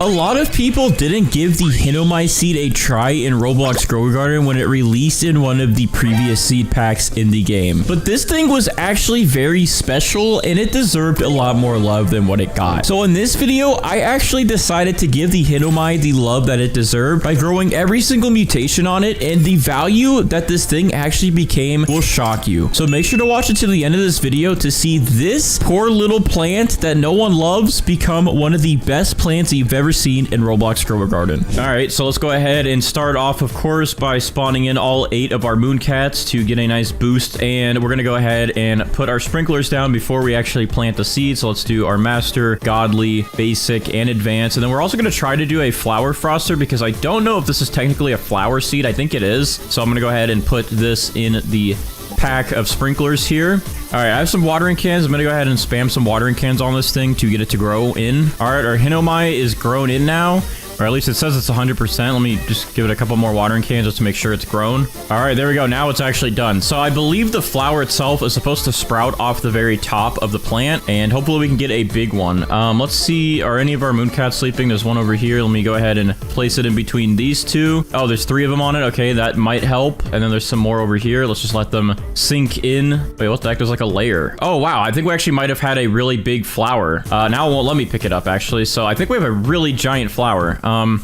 A lot of people didn't give the Hinomai seed a try in Roblox Grow Garden when it released in one of the previous seed packs in the game. But this thing was actually very special and it deserved a lot more love than what it got. So in this video, I actually decided to give the Hinomai the love that it deserved by growing every single mutation on it, and the value that this thing actually became will shock you. So make sure to watch it to the end of this video to see this poor little plant that no one loves become one of the best plants you've ever seen in Roblox Grow Garden. All right, so let's go ahead and start off, of course, by spawning in all 8 of our Mooncats to get a nice boost. And we're gonna go ahead and put our sprinklers down before we actually plant the seed. So let's do our Master, Godly, Basic, and Advanced. And then we're also gonna try to do a Flower Froster because I don't know if this is technically a flower seed. I think it is. So I'm gonna go ahead and put this in the pack of sprinklers here. All right, I have some watering cans. I'm gonna go ahead and spam some watering cans on this thing to get it to grow in. All right, our Hinomai is grown in now, or at least it says it's 100%. Let me just give it a couple more watering cans just to make sure it's grown. All right, there we go. Now it's actually done. So I believe the flower itself is supposed to sprout off the very top of the plant, and hopefully we can get a big one. Let's see, are any of our Mooncats sleeping? There's one over here. Let me go ahead and place it in between these two. Oh, there's 3 of them on it. Okay, that might help. And then there's some more over here. Let's just let them sink in. Wait, what the heck? There's like a layer. Oh, wow. I think we actually might have had a really big flower. Now it won't let me pick it up, actually. So I think we have a really giant flower. How am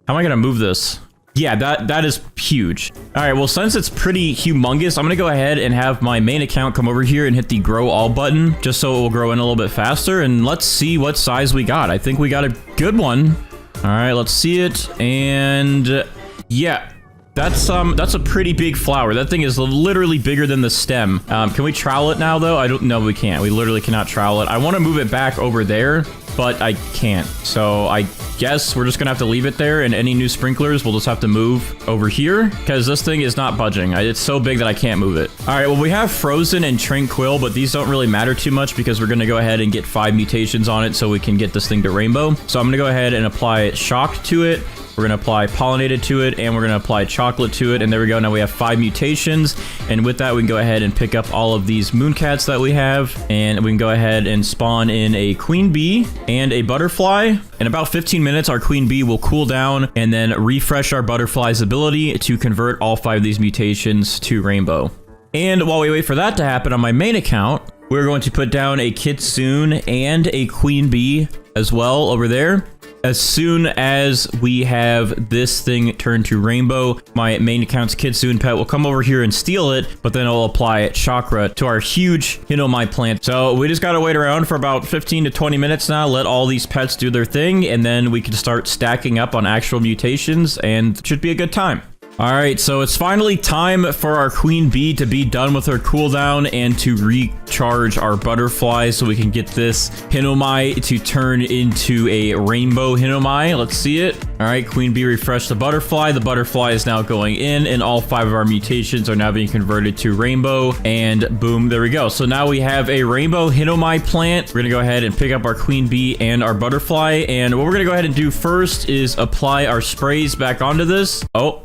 I gonna move this? Yeah, that is huge. All right, well, since it's pretty humongous, I'm gonna go ahead and have my main account come over here and hit the grow all button just so it will grow in a little bit faster. And let's see what size we got. I think we got a good one. All right, let's see it. And yeah, that's a pretty big flower. That thing is literally bigger than the stem. Can we trowel it now, though? I don't know. We can't. We literally cannot trowel it. I want to move it back over there, but I can't. So I guess we're just gonna have to leave it there, and any new sprinklers we'll just have to move over here because this thing is not budging. It's so big that I can't move it. All right, well, we have Frozen and Tranquil, but these don't really matter too much because we're gonna go ahead and get 5 mutations on it so we can get this thing to Rainbow. So I'm gonna go ahead and apply Shock to it. We're going to apply Pollinated to it, and we're going to apply Chocolate to it, and there we go. Now we have 5 mutations, and with that, we can go ahead and pick up all of these Mooncats that we have, and we can go ahead and spawn in a Queen Bee and a Butterfly. In about 15 minutes, our Queen Bee will cool down and then refresh our Butterfly's ability to convert all 5 of these mutations to Rainbow. And while we wait for that to happen on my main account, we're going to put down a Kitsune and a Queen Bee as well over there. As soon as we have this thing turned to Rainbow, my main account's Kitsune pet will come over here and steal it, but then it'll apply Chakra to our huge Hinomai plant. So we just gotta wait around for about 15 to 20 minutes now, let all these pets do their thing, and then we can start stacking up on actual mutations, and it should be a good time. All right, so it's finally time for our Queen Bee to be done with her cooldown and to recharge our Butterfly so we can get this Hinomai to turn into a Rainbow Hinomai. Let's see it. All right, Queen Bee refreshed the Butterfly. The Butterfly is now going in, and all 5 of our mutations are now being converted to Rainbow, and boom, there we go. So now we have a Rainbow Hinomai plant. We're gonna go ahead and pick up our Queen Bee and our Butterfly, and what we're gonna go ahead and do first is apply our sprays back onto this. Oh.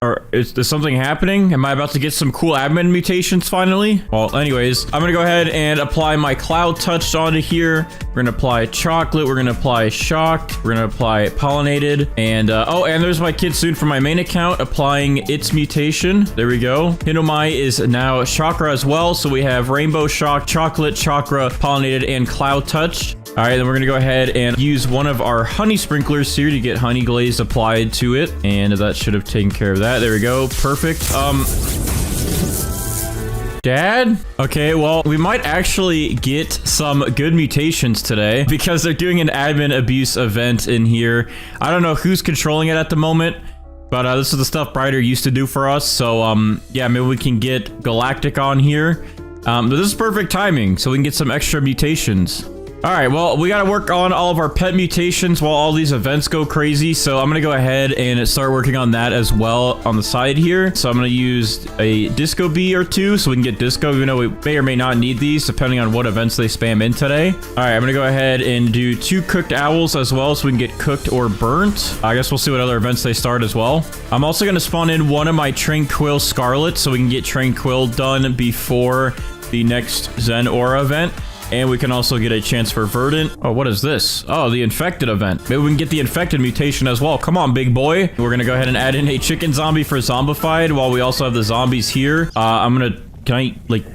Or is there something happening? Am I about to get some cool admin mutations finally? Well, anyways, I'm gonna go ahead and apply my Cloud Touch onto here. We're gonna apply Chocolate. We're gonna apply Shock. We're gonna apply Pollinated. And, oh, and there's my Kitsune from my main account applying its mutation. There we go. Hinomai is now Chakra as well. So we have Rainbow, Shock, Chocolate, Chakra, Pollinated, and Cloud Touch. All right, then we're gonna go ahead and use one of our honey sprinklers here to get honey glaze applied to it, and that should have taken care of that. There we go, perfect. Dad? Okay, well, we might actually get some good mutations today because they're doing an admin abuse event in here. I don't know who's controlling it at the moment, but this is the stuff Brighter used to do for us. So, yeah, maybe we can get Galactic on here. But this is perfect timing, so we can get some extra mutations. All right, well, we got to work on all of our pet mutations while all these events go crazy. So I'm going to go ahead and start working on that as well on the side here. So I'm going to use a Disco Bee or 2 so we can get Disco, even though we may or may not need these depending on what events they spam in today. All right, I'm going to go ahead and do 2 Cooked Owls as well so we can get cooked or burnt. I guess we'll see what other events they start as well. I'm also going to spawn in one of my Tranquil Scarlet so we can get Tranquil done before the next Zen Aura event. And we can also get a chance for Verdant. Oh, what is this? Oh, the infected event. Maybe we can get the infected mutation as well. Come on, big boy. We're gonna go ahead and add in a chicken zombie for zombified while we also have the zombies here. Can I, like,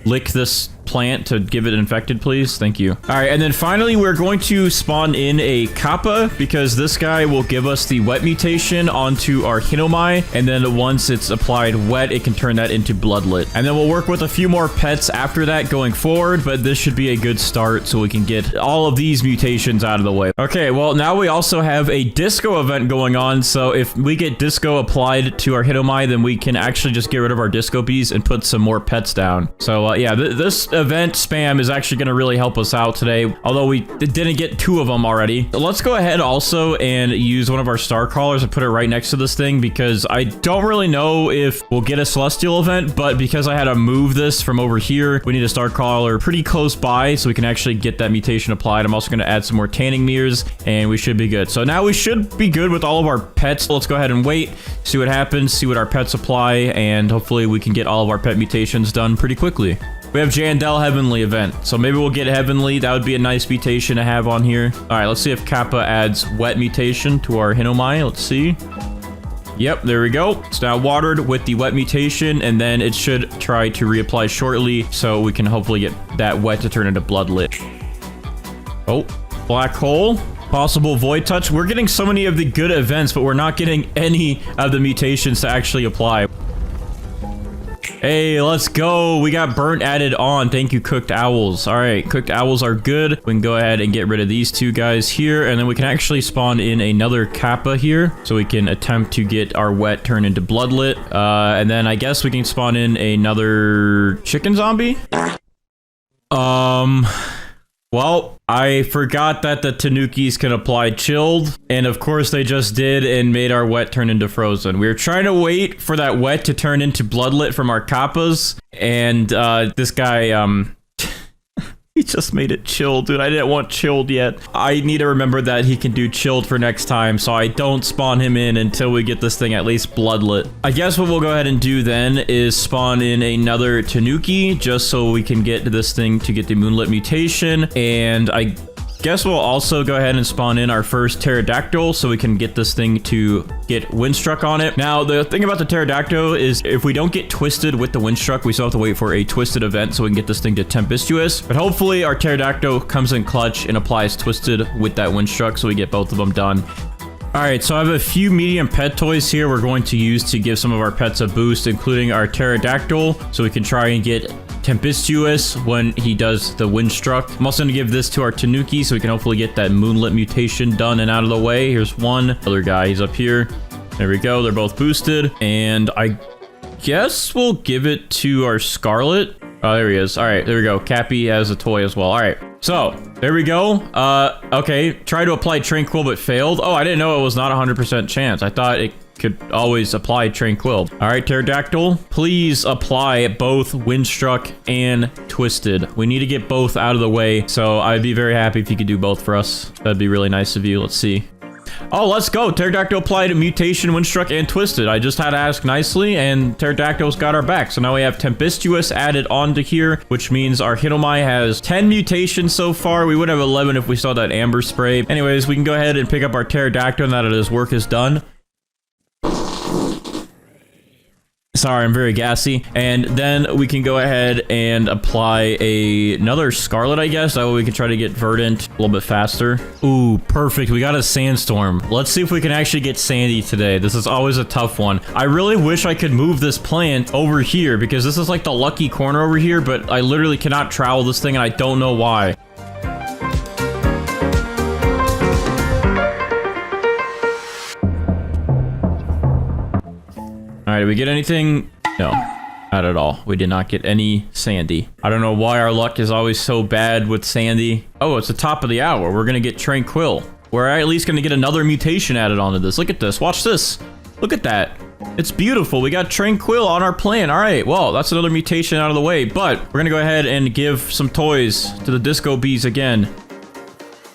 lick this plant to give it infected, please? Thank you. All right, and then finally we're going to spawn in a Kappa because this guy will give us the wet mutation onto our Hinomai, and then once it's applied wet, it can turn that into Bloodlet. And then we'll work with a few more pets after that going forward, but this should be a good start so we can get all of these mutations out of the way. Okay, well, now we also have a disco event going on, so if we get disco applied to our Hinomai, then we can actually just get rid of our disco bees and put some more pets down. So yeah, this event spam is actually going to really help us out today, although we didn't get 2 of them already. Let's go ahead also and use one of our star crawlers and put it right next to this thing because I don't really know if we'll get a celestial event, but because I had to move this from over here, we need a star crawler pretty close by so we can actually get that mutation applied. I'm also going to add some more tanning mirrors and we should be good. So now we should be good with all of our pets. Let's go ahead and wait, see what happens, see what our pets apply, and hopefully we can get all of our pet mutations done pretty quickly. We have Jandel Heavenly event, so maybe we'll get Heavenly. That would be a nice mutation to have on here. All right, let's see if Kappa adds wet mutation to our Hinomai. Let's see. Yep, there we go. It's now watered with the wet mutation, and then it should try to reapply shortly, so we can hopefully get that wet to turn into Bloodlet. Oh, Black Hole. Possible Void Touch. We're getting so many of the good events, but we're not getting any of the mutations to actually apply. Hey, let's go. We got Burnt added on. Thank you, Cooked Owls. All right, Cooked Owls are good. We can go ahead and get rid of these 2 guys here, and then we can actually spawn in another Kappa here, so we can attempt to get our wet turned into Bloodlet. And then I guess we can spawn in another chicken zombie. Well, I forgot that the Tanukis can apply chilled, and of course they just did and made our wet turn into frozen. We were trying to wait for that wet to turn into Bloodlet from our Kappas, and this guy, he just made it chilled, dude. I didn't want chilled yet. I need to remember that he can do chilled for next time, so I don't spawn him in until we get this thing at least Bloodlet. I guess what we'll go ahead and do then is spawn in another Tanuki, just so we can get this thing to get the Moonlit mutation, and I guess we'll also go ahead and spawn in our first Pterodactyl so we can get this thing to get Windstruck on it. Now, the thing about the Pterodactyl is if we don't get Twisted with the Windstruck, we still have to wait for a Twisted event so we can get this thing to Tempestuous. But hopefully our Pterodactyl comes in clutch and applies Twisted with that Windstruck so we get both of them done. All right, so I have a few medium pet toys here we're going to use to give some of our pets a boost, including our Pterodactyl, so we can try and get Tempestuous when he does the Windstruck. I'm also going to give this to our Tanuki so we can hopefully get that Moonlit mutation done and out of the way. Here's one. Other guy, he's up here. There we go. They're both boosted. And I guess we'll give it to our Scarlet. Oh, there he is. All right, there we go. Cappy has a toy as well. All right. So, there we go. Okay. Try to apply Tranquil, but failed. Oh, I didn't know it was not 100% chance. I thought it could always apply Tranquil. All right, Pterodactyl, please apply both Windstruck and Twisted. We need to get both out of the way, so I'd be very happy if you could do both for us. That'd be really nice of you. Let's see. Oh, let's go. Pterodactyl applied a mutation, Windstruck, and Twisted. I just had to ask nicely, and Pterodactyl's got our back. So now we have Tempestuous added onto here, which means our Hinomai has 10 mutations so far. We would have 11 if we saw that Amber Spray. Anyways, we can go ahead and pick up our Pterodactyl now that his work is done. Sorry, I'm very gassy. And then we can go ahead and apply another Scarlet, I guess. That way we can try to get Verdant a little bit faster. Ooh, perfect. We got a Sandstorm. Let's see if we can actually get Sandy today. This is always a tough one. I really wish I could move this plant over here because this is like the lucky corner over here, but I literally cannot travel this thing and I don't know why. All right, did we get anything? No, not at all. We did not get any Sandy. I don't know why our luck is always so bad with Sandy. Oh, it's the top of the hour. We're gonna get Tranquil. We're at least gonna get another mutation added onto this. Look at this, watch this. Look at that. It's beautiful. We got Tranquil on our plan. All right, well, that's another mutation out of the way, but we're gonna go ahead and give some toys to the Disco Bees again.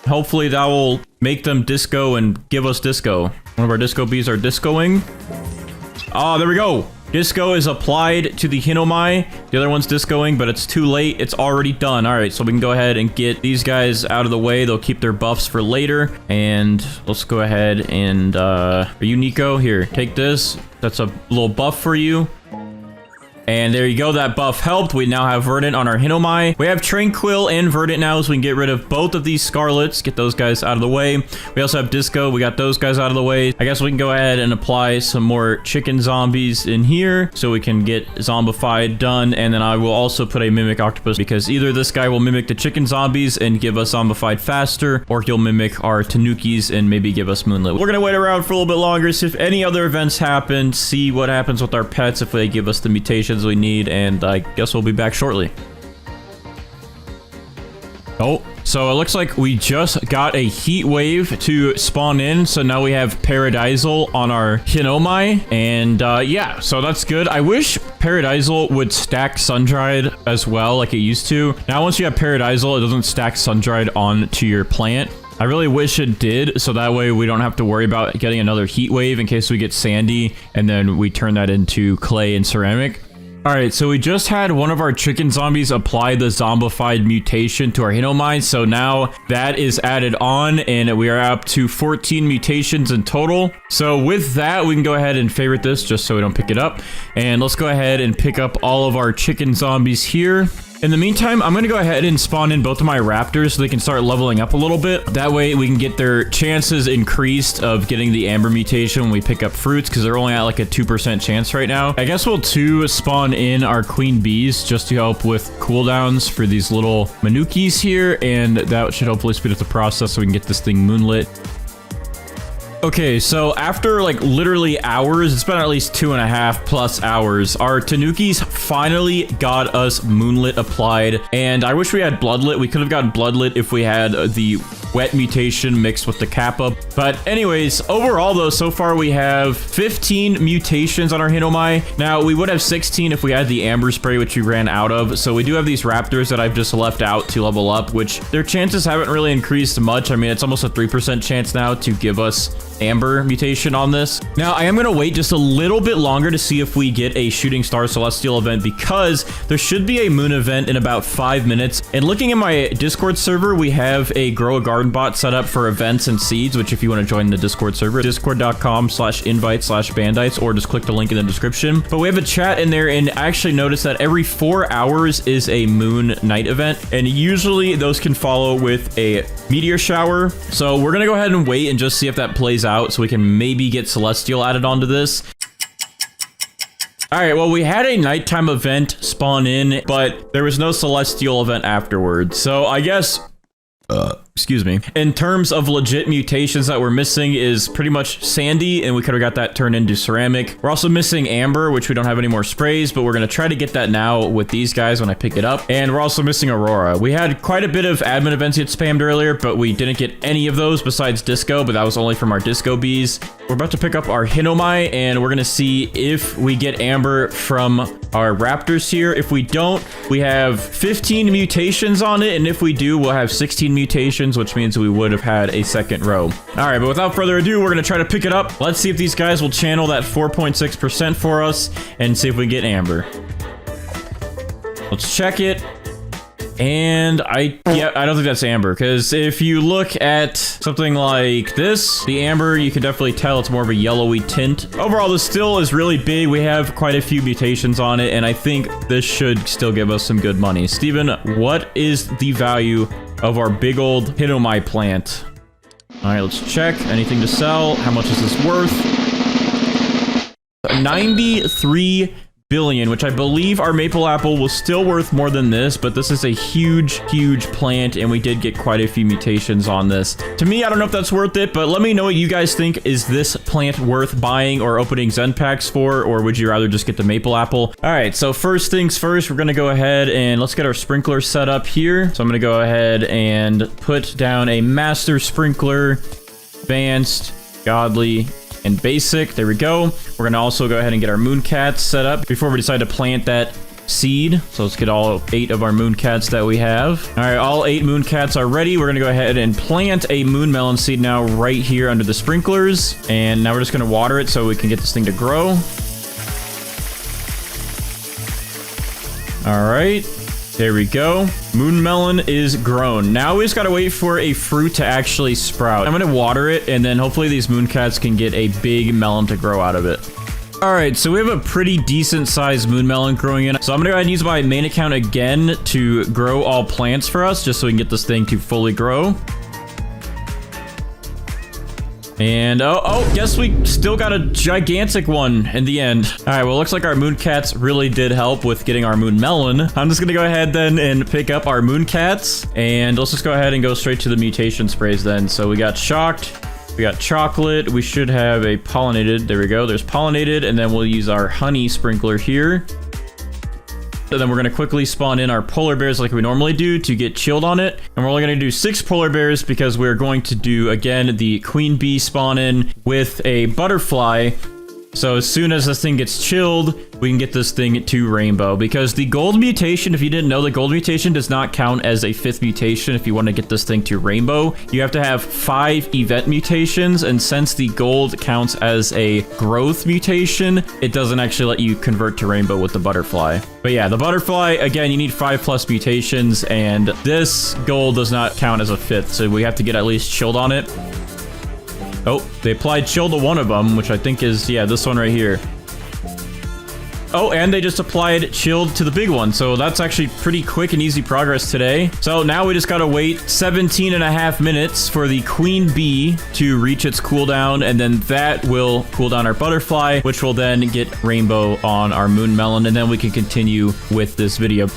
Hopefully that will make them disco and give us disco. One of our Disco Bees are discoing. Oh, there we go. Disco is applied to the Hinomai. The other one's discoing, but it's too late. It's already done. All right, so we can go ahead and get these guys out of the way. They'll keep their buffs for later. And let's go ahead and, are you Nico? Here, take this. That's a little buff for you. And there you go, that buff helped. We now have Verdant on our Hinomai. We have Tranquil and Verdant now, so we can get rid of both of these Scarlets, get those guys out of the way. We also have Disco, we got those guys out of the way. I guess we can go ahead and apply some more chicken zombies in here, so we can get Zombified done. And then I will also put a Mimic Octopus, because either this guy will mimic the chicken zombies and give us Zombified faster, or he'll mimic our Tanukis and maybe give us Moonlit. We're gonna wait around for a little bit longer, see if any other events happen, see what happens with our pets, if they give us the mutation we need, and I guess we'll be back shortly. Oh, so it looks like we just got a heat wave to spawn in, so now we have Paradisal on our Hinomai, and yeah, so that's good. I wish Paradisal would stack Sundried as well, like it used to. Now, once you have Paradisal, it doesn't stack Sundried onto your plant. I really wish it did, so that way we don't have to worry about getting another heat wave in case we get sandy, and then we turn that into clay and ceramic. Alright, so we just had one of our chicken zombies apply the zombified mutation to our Hinomai, so now that is added on, and we are up to 14 mutations in total. So with that, we can go ahead and favorite this just so we don't pick it up. And let's go ahead and pick up all of our chicken zombies here. In the meantime, I'm going to go ahead and spawn in both of my raptors so they can start leveling up a little bit. That way we can get their chances increased of getting the amber mutation when we pick up fruits, because they're only at like a 2% chance right now. I guess we'll too spawn in our queen bees just to help with cooldowns for these little Manukis here, and that should hopefully speed up the process so we can get this thing moonlit. Okay, so after like literally hours, it's been at least 2.5+ hours, our Tanukis finally got us Moonlit applied, and I wish we had Bloodlit. We could have gotten Bloodlit if we had the wet mutation mixed with the Kappa. But anyways, overall though, so far we have 15 mutations on our Hinomai. Now, we would have 16 if we had the Amber Spray, which we ran out of. So we do have these Raptors that I've just left out to level up, which their chances haven't really increased much. I mean, it's almost a 3% chance now to give us Amber mutation on this. Now, I am going to wait just a little bit longer to see if we get a Shooting Star Celestial event, because there should be a moon event in about 5 minutes. And looking at my Discord server, we have a Grow a Garden bot set up for events and seeds, which if you want to join the Discord server, discord.com/invite/bandites, or just click the link in the description. But we have a chat in there, and I actually noticed that every 4 hours is a moon night event, and usually those can follow with a meteor shower. So we're going to go ahead and wait and just see if that plays out, so we can maybe get Celestial added onto this. All right, well, we had a nighttime event spawn in, but there was no Celestial event afterwards. So I guess, excuse me, in terms of legit mutations that we're missing is pretty much Sandy, and we could have got that turned into ceramic. We're also missing Amber, which we don't have any more sprays, but we're going to try to get that now with these guys when I pick it up. And we're also missing Aurora. We had quite a bit of admin events get spammed earlier, but we didn't get any of those besides Disco, but that was only from our Disco bees. We're about to pick up our Hinomai, and we're going to see if we get Amber from our Raptors here. If we don't, we have 15 mutations on it, and if we do, we'll have 16 mutations, which means we would have had a second row. All right, but without further ado, we're going to try to pick it up. Let's see if these guys will channel that 4.6% for us and see if we get Amber. Let's check it. And I don't think that's Amber, because if you look at something like this, the Amber, you can definitely tell it's more of a yellowy tint. Overall, this still is really big. We have quite a few mutations on it, and I think this should still give us some good money. Steven, what is the value of our big old Hinomai plant? All right, let's check. Anything to sell? How much is this worth? 93 billion, which I believe our maple apple was still worth more than this, but this is a huge plant, and we did get quite a few mutations on this. To me, I don't know if that's worth it, but let me know what you guys think. Is this plant worth buying or opening Zen packs for, or would you rather just get the maple apple? All right, so first things first, we're gonna go ahead and let's get our sprinkler set up here. So I'm gonna go ahead and put down a master sprinkler, advanced, godly, and basic. There we go. We're gonna also go ahead and get our Mooncats set up before we decide to plant that seed. So let's get all 8 of our Mooncats that we have. All right, all 8 Mooncats are ready. We're gonna go ahead and plant a moon melon seed now right here under the sprinklers. And now we're just gonna water it so we can get this thing to grow. All right. There we go. Moon melon is grown. Now we just gotta wait for a fruit to actually sprout. I'm gonna water it, and then hopefully these mooncats can get a big melon to grow out of it. All right, so we have a pretty decent sized moon melon growing in. So I'm gonna go ahead and use my main account again to grow all plants for us, just so we can get this thing to fully grow. And guess we still got a gigantic one in the end. All right, well, looks like our mooncats really did help with getting our moon melon. I'm just gonna go ahead then and pick up our mooncats, and let's just go ahead and go straight to the mutation sprays then. So we got shocked, we got chocolate, we should have a pollinated. There we go, there's pollinated, and then we'll use our honey sprinkler here. And then we're going to quickly spawn in our polar bears like we normally do to get chilled on it. And we're only going to do 6 polar bears because we're going to do, again, the queen bee spawn in with a butterfly. So as soon as this thing gets chilled, we can get this thing to rainbow. Because the gold mutation, if you didn't know, the gold mutation does not count as a 5th mutation if you want to get this thing to rainbow. You have to have 5 event mutations, and since the gold counts as a growth mutation, it doesn't actually let you convert to rainbow with the butterfly. But yeah, the butterfly, again, you need 5+ mutations, and this gold does not count as a 5th, so we have to get at least chilled on it. Oh, they applied chill to one of them, which I think is, yeah, this one right here. Oh, and they just applied chilled to the big one. So that's actually pretty quick and easy progress today. So now we just gotta wait 17.5 minutes for the queen bee to reach its cooldown, and then that will cool down our butterfly, which will then get rainbow on our moon melon, and then we can continue with this video.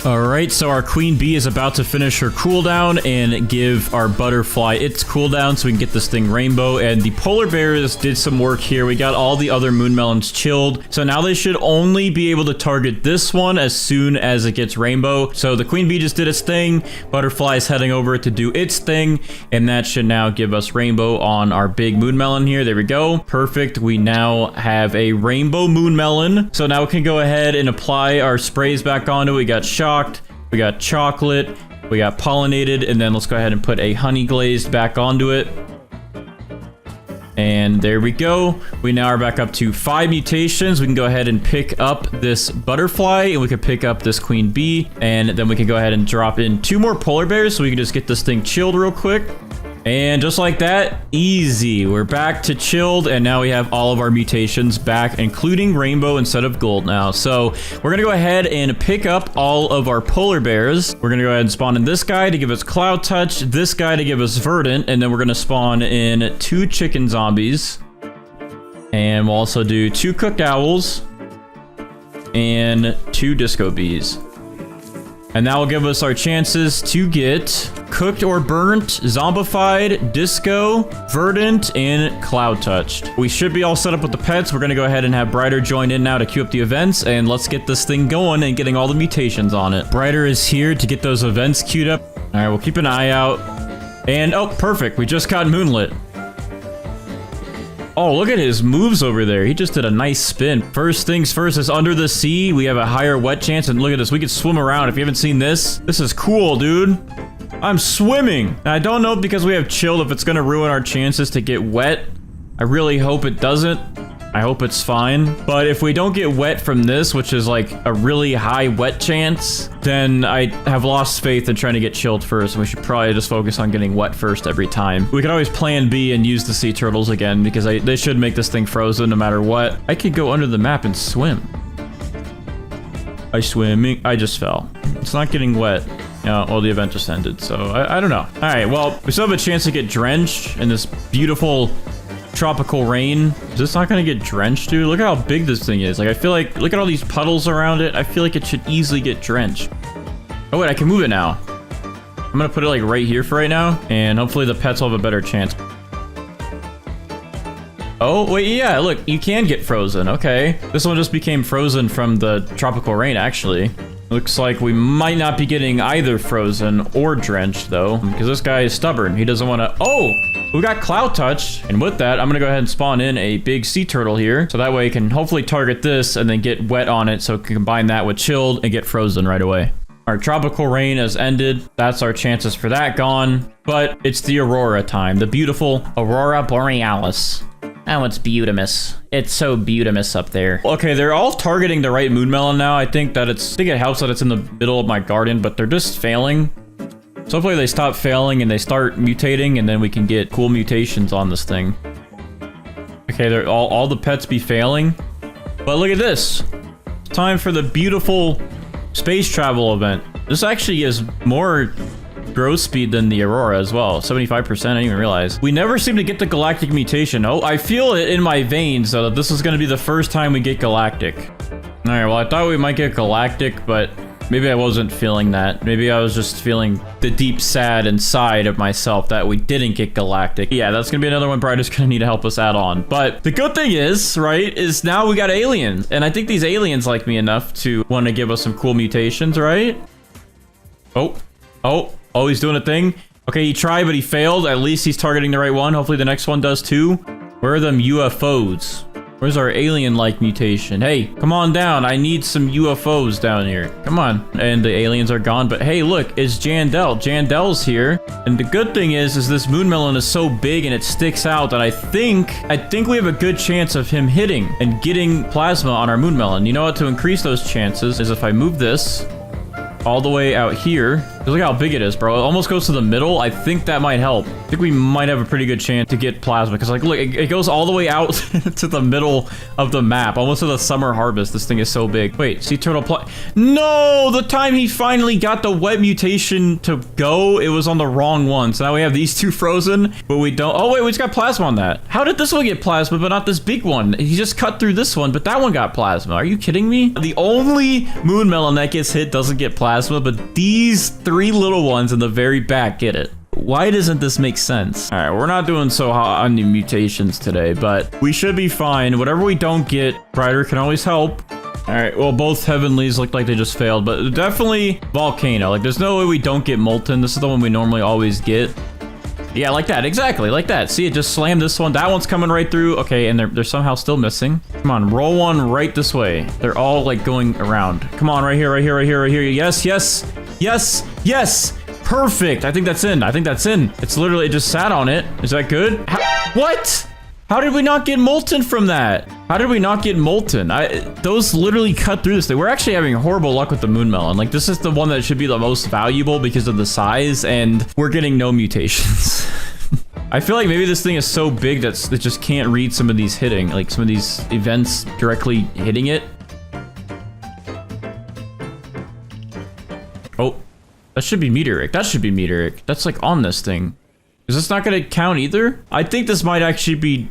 All right, so our queen bee is about to finish her cooldown and give our butterfly its cooldown so we can get this thing rainbow. And the polar bears did some work here. We got all the other moon melons chilled. So now they should only be able to target this one as soon as it gets rainbow. So the queen bee just did its thing. Butterfly is heading over to do its thing, and that should now give us rainbow on our big moon melon here. There we go. Perfect. We now have a rainbow moon melon. So now we can go ahead and apply our sprays back onto it. We got shocked, we got chocolate, we got pollinated, and then let's go ahead and put a honey glazed back onto it. And there we go. We now are back up to 5 mutations. We can go ahead and pick up this butterfly, and we can pick up this queen bee, and then we can go ahead and drop in 2 more polar bears so we can just get this thing chilled real quick. And just like that, easy. We're back to chilled, and now we have all of our mutations back, including rainbow instead of gold now. So we're gonna go ahead and pick up all of our polar bears. We're gonna go ahead and spawn in this guy to give us cloud touch, this guy to give us verdant, and then we're gonna spawn in 2 chicken zombies. And we'll also do 2 cooked owls and 2 disco bees. And that will give us our chances to get cooked or burnt, zombified, disco, verdant, and cloud touched. We should be all set up with the pets. We're going to go ahead and have Brighter join in now to queue up the events, and let's get this thing going and getting all the mutations on it. Brighter is here to get those events queued up. All right, we'll keep an eye out. And, oh, perfect. We just got moonlit. Oh, look at his moves over there. He just did a nice spin. First things first is under the sea. We have a higher wet chance. And look at this. We can swim around. If you haven't seen this, this is cool, dude. I'm swimming. Now, I don't know because we have chilled if it's going to ruin our chances to get wet. I really hope it doesn't. I hope it's fine. But if we don't get wet from this, which is like a really high wet chance, then I have lost faith in trying to get chilled first. We should probably just focus on getting wet first every time. We could always plan B and use the sea turtles again because they should make this thing frozen no matter what. I could go under the map and swim. I just fell. It's not getting wet. Well, the event just ended, so I don't know. All right, well, we still have a chance to get drenched in this beautiful tropical rain. Is this not gonna get drenched, dude? Look at how big this thing is. Like, I feel like, look at all these puddles around it. I feel like it should easily get drenched. Oh wait, I can move it now. I'm gonna put it like right here for right now, and hopefully the pets will have a better chance. Oh wait, yeah, look, you can get frozen. Okay, this one just became frozen from the tropical rain, actually. Looks like we might not be getting either frozen or drenched, though, because this guy is stubborn. He doesn't want to... Oh! We got cloud touch, and with that, I'm going to go ahead and spawn in a big sea turtle here, so that way I can hopefully target this and then get wet on it, so it can combine that with chilled and get frozen right away. Our tropical rain has ended. That's our chances for that gone, but it's the Aurora time, the beautiful Aurora Borealis. Oh, it's beautimous. It's so beautimous up there. Okay, they're all targeting the right moon melon now. I think it helps that it's in the middle of my garden, but they're just failing. So hopefully they stop failing and they start mutating, and then we can get cool mutations on this thing. Okay, they're all the pets be failing. But look at this. It's time for the beautiful space travel event. This actually is more growth speed than the Aurora as well. 75%, I didn't even realize. We never seem to get the galactic mutation. Oh, I feel it in my veins, though, that this is going to be the first time we get galactic. All right, well, I thought we might get galactic, but maybe I wasn't feeling that. Maybe I was just feeling the deep sad inside of myself that we didn't get galactic. Yeah, that's going to be another one Brighter's going to need to help us add on. But the good thing is, right, is now we got aliens. And I think these aliens like me enough to want to give us some cool mutations, right? Oh, he's doing a thing. Okay, he tried, but he failed. At least he's targeting the right one. Hopefully the next one does too. Where are them UFOs? Where's our alien-like mutation? Hey, come on down. I need some UFOs down here. Come on. And the aliens are gone. But hey, look, it's Jandel. Jandel's here. And the good thing is this moon melon is so big and it sticks out that I think we have a good chance of him hitting and getting plasma on our moon melon. You know what? To increase those chances is if I move this all the way out here. Look how big it is, bro. It almost goes to the middle. I think that might help. I think we might have a pretty good chance to get plasma because, like, look, it goes all the way out to the middle of the map, almost to the summer harvest. This thing is so big. Wait, sea turtle No, the time he finally got the wet mutation to go, it was on the wrong one. So now we have these two frozen, but we don't. Oh, wait, we just got plasma on that. How did this one get plasma, but not this big one? He just cut through this one, but that one got plasma. Are you kidding me? The only moon melon that gets hit doesn't get plasma, but these three little ones in the very back get it. Why doesn't this make sense? All right, we're not doing so hot on the mutations today, but we should be fine. Whatever we don't get, Brighter can always help. All right, well, both Heavenlies look like they just failed, but definitely Volcano. Like, there's no way we don't get Molten. This is the one we normally always get. Yeah, like that. Exactly, like that. See, it just slammed this one. That one's coming right through. Okay, and they're somehow still missing. Come on, roll one right this way. They're all, like, going around. Come on, right here, right here, right here, right here. Yes, yes, yes, yes. Perfect. I think that's in. I think that's in. It's literally, it just sat on it. Is that good? What? How did we not get Molten from that? How did we not get Molten? Those literally cut through this thing. We're actually having horrible luck with the moon melon. Like, this is the one that should be the most valuable because of the size, and we're getting no mutations. I feel like maybe this thing is so big that it just can't read some of these hitting, like some of these events directly hitting it. Oh, that should be meteoric. That should be meteoric. That's like on this thing. Is this not going to count either? I think this might actually be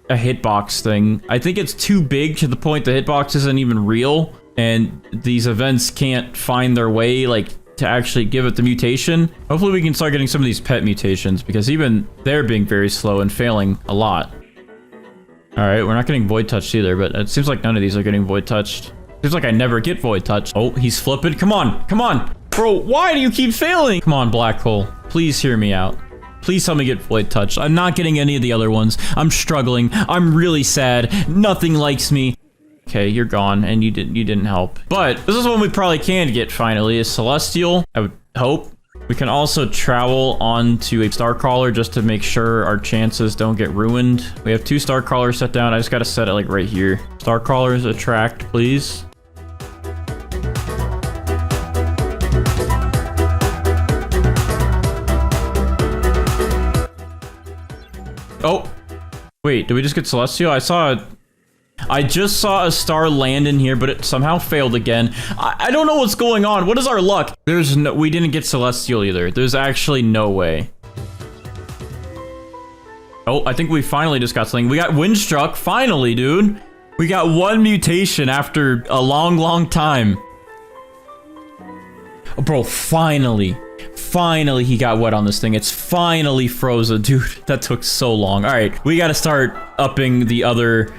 a hitbox thing. I think it's too big to the point the hitbox isn't even real, and these events can't find their way, like, to actually give it the mutation. Hopefully we can start getting some of these pet mutations, because even they're being very slow and failing a lot. All right, we're not getting void touched either, but it seems like none of these are getting void touched. Seems like I never get void touched. Oh, he's flipping. Come on, come on. Bro, why do you keep failing? Come on, Black Hole. Please hear me out. Please help me get void touched. I'm not getting any of the other ones. I'm struggling. I'm really sad. Nothing likes me. Okay, you're gone, and you didn't help. But this is one we probably can get finally, is Celestial. I would hope. We can also travel onto a Starcrawler just to make sure our chances don't get ruined. We have 2 Starcrawlers set down. I just gotta set it like right here. Starcrawlers attract, please. Oh, wait, did we just get Celestial? I just saw a star land in here, but it somehow failed again. I don't know what's going on. What is our luck? We didn't get Celestial either. There's actually no way. Oh, I think we finally just got something. We got Windstruck, finally, dude. We got 1 mutation after a long, long time. Oh, bro, finally. Finally, he got wet on this thing. It's finally frozen. Dude, that took so long. All right, we got to start upping the other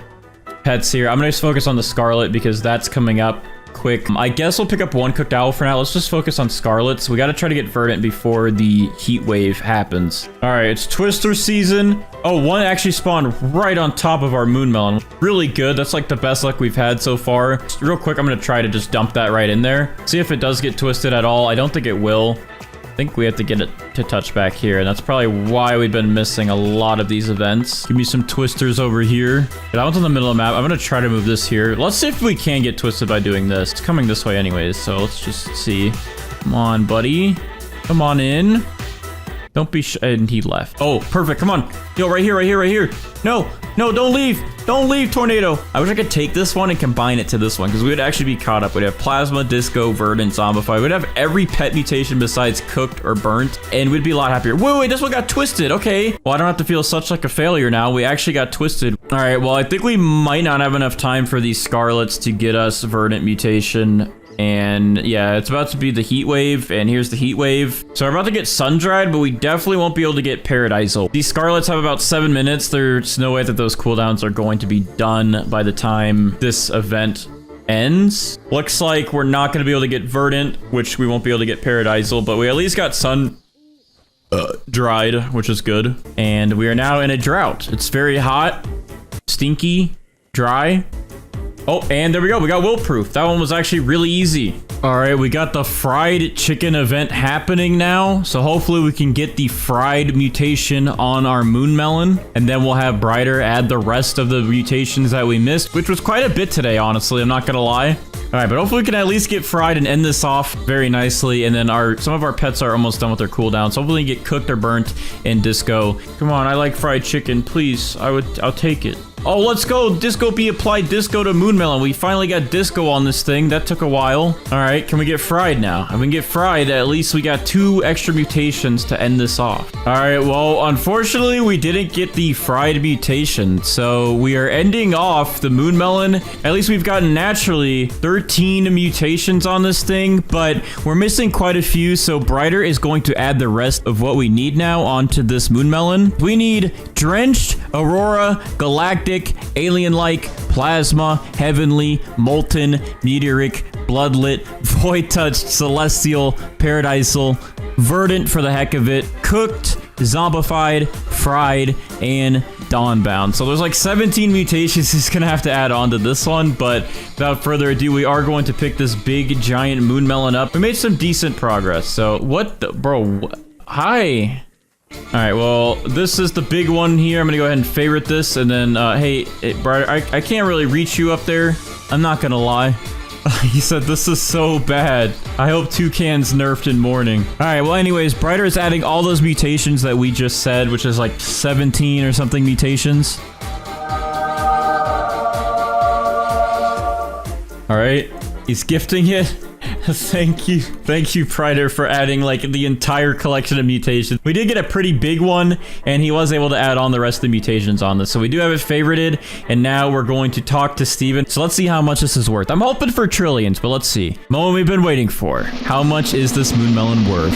pets here. I'm going to just focus on the Scarlet because that's coming up quick. I guess we'll pick up 1 Cooked Owl for now. Let's just focus on Scarlets. We got to try to get Verdant before the heat wave happens. All right, it's Twister season. Oh, 1 actually spawned right on top of our moon melon. Really good. That's like the best luck we've had so far. Just real quick, I'm going to try to just dump that right in there. See if it does get twisted at all. I don't think it will. I think we have to get it to touch back here, and that's probably why we've been missing a lot of these events. Give me some twisters over here. That one's in the middle of the map. I'm gonna try to move this here. Let's see if we can get twisted by doing this. It's coming this way anyways, so let's just see. Come on, buddy. Come on in. Don't be and he left. Oh, perfect. Come on. Yo, right here, right here, right here. No, no, don't leave. Don't leave, Tornado. I wish I could take this one and combine it to this one because we would actually be caught up. We'd have Plasma, Disco, Verdant, Zombify. We'd have every pet mutation besides Cooked or Burnt, and we'd be a lot happier. Wait, this one got twisted. Okay. Well, I don't have to feel such like a failure now. We actually got twisted. All right. Well, I think we might not have enough time for these Scarlets to get us Verdant mutation. And yeah, it's about to be the heat wave, and here's the heat wave. So we're about to get sun dried, but we definitely won't be able to get Paradisal. These Scarlets have about 7 minutes. There's no way that those cooldowns are going to be done by the time this event ends. Looks like we're not going to be able to get Verdant, which we won't be able to get Paradisal, but we at least got sun dried, which is good. And we are now in a drought. It's very hot, stinky, dry. Oh, and there we go. We got Willproof. That one was actually really easy. All right, we got the fried chicken event happening now. So hopefully we can get the fried mutation on our moon melon. And then we'll have Brighter add the rest of the mutations that we missed, which was quite a bit today, honestly. I'm not going to lie. All right, but hopefully we can at least get fried and end this off very nicely. And then some of our pets are almost done with their cooldown. So hopefully we can get Cooked or Burnt in Disco. Come on, I like fried chicken. Please, I'll take it. Oh, let's go. Disco be applied Disco to Moon Melon. We finally got Disco on this thing. That took a while. All right, can we get fried now? If we can get fried, at least we got 2 extra mutations to end this off. All right, well, unfortunately, we didn't get the fried mutation. So we are ending off the Moon Melon. At least we've gotten naturally 13 mutations on this thing, but we're missing quite a few. So Brighter is going to add the rest of what we need now onto this Moon Melon. We need Drenched, Aurora, Galactic, Alien-like, Plasma, Heavenly, Molten, Meteoric, Bloodlit, Void Touched, Celestial, Paradisal, Verdant for the heck of it, Cooked, Zombified, Fried, and Dawnbound. So there's like 17 mutations he's gonna have to add on to this one, but without further ado, we are going to pick this big giant Moon Melon up. We made some decent progress. So what the, bro, hi. All right, well, this is the big one here. I'm gonna go ahead and favorite this, and then, hey, Brighter, I can't really reach you up there. I'm not gonna lie. He said, this is so bad. I hope Toucan's nerfed in morning. All right, well, anyways, Brighter is adding all those mutations that we just said, which is like 17 or something mutations. All right, he's gifting it. Thank you, Brighter, for adding like the entire collection of mutations. We did get a pretty big one, and he was able to add on the rest of the mutations on this. So we do have it favorited, and now we're going to talk to Steven. So let's see how much this is worth. I'm hoping for trillions, but let's see. Moment we've been waiting for. How much is this Moon Melon worth?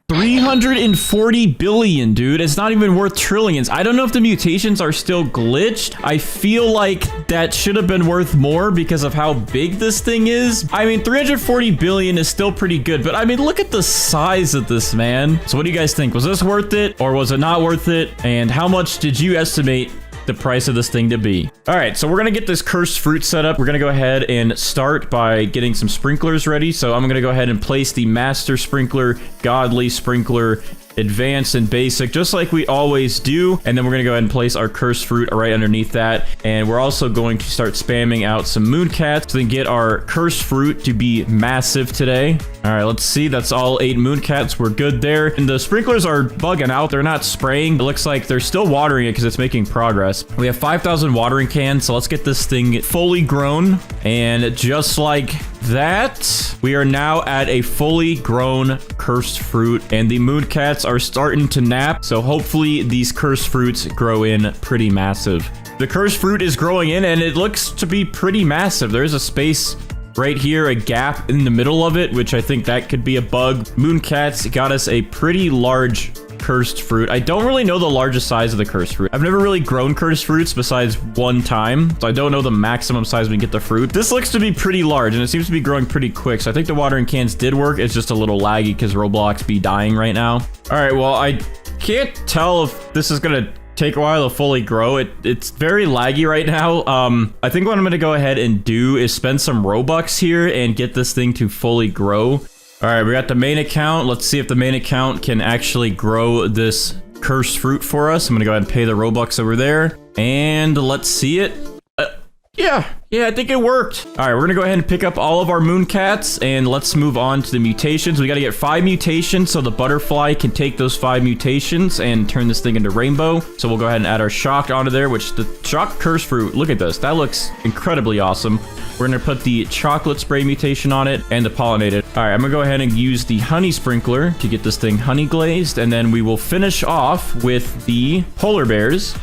340 billion, dude. It's not even worth trillions. I don't know if the mutations are still glitched. I feel like that should have been worth more because of how big this thing is. I mean, 340 billion is still pretty good, but I mean, look at the size of this, man. So what do you guys think? Was this worth it or was it not worth it? And how much did you estimate the price of this thing to be? All right, so we're gonna get this cursed fruit set up. We're gonna go ahead and start by getting some sprinklers ready. So I'm gonna go ahead and place the master sprinkler, godly sprinkler, advanced and basic, just like we always do. And then we're gonna go ahead and place our cursed fruit right underneath that. And we're also going to start spamming out some mooncats to then get our cursed fruit to be massive today. All right, let's see. That's all 8 mooncats. We're good there. And the sprinklers are bugging out. They're not spraying. It looks like they're still watering it because it's making progress. We have 5,000 watering cans, so let's get this thing fully grown. And just like that, we are now at a fully grown cursed fruit, and the mooncats are starting to nap. So hopefully these cursed fruits grow in pretty massive. The cursed fruit is growing in, and it looks to be pretty massive. There's a space right here, a gap in the middle of it, which I think that could be a bug. Mooncats got us a pretty large cursed fruit. I don't really know the largest size of the cursed fruit. I've never really grown cursed fruits besides one time, so I don't know the maximum size we get the fruit. This looks to be pretty large, and it seems to be growing pretty quick, so I think the watering cans did work. It's just a little laggy because Roblox be dying right now. All right, well, I can't tell if this is gonna take a while to fully grow. It's very laggy right now. I think what I'm gonna go ahead and do is spend some Robux here and get this thing to fully grow. All right, we got the main account. Let's see if the main account can actually grow this cursed fruit for us. I'm gonna go ahead and pay the Robux over there. And let's see it. Yeah, I think it worked. All right, we're gonna go ahead and pick up all of our Mooncats, and let's move on to the mutations. We gotta get 5 mutations so the butterfly can take those 5 mutations and turn this thing into rainbow. So we'll go ahead and add our shocked onto there, which the shocked cursed fruit, look at this. That looks incredibly awesome. We're gonna put the chocolate spray mutation on it and the pollinated. All right, I'm gonna go ahead and use the honey sprinkler to get this thing honey glazed, and then we will finish off with the polar bears.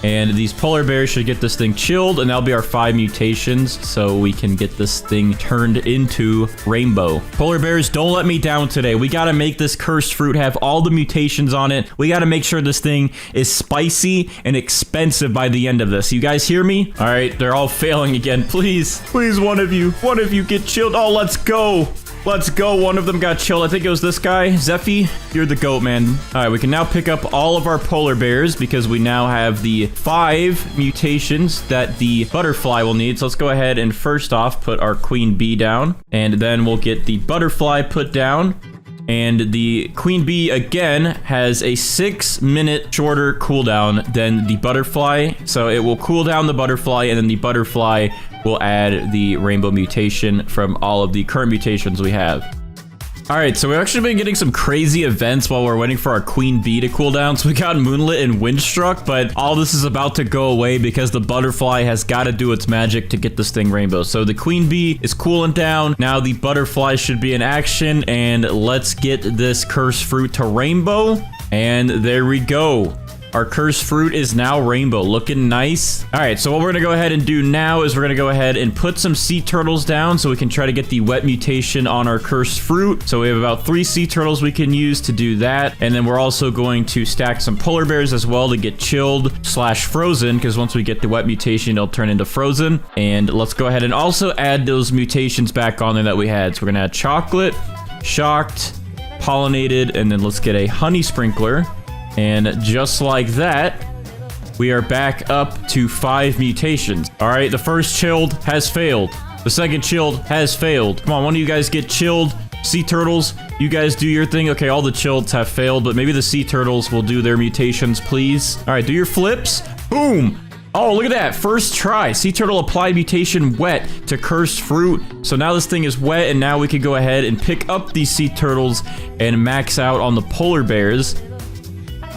And these polar bears should get this thing chilled, and that'll be our 5 mutations, so we can get this thing turned into rainbow. Polar bears, don't let me down today. We gotta make this cursed fruit have all the mutations on it. We gotta make sure this thing is spicy and expensive by the end of this. You guys hear me? All right, they're all failing again. Please, one of you get chilled. Oh, let's go. Let's go. One of them got chilled. I think it was this guy. Zeffy, you're the goat, man. All right, we can now pick up all of our polar bears because we now have the 5 mutations that the butterfly will need. So let's go ahead and first off put our queen bee down, and then we'll get the butterfly put down. And the queen bee, again, has a 6-minute shorter cooldown than the butterfly. So it will cool down the butterfly, and then the butterfly will add the rainbow mutation from all of the current mutations we have. All right, so we've actually been getting some crazy events while we're waiting for our queen bee to cool down. So we got Moonlit and Windstruck, but all this is about to go away because the butterfly has got to do its magic to get this thing rainbow. So the queen bee is cooling down. Now the butterfly should be in action, and let's get this cursed fruit to rainbow. And there we go. Our cursed fruit is now rainbow, looking nice. All right, so what we're gonna go ahead and do now is we're gonna go ahead and put some sea turtles down so we can try to get the wet mutation on our cursed fruit. So we have about 3 sea turtles we can use to do that. And then we're also going to stack some polar bears as well to get chilled / frozen, because once we get the wet mutation, it'll turn into frozen. And let's go ahead and also add those mutations back on there that we had. So we're gonna add chocolate, shocked, pollinated, and then let's get a honey sprinkler. And just like that, we are back up to 5 mutations. All right, the first chilled has failed. The second chilled has failed. Come on, one of you guys get chilled. Sea turtles, you guys do your thing. Okay, all the chilleds have failed, but maybe the sea turtles will do their mutations, please. All right, do your flips. Boom. Oh, look at that. First try. Sea turtle applied mutation wet to cursed fruit. So now this thing is wet, and now we can go ahead and pick up these sea turtles and max out on the polar bears.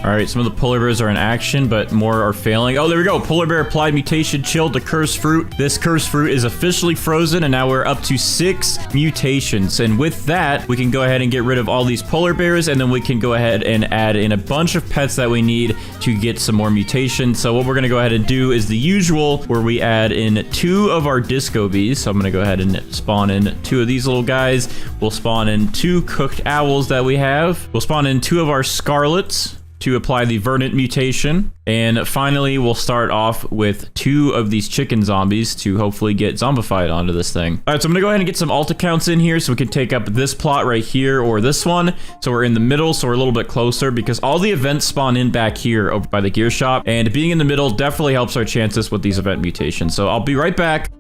All right, some of the polar bears are in action, but more are failing. Oh, there we go. Polar bear applied mutation chilled to cursed fruit. This cursed fruit is officially frozen, and now we're up to 6 mutations. And with that, we can go ahead and get rid of all these polar bears, and then we can go ahead and add in a bunch of pets that we need to get some more mutations. So what we're going to go ahead and do is the usual, where we add in 2 of our disco bees. So I'm going to go ahead and spawn in 2 of these little guys. We'll spawn in 2 cooked owls that we have. We'll spawn in 2 of our scarlets to apply the verdant mutation. And finally, we'll start off with 2 of these chicken zombies to hopefully get zombified onto this thing. All right, so I'm gonna go ahead and get some alt accounts in here so we can take up this plot right here or this one. So we're in the middle, so we're a little bit closer because all the events spawn in back here over by the gear shop. And being in the middle definitely helps our chances with these event mutations. So I'll be right back.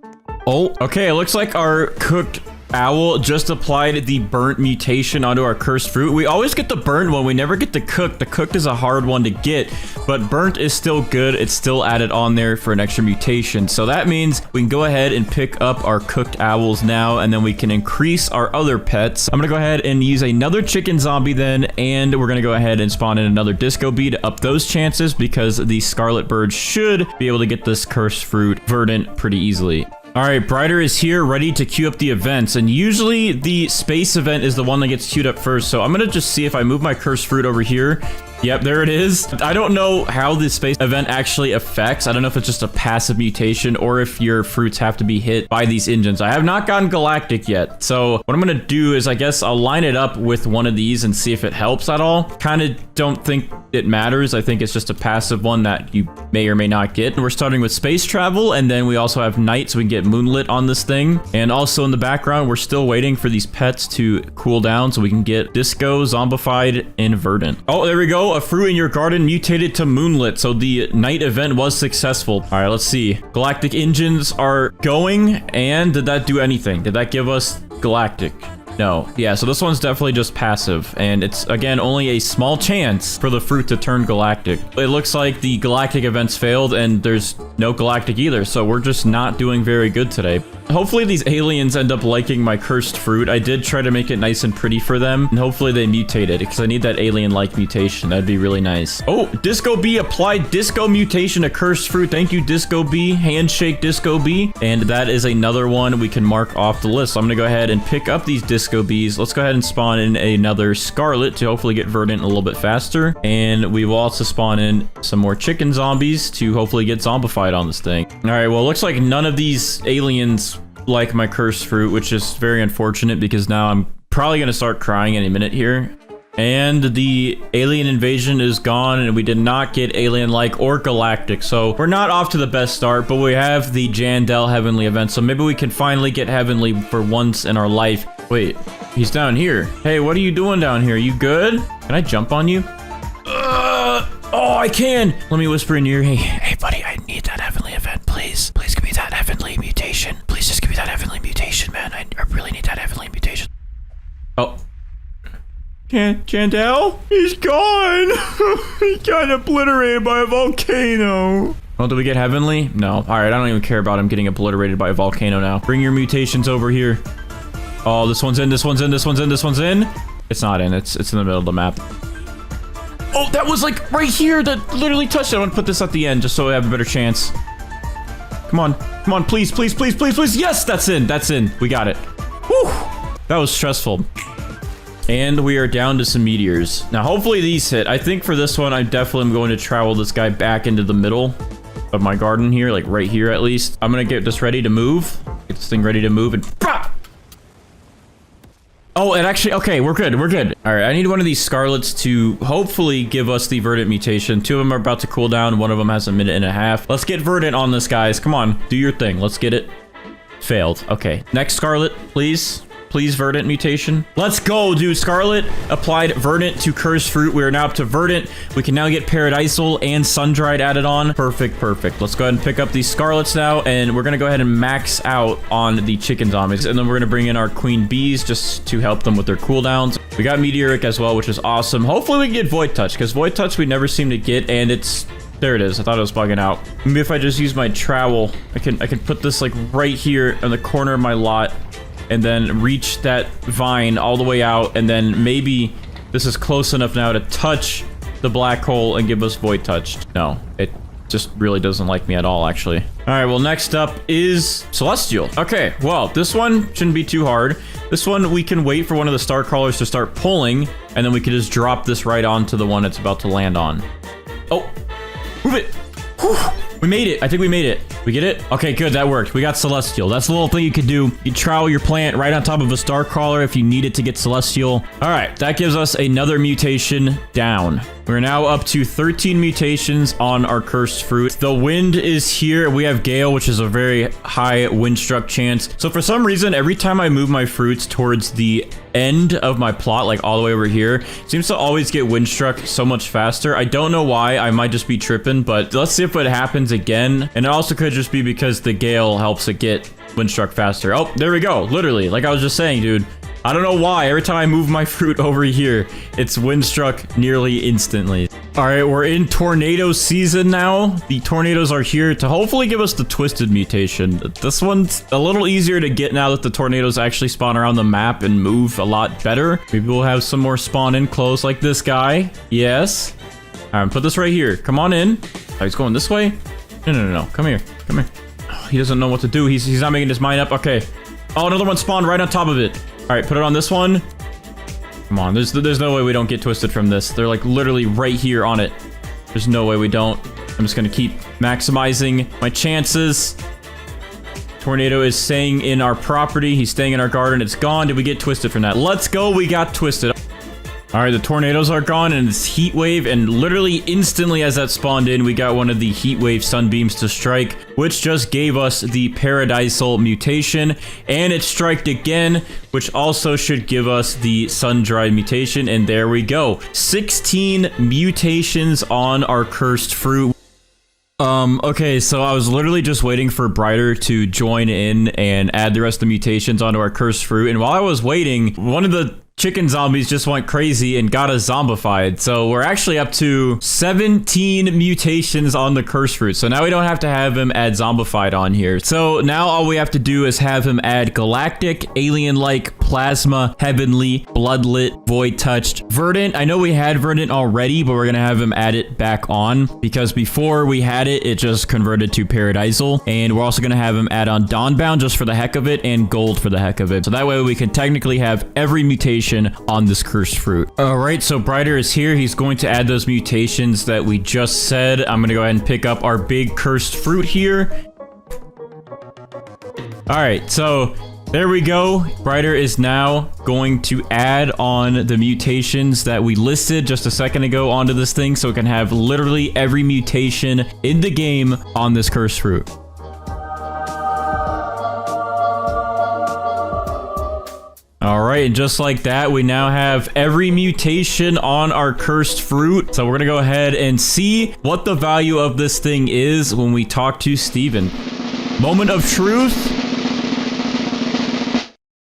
Oh, okay, it looks like our cooked owl just applied the burnt mutation onto our cursed fruit. We always get the burnt one. We never get the cooked. The cooked is a hard one to get, but burnt is still good. It's still added on there for an extra mutation. So that means we can go ahead and pick up our cooked owls now, and then we can increase our other pets. I'm gonna go ahead and use another chicken zombie then, and we're gonna go ahead and spawn in another disco bee to up those chances because the scarlet bird should be able to get this cursed fruit verdant pretty easily. All right, Brighter is here, ready to queue up the events, and usually the space event is the one that gets queued up first, so I'm gonna just see if I move my cursed fruit over here. Yep, there it is. I don't know how the space event actually affects. I don't know if it's just a passive mutation or if your fruits have to be hit by these engines. I have not gotten Galactic yet. So what I'm going to do is I guess I'll line it up with one of these and see if it helps at all. Kind of don't think it matters. I think it's just a passive one that you may or may not get. We're starting with space travel, and then we also have night, so we can get Moonlit on this thing. And also in the background, we're still waiting for these pets to cool down so we can get Disco, Zombified, and Verdant. Oh, there we go. A fruit in your garden mutated to Moonlit, so the night event was successful. All right, let's see. Galactic engines are going, and did that do anything? Did that give us Galactic? No. Yeah, so this one's definitely just passive. And it's, again, only a small chance for the fruit to turn galactic. It looks like the galactic events failed and there's no galactic either. So we're just not doing very good today. Hopefully these aliens end up liking my cursed fruit. I did try to make it nice and pretty for them. And hopefully they mutate it because I need that alien-like mutation. That'd be really nice. Oh, Disco Bee applied Disco mutation to cursed fruit. Thank you, Disco Bee. Handshake, Disco Bee. And that is another one we can mark off the list. So I'm going to go ahead and pick up these Disco Bees. Let's go ahead and spawn in another Scarlet to hopefully get Verdant a little bit faster. And we will also spawn in some more chicken zombies to hopefully get zombified on this thing. All right, well, it looks like none of these aliens like my cursed fruit, which is very unfortunate because now I'm probably going to start crying any minute here. And the alien invasion is gone, and we did not get alien-like or galactic. So we're not off to the best start, but we have the Jandel Heavenly event. So maybe we can finally get Heavenly for once in our life. Wait, he's down here. Hey, what are you doing down here? You good? Can I jump on you? Oh, I can. Let me whisper in your ear. Hey, buddy, I need that Heavenly event, please. Please give me that Heavenly mutation. Please just give me that Heavenly mutation, man. I really need that Heavenly mutation. Oh. Jandel? He's gone. He got obliterated by a volcano. Well, did we get Heavenly? No. All right, I don't even care about him getting obliterated by a volcano now. Bring your mutations over here. Oh, this one's in, this one's in, this one's in, this one's in. It's not in. It's in the middle of the map. Oh, that was like right here that literally touched it. I want to put this at the end just so I have a better chance. Come on, please, please, please, please, please. Yes, that's in. We got it. Whew. That was stressful. And we are down to some meteors. Now, hopefully these hit. I think for this one, I definitely am going to travel this guy back into the middle of my garden here, like right here at least. I'm going to get this ready to move. Get this thing ready to move and pop! Oh, and actually, okay, we're good. All right, I need one of these Scarlets to hopefully give us the Verdant mutation. 2 of them are about to cool down. 1 of them has a minute and a half. Let's get Verdant on this, guys. Come on, do your thing. Let's get it. Failed. Okay, next Scarlet, please. Please, Verdant mutation. Let's go, dude. Scarlet applied Verdant to Cursed Fruit. We are now up to Verdant. We can now get Paradisal and Sun-Dried added on. Perfect. Let's go ahead and pick up these Scarlets now, and we're going to go ahead and max out on the chicken zombies. And then we're going to bring in our Queen Bees just to help them with their cooldowns. We got Meteoric as well, which is awesome. Hopefully we can get Void Touch, because Void Touch we never seem to get, and it's... There it is. I thought it was bugging out. Maybe if I just use my trowel, I can put this like right here in the corner of my lot, and then reach that vine all the way out, and then maybe this is close enough now to touch the black hole and give us Void Touch. No, it just really doesn't like me at all, actually. All right, well, next up is Celestial. Okay, well, this one shouldn't be too hard. This one, we can wait for one of the Star Crawlers to start pulling, and then we can just drop this right onto the one it's about to land on. Oh, move it. Whew. We made it. I think we made it. We get it? Okay, good. That worked. We got Celestial. That's the little thing you could do. You trowel your plant right on top of a Star Crawler if you need it to get Celestial. All right, that gives us another mutation down. We're now up to 13 mutations on our Cursed Fruit. The wind is here. We have Gale, which is a very high wind struck chance. So for some reason, every time I move my fruits towards the end of my plot, like all the way over here, it seems to always get wind struck so much faster. I don't know why. I might just be tripping, but let's see if it happens again. And it also could just be because the Gale helps it get wind struck faster. Oh, there we go. Literally, like I was just saying, dude. I don't know why. Every time I move my fruit over here, it's wind struck nearly instantly. All right, we're in tornado season now. The tornadoes are here to hopefully give us the Twisted mutation. This one's a little easier to get now that the tornadoes actually spawn around the map and move a lot better. Maybe we'll have some more spawn in close like this guy. Yes. All right, put this right here. Come on in. Oh, he's going this way? No. Come here. Oh, he doesn't know what to do. He's not making his mind up. Okay. Oh, another one spawned right on top of it. All right, put it on this one. Come on, there's no way we don't get twisted from this. They're like literally right here on it. There's no way we don't. I'm just gonna keep maximizing my chances. Tornado is staying in our property. He's staying in our garden. It's gone. Did we get twisted from that? Let's go. We got twisted. All right, the tornadoes are gone, and it's heat wave, and literally instantly as that spawned in, we got one of the heat wave sunbeams to strike, which just gave us the Paradisal mutation, and it striked again, which also should give us the sun-dried mutation, and there we go. 16 mutations on our Cursed Fruit. Okay, so I was literally just waiting for Brighter to join in and add the rest of the mutations onto our cursed fruit. And while I was waiting, one of the chicken zombies just went crazy and got us zombified. So we're actually up to 17 mutations on the cursed fruit. So now we don't have to have him add zombified on here. So now all we have to do is have him add galactic, alien-like, plasma, heavenly, bloodlit, void touched, verdant. I know we had verdant already, but we're gonna have him add it back on because before we had it, it just converted to paradisal. And we're also gonna have him add on dawnbound just for the heck of it and gold for the heck of it. So that way we can technically have every mutation on this cursed fruit. All right, so Brighter is here. He's going to add those mutations that we just said. I'm gonna go ahead and pick up our big cursed fruit here. All right, so there we go. Brighter is now going to add on the mutations that we listed just a second ago onto this thing, so it can have literally every mutation in the game on this cursed fruit. All right, and just like that, we now have every mutation on our cursed fruit. So we're gonna go ahead and see what the value of this thing is when we talk to Steven. Moment of truth.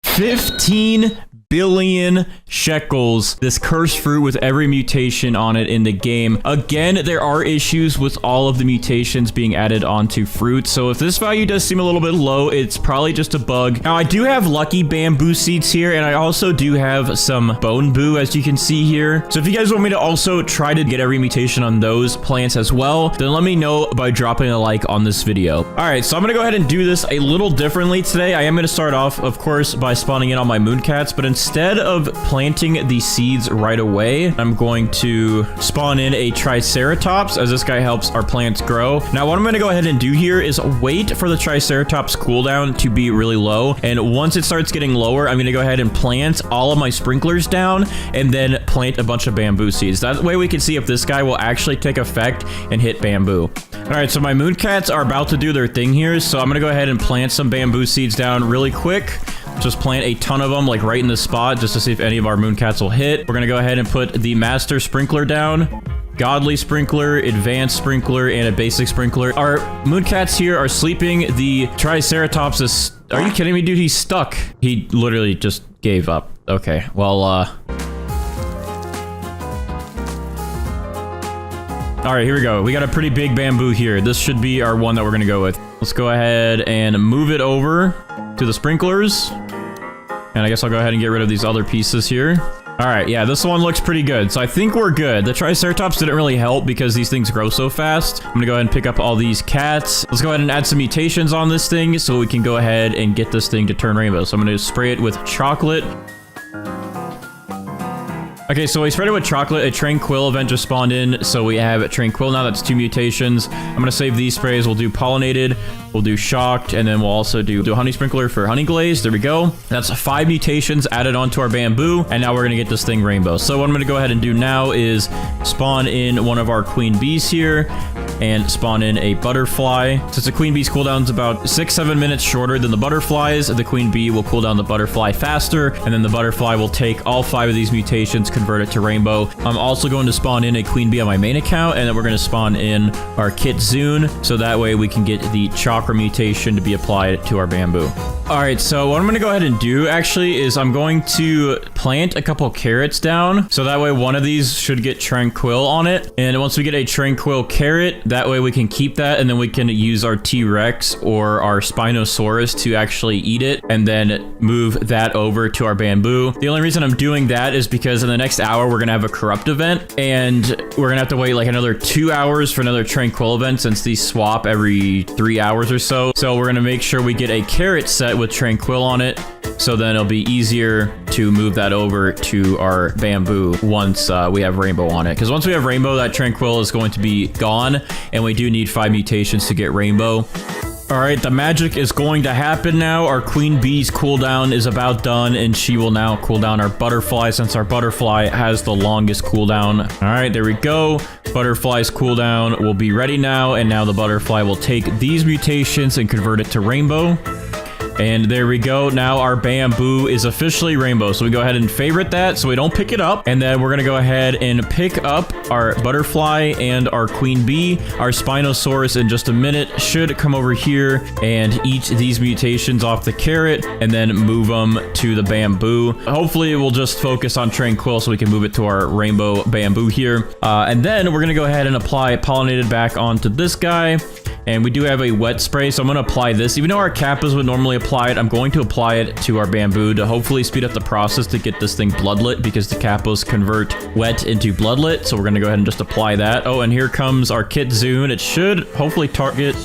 15 billion shekels, this cursed fruit with every mutation on it in the game. Again, there are issues with all of the mutations being added onto fruit, so if this value does seem a little bit low, it's probably just a bug. Now, I do have lucky bamboo seeds here, and I also do have some bone boo, as you can see here. So if you guys want me to also try to get every mutation on those plants as well, then let me know by dropping a like on this video. All right, so I'm gonna go ahead and do this a little differently today. I am gonna start off, of course, by spawning in on my mooncats, but instead of planting the seeds right away, I'm going to spawn in a triceratops, as this guy helps our plants grow. Now, what I'm going to go ahead and do here is wait for the triceratops cooldown to be really low, and once it starts getting lower, I'm going to go ahead and plant all of my sprinklers down and then plant a bunch of bamboo seeds. That way we can see if this guy will actually take effect and hit bamboo. All right, so my mooncats are about to do their thing here, so I'm going to go ahead and plant some bamboo seeds down really quick. Just plant a ton of them, like right in the spot, just to see if any of our mooncats will hit. We're gonna go ahead and put the master sprinkler down, godly sprinkler, advanced sprinkler, and a basic sprinkler. Our mooncats here are sleeping. The triceratops is... Are you kidding me, dude? He's stuck. He literally just gave up. Okay, well, all right, here we go. We got a pretty big bamboo here. This should be our one that we're gonna go with. Let's go ahead and move it over to the sprinklers. And I guess I'll go ahead and get rid of these other pieces here. All right, yeah, this one looks pretty good. So I think we're good. The triceratops didn't really help because these things grow so fast. I'm gonna go ahead and pick up all these cats. Let's go ahead and add some mutations on this thing so we can go ahead and get this thing to turn rainbow. So I'm gonna spray it with chocolate. Okay, so we sprayed it with chocolate. A Tranquil event just spawned in, so we have Tranquil now. That's 2 mutations. I'm gonna save these sprays. We'll do Pollinated, we'll do Shocked, and then we'll also do Honey Sprinkler for Honey Glaze. There we go. That's 5 mutations added onto our bamboo, and now we're gonna get this thing rainbow. So what I'm gonna go ahead and do now is spawn in one of our queen bees here, and spawn in a butterfly. Since the queen bee's cooldown's about 6-7 minutes shorter than the butterflies, the queen bee will cool down the butterfly faster, and then the butterfly will take all 5 of these mutations, convert it to rainbow. I'm also going to spawn in a queen bee on my main account, and then we're going to spawn in our Kitsune, so that way we can get the chakra mutation to be applied to our bamboo. All right, so what I'm going to go ahead and do actually is I'm going to plant a couple carrots down, so that way one of these should get Tranquil on it. And once we get a Tranquil carrot, that way we can keep that, and then we can use our T-Rex or our Spinosaurus to actually eat it, and then move that over to our bamboo. The only reason I'm doing that is because in the next hour, we're going to have a corrupt event, and we're going to have to wait like another 2 hours for another Tranquil event since these swap every 3 hours or so. So we're going to make sure we get a carrot set with Tranquil on it, so then it'll be easier to move that over to our bamboo once we have rainbow on it. Because once we have rainbow, that Tranquil is going to be gone, and we do need 5 mutations to get rainbow. All right, the magic is going to happen now. Our queen bee's cooldown is about done, and she will now cool down our butterfly since our butterfly has the longest cooldown. All right, there we go. Butterfly's cooldown will be ready now, and now the butterfly will take these mutations and convert it to rainbow. And there we go. Now our bamboo is officially rainbow. So we go ahead and favorite that so we don't pick it up. And then we're going to go ahead and pick up our butterfly and our queen bee. Our Spinosaurus in just a minute should come over here and eat these mutations off the carrot and then move them to the bamboo. Hopefully it will just focus on Tranquil so we can move it to our rainbow bamboo here. And then we're going to go ahead and apply pollinated back onto this guy. And we do have a wet spray, so I'm going to apply this. Even though our Kappas would normally apply it, I'm going to apply it to our bamboo to hopefully speed up the process to get this thing bloodlit, because the Kappas convert wet into bloodlit. So we're going to go ahead and just apply that. Oh, and here comes our Kitsune. It should hopefully target...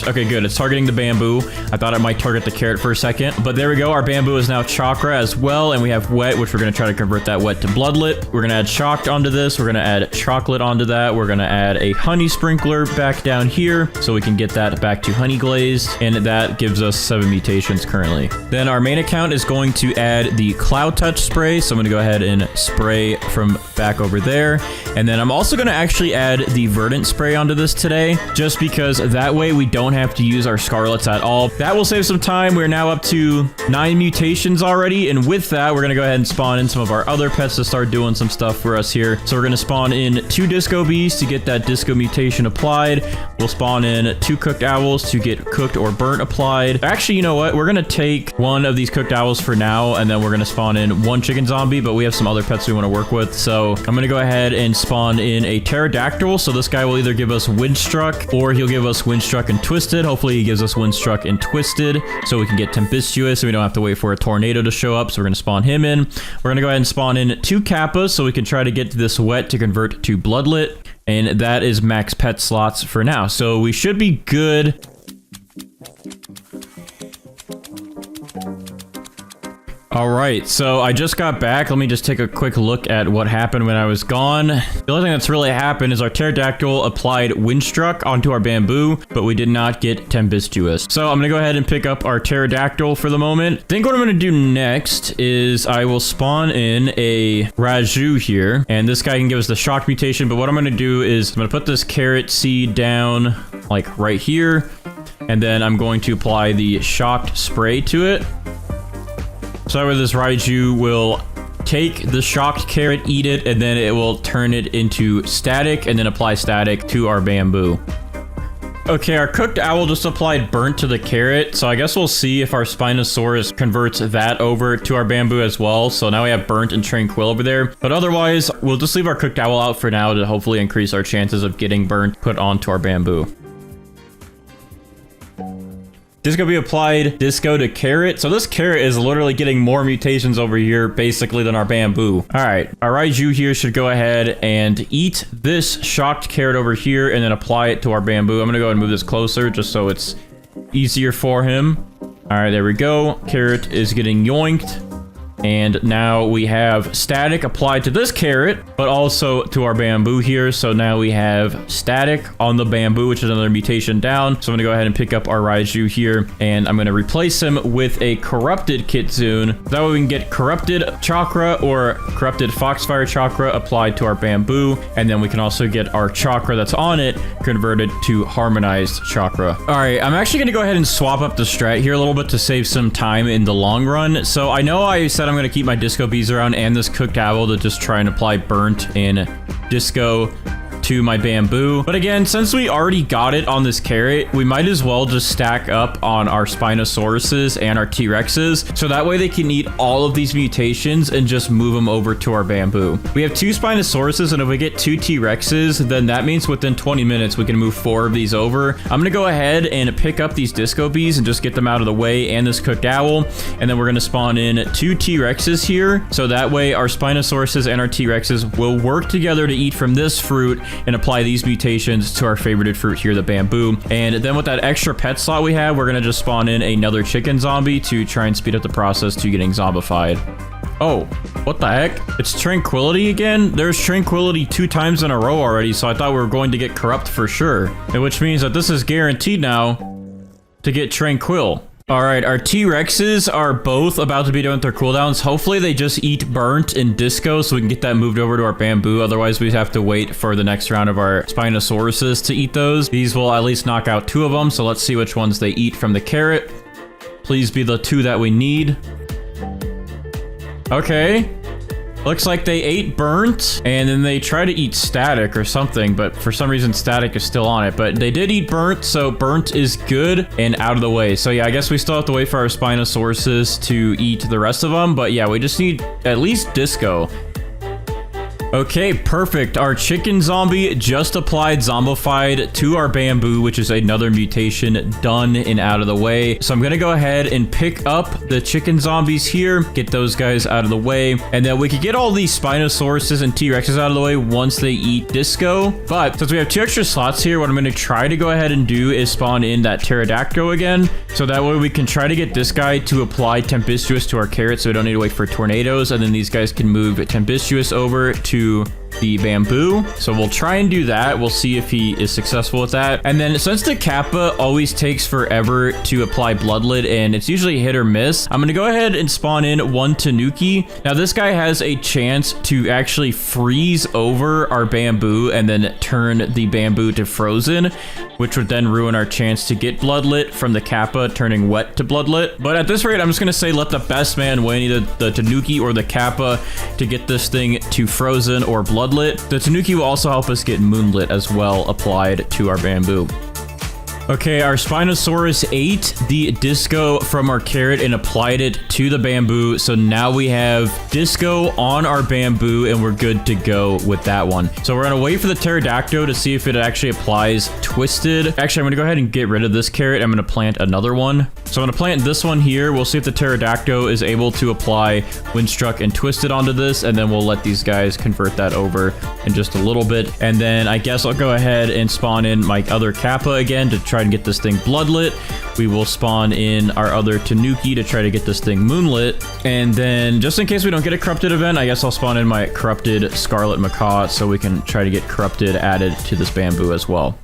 Okay, good. It's targeting the bamboo. I thought it might target the carrot for a second. But there we go. Our bamboo is now chakra as well. And we have wet, which we're going to try to convert that wet to bloodlit. We're going to add shocked onto this. We're going to add chocolate onto that. We're going to add a honey sprinkler back down here so we can get that back to honey glaze. And that gives us 7 mutations currently. Then our main account is going to add the Cloud Touch spray. So I'm going to go ahead and spray from back over there. And then I'm also going to actually add the Verdant spray onto this today, just because that way we don't have to use our Scarlets at all. That will save some time. We're now up to 9 mutations already. And with that, we're going to go ahead and spawn in some of our other pets to start doing some stuff for us here. So we're going to spawn in 2 Disco Bees to get that Disco mutation applied. We'll spawn in 2 Cooked Owls to get cooked or burnt applied. Actually, you know what? We're going to take one of these Cooked Owls for now, and then we're going to spawn in 1 Chicken Zombie, but we have some other pets we want to work with. So I'm going to go ahead and spawn in a Pterodactyl. So this guy will either give us Windstruck or he'll give us Windstruck and Twisted. Hopefully he gives us Windstruck and Twisted so we can get Tempestuous so we don't have to wait for a tornado to show up. So we're going to spawn him in. We're going to go ahead and spawn in 2 Kappas so we can try to get this wet to convert to bloodlit. And that is max pet slots for now. So we should be good. All right, so I just got back. Let me just take a quick look at what happened when I was gone. The only thing that's really happened is our Pterodactyl applied Windstruck onto our bamboo, but we did not get Tempestuous. So I'm gonna go ahead and pick up our Pterodactyl for the moment. I think what I'm gonna do next is I will spawn in a Raju here, and this guy can give us the shock mutation, but what I'm gonna do is I'm gonna put this carrot seed down like right here, and then I'm going to apply the shocked spray to it. So that way this Raiju will take the shocked carrot, eat it, and then it will turn it into static and then apply static to our bamboo. Okay, our Cooked Owl just applied burnt to the carrot, so I guess we'll see if our Spinosaurus converts that over to our bamboo as well. So now we have burnt and Tranquil over there. But otherwise, we'll just leave our Cooked Owl out for now to hopefully increase our chances of getting burnt put onto our bamboo. Disco Bee applied Disco to carrot. So this carrot is literally getting more mutations over here, basically, than our bamboo. All right, our Raiju here should go ahead and eat this shocked carrot over here and then apply it to our bamboo. I'm gonna go ahead and move this closer just so it's easier for him. All right, there we go. Carrot is getting yoinked. And now we have static applied to this carrot, but also to our bamboo here. So now we have static on the bamboo, which is another mutation down. So I'm gonna go ahead and pick up our Raiju here, and I'm gonna replace him with a corrupted Kitsune. That way we can get corrupted chakra or corrupted Foxfire chakra applied to our bamboo. And then we can also get our chakra that's on it converted to harmonized chakra. All right, I'm actually gonna go ahead and swap up the strat here a little bit to save some time in the long run. So I know I said I'm going to keep my Disco Bees around and this Cooked Owl to just try and apply burnt and disco to my bamboo. But again, since we already got it on this carrot, we might as well just stack up on our Spinosauruses and our T-Rexes. So that way they can eat all of these mutations and just move them over to our bamboo. We have 2 Spinosauruses, and if we get 2 T-Rexes, then that means within 20 minutes, we can move 4 of these over. I'm going to go ahead and pick up these Disco Bees and just get them out of the way and this Cooked Owl. And then we're going to spawn in 2 T-Rexes here. So that way our Spinosauruses and our T-Rexes will work together to eat from this fruit and apply these mutations to our favorited fruit here, the bamboo. And then with that extra pet slot we have, we're going to just spawn in another chicken zombie to try and speed up the process to getting zombified. Oh, what the heck? It's Tranquility again? There's Tranquility 2 times in a row already, so I thought we were going to get Corrupt for sure. And which means that this is guaranteed now to get Tranquil. All right, our T-Rexes are both about to be done with their cooldowns. Hopefully they just eat burnt and disco so we can get that moved over to our bamboo. Otherwise we have to wait for the next round of our Spinosauruses to eat those. These will at least knock out 2 of them. So let's see which ones they eat from the carrot. Please be the 2 that we need. Okay. Looks like they ate burnt, and then they try to eat static or something, but for some reason static is still on it. But they did eat burnt, so burnt is good and out of the way. So yeah, I guess we still have to wait for our Spinosauruses to eat the rest of them. But yeah, we just need at least Disco. Okay, perfect. Our chicken zombie just applied zombified to our bamboo, which is another mutation done and out of the way. So I'm gonna go ahead and pick up the chicken zombies here, get those guys out of the way, and then we could get all these Spinosauruses and T-Rexes out of the way once they eat Disco. But since we have 2 extra slots here, what I'm gonna try to go ahead and do is spawn in that Pterodactyl again. So that way we can try to get this guy to apply Tempestuous to our carrots so we don't need to wait for tornadoes. And then these guys can move Tempestuous over to the bamboo. So we'll try and do that. We'll see if he is successful with that. And then since the Kappa always takes forever to apply Bloodlet and it's usually hit or miss, I'm going to go ahead and spawn in 1 Tanuki. Now this guy has a chance to actually freeze over our bamboo and then turn the bamboo to frozen, which would then ruin our chance to get Bloodlet from the Kappa turning wet to Bloodlet. But at this rate, I'm just going to say let the best man win, either the Tanuki or the Kappa, to get this thing to frozen or Bloodlet. The Tanuki will also help us get Moonlit as well applied to our bamboo. Okay, our Spinosaurus ate the Disco from our carrot and applied it to the bamboo. So now we have Disco on our bamboo and we're good to go with that one. So we're gonna wait for the Pterodactyl to see if it actually applies Twisted. Actually, I'm gonna go ahead and get rid of this carrot. I'm gonna plant another one. So I'm gonna plant this one here. We'll see if the Pterodactyl is able to apply Windstruck and Twisted onto this, and then we'll let these guys convert that over in just a little bit. And then I guess I'll go ahead and spawn in my other Kappa again to try and get this thing Bloodlit. We will spawn in our other Tanuki to try to get this thing Moonlit. And then just in case we don't get a Corrupted event, I guess I'll spawn in my Corrupted Scarlet Macaw so we can try to get Corrupted added to this bamboo as well.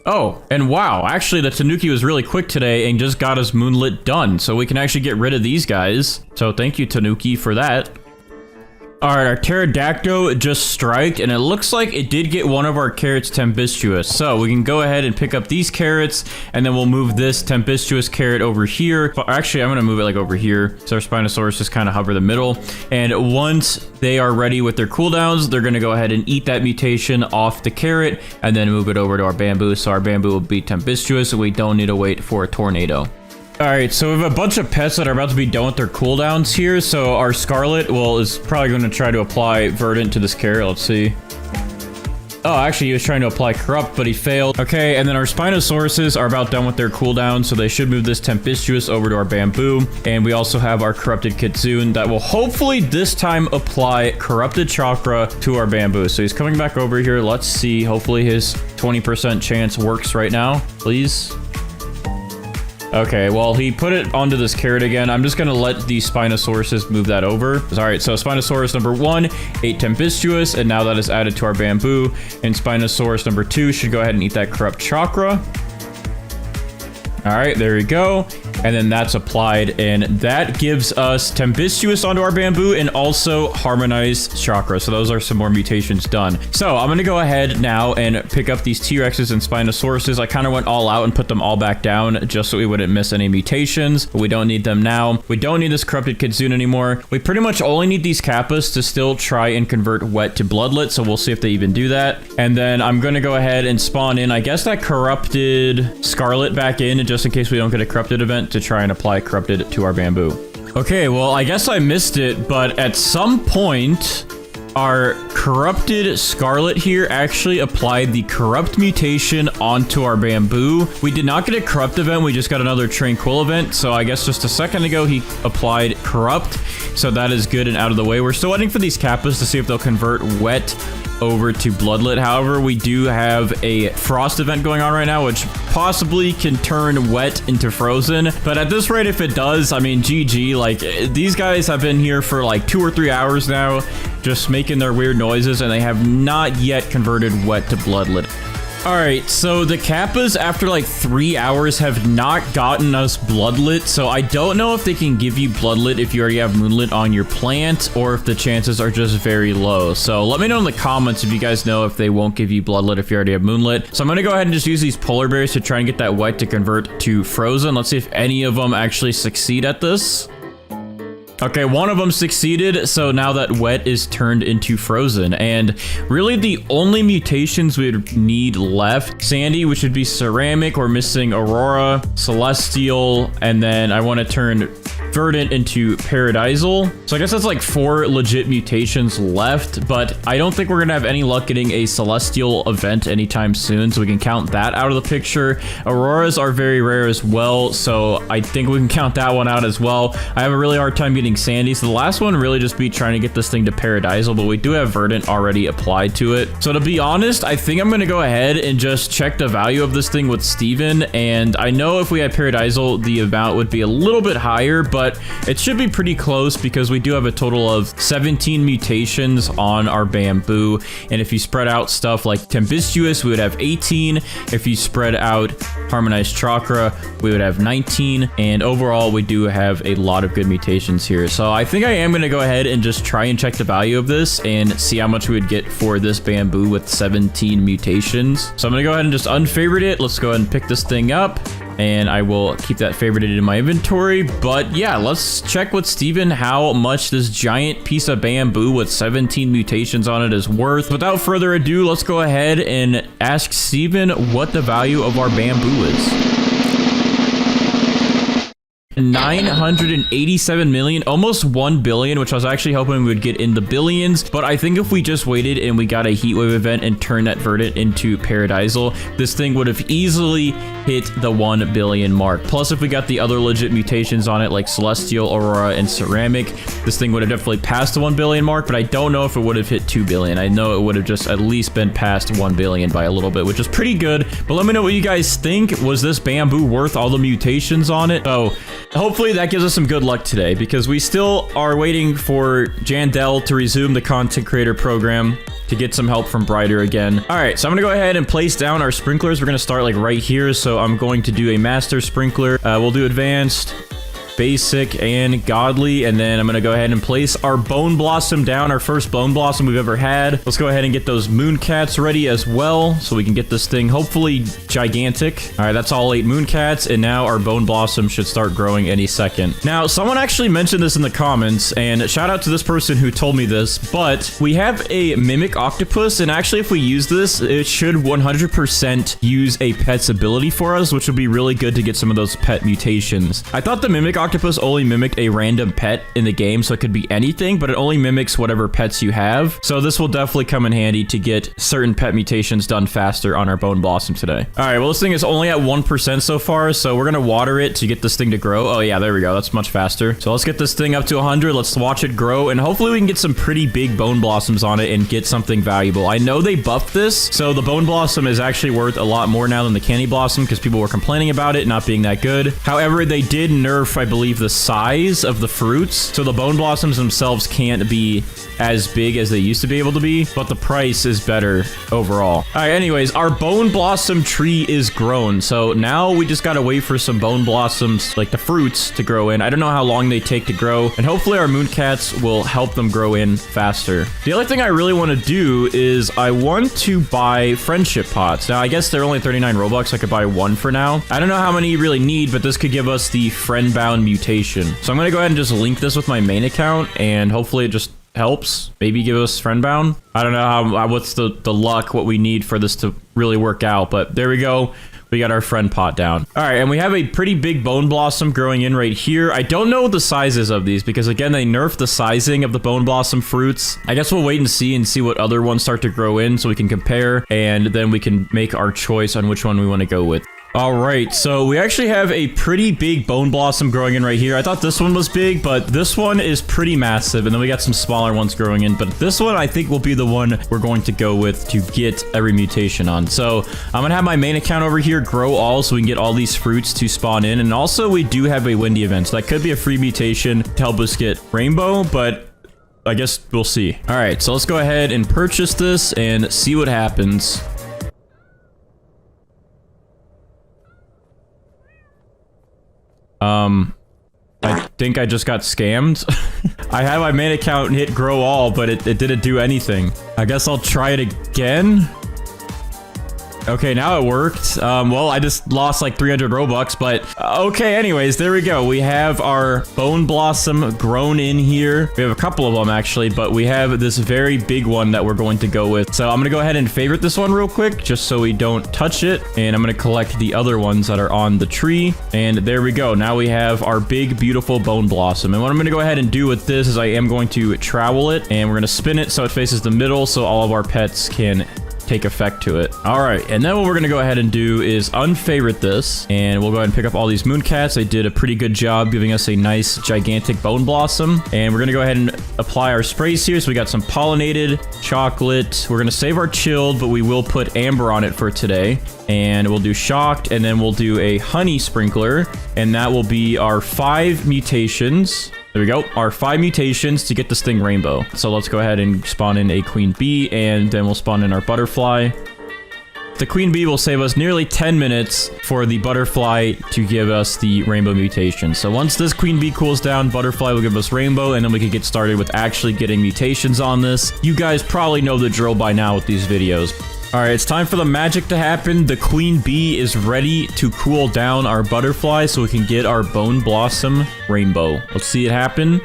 Oh, and wow, actually the Tanuki was really quick today and just got us Moonlit done. So we can actually get rid of these guys. So thank you, Tanuki, for that. All right, our Pterodactyl just striked, and it looks like it did get one of our carrots Tempestuous. So we can go ahead and pick up these carrots, and then we'll move this Tempestuous carrot over here. But actually, I'm going to move it like over here, so our Spinosaurus just kind of hover the middle. And once they are ready with their cooldowns, they're going to go ahead and eat that mutation off the carrot, and then move it over to our bamboo. So our bamboo will be Tempestuous, so we don't need to wait for a tornado. All right, so we have a bunch of pets that are about to be done with their cooldowns here. So our Scarlet, well, is probably going to try to apply Verdant to this carrot. Let's see. Oh, actually, he was trying to apply Corrupt, but he failed. Okay, and then our Spinosauruses are about done with their cooldown, so they should move this Tempestuous over to our bamboo. And we also have our Corrupted Kitsune that will hopefully this time apply Corrupted Chakra to our bamboo. So he's coming back over here. Let's see. Hopefully his 20% chance works right now. Please. Okay, well, he put it onto this carrot again. I'm just going to let the Spinosauruses move that over. All right, so Spinosaurus number 1 ate Tempestuous, and now that is added to our bamboo. And Spinosaurus number 2 should go ahead and eat that Corrupt Chakra. All right, there we go. And then that's applied, and that gives us Tempestuous onto our bamboo and also Harmonized Chakra. So those are some more mutations done. So I'm going to go ahead now and pick up these T-Rexes and Spinosauruses. I kind of went all out and put them all back down just so we wouldn't miss any mutations, but we don't need them now. We don't need this Corrupted Kitsune anymore. We pretty much only need these Kappas to still try and convert Wet to Bloodlet, so we'll see if they even do that. And then I'm going to go ahead and spawn in, I guess, that Corrupted Scarlet back in, just in case we don't get a Corrupted event, to try and apply Corrupted to our bamboo. Okay, well, I guess I missed it, but at some point, our Corrupted Scarlet here actually applied the Corrupt mutation onto our bamboo. We did not get a Corrupt event, we just got another Tranquil event, so I guess just a second ago he applied Corrupt, so that is good and out of the way. We're still waiting for these Kappas to see if they'll convert Wet over to Bloodlet. However, we do have a Frost event going on right now, which possibly can turn Wet into Frozen. But at this rate, if it does, I mean, GG. Like, these guys have been here for like 2 or 3 hours now, just making their weird noises, and they have not yet converted Wet to Bloodlet. All right, so the Kappas after like 3 hours have not gotten us Bloodlit, so I don't know if they can give you Bloodlit if you already have Moonlit on your plant, or if the chances are just very low. So let me know in the comments if you guys know if they won't give you Bloodlit if you already have Moonlit. So I'm gonna go ahead and just use these polar bears to try and get that wet to convert to frozen. Let's see if any of them actually succeed at this. Okay, one of them succeeded, so now that wet is turned into frozen. And really the only mutations we would need left, Sandy, which would be ceramic, we're missing Aurora, Celestial, and then I want to turn Verdant into Paradisal. So I guess that's like 4 legit mutations left, but I don't think we're gonna have any luck getting a Celestial event anytime soon, so we can count that out of the picture. Auroras are very rare as well, so I think we can count that one out as well. I have a really hard time getting Sandy, so the last one really just be trying to get this thing to Paradisal, but we do have Verdant already applied to it. So to be honest, I think I'm gonna go ahead and just check the value of this thing with Steven, and I know if we had Paradisal, the amount would be a little bit higher, but it should be pretty close because we do have a total of 17 mutations on our bamboo. And if you spread out stuff like Tempestuous, we would have 18. If you spread out Harmonized Chakra, we would have 19. And overall, we do have a lot of good mutations here. So I think I am going to go ahead and just try and check the value of this and see how much we would get for this bamboo with 17 mutations. So I'm going to go ahead and just unfavorite it. Let's go ahead and pick this thing up. And I will keep that favorited in my inventory. But yeah, let's check with Steven how much this giant piece of bamboo with 17 mutations on it is worth. Without further ado, let's go ahead and ask Steven what the value of our bamboo is. 987 million, almost 1 billion, which I was actually hoping we would get in the billions, but I think if we just waited and we got a Heatwave event and turned that Verdant into Paradisal, this thing would have easily hit the 1 billion mark. Plus, if we got the other legit mutations on it, like Celestial, Aurora, and Ceramic, this thing would have definitely passed the 1 billion mark, but I don't know if it would have hit 2 billion. I know it would have just at least been past 1 billion by a little bit, which is pretty good, but let me know what you guys think. Was this bamboo worth all the mutations on it? So hopefully that gives us some good luck today, because we still are waiting for Jandel to resume the content creator program to get some help from Brighter again. All right, so I'm gonna go ahead and place down our sprinklers. We're gonna start like right here. So I'm going to do a master sprinkler. We'll do advanced, basic, and godly, and then I'm gonna go ahead and place our Bone Blossom down, our first Bone Blossom we've ever had. Let's go ahead and get those Mooncats ready as well, so we can get this thing hopefully gigantic. All right, that's all 8 Mooncats, and now our Bone Blossom should start growing any second. Now, someone actually mentioned this in the comments, and shout out to this person who told me this, but we have a Mimic Octopus, and actually if we use this, it should 100% use a pet's ability for us, which would be really good to get some of those pet mutations. I thought the Mimic Octopus only mimicked a random pet in the game, so it could be anything, but it only mimics whatever pets you have. So this will definitely come in handy to get certain pet mutations done faster on our Bone Blossom today. All right, well, this thing is only at 1% so far, so we're gonna water it to get this thing to grow. Oh yeah, there we go. That's much faster. So let's get this thing up to 100. Let's watch it grow, and hopefully we can get some pretty big Bone Blossoms on it and get something valuable. I know they buffed this, so the Bone Blossom is actually worth a lot more now than the Candy Blossom because people were complaining about it not being that good. However, they did nerf, I believe, the size of the fruits, so the Bone Blossoms themselves can't be as big as they used to be able to be, but the price is better overall. All right, anyways, our Bone Blossom tree is grown, so now we just gotta wait for some Bone Blossoms, like the fruits, to grow in. I don't know how long they take to grow, and hopefully our Mooncats will help them grow in faster. The other thing I really want to do is I want to buy friendship pots. Now, I guess they're only 39 Robux. I could buy 1 for now. I don't know how many you really need, but this could give us the friend-bound mutation. So I'm gonna go ahead and just link this with my main account, and hopefully it just helps. Maybe give us friend-bound. I don't know how, what's the luck, what we need for this to really work out, but there we go. We got our friend pot down. All right, and we have a pretty big Bone Blossom growing in right here. I don't know what the sizes of these because, again, they nerfed the sizing of the Bone Blossom fruits. I guess we'll wait and see what other ones start to grow in so we can compare, and then we can make our choice on which one we want to go with. All right, so we actually have a pretty big Bone Blossom growing in right here. I thought this one was big, but this one is pretty massive, and then we got some smaller ones growing in, but this one I think will be the one we're going to go with to get every mutation on. So I'm gonna have my main account over here grow all so we can get all these fruits to spawn in, and also we do have a Windy event, so that could be a free mutation to help us get Rainbow, but I guess we'll see. All right, so let's go ahead and purchase this and see what happens. I think I just got scammed. I had my main account hit grow all, but it didn't do anything. I guess I'll try it again. Okay, now it worked. Well, I just lost like 300 Robux, but okay, anyways, there we go. We have our Bone Blossom grown in here. We have a couple of them actually, but we have this very big one that we're going to go with. So I'm going to go ahead and favorite this one real quick, just so we don't touch it. And I'm going to collect the other ones that are on the tree. And there we go. Now we have our big, beautiful Bone Blossom. And what I'm going to go ahead and do with this is I am going to trowel it, and we're going to spin it so it faces the middle so all of our pets can take effect to it. All right, and then what we're gonna go ahead and do is unfavorite this, and we'll go ahead and pick up all these Mooncats. They did a pretty good job giving us a nice gigantic Bone Blossom, and we're gonna go ahead and apply our sprays here. So we got some pollinated chocolate. We're gonna save our chilled, but we will put amber on it for today, and we'll do shocked, and then we'll do a honey sprinkler, and that will be our 5 mutations. There we go, our 5 mutations to get this thing rainbow. So let's go ahead and spawn in a queen bee, and then we'll spawn in our butterfly. The queen bee will save us nearly 10 minutes for the butterfly to give us the rainbow mutation. So once this queen bee cools down, butterfly will give us rainbow, and then we can get started with actually getting mutations on this. You guys probably know the drill by now with these videos. All right, it's time for the magic to happen. The queen bee is ready to cool down our butterfly so we can get our Bone Blossom rainbow. Let's see it happen.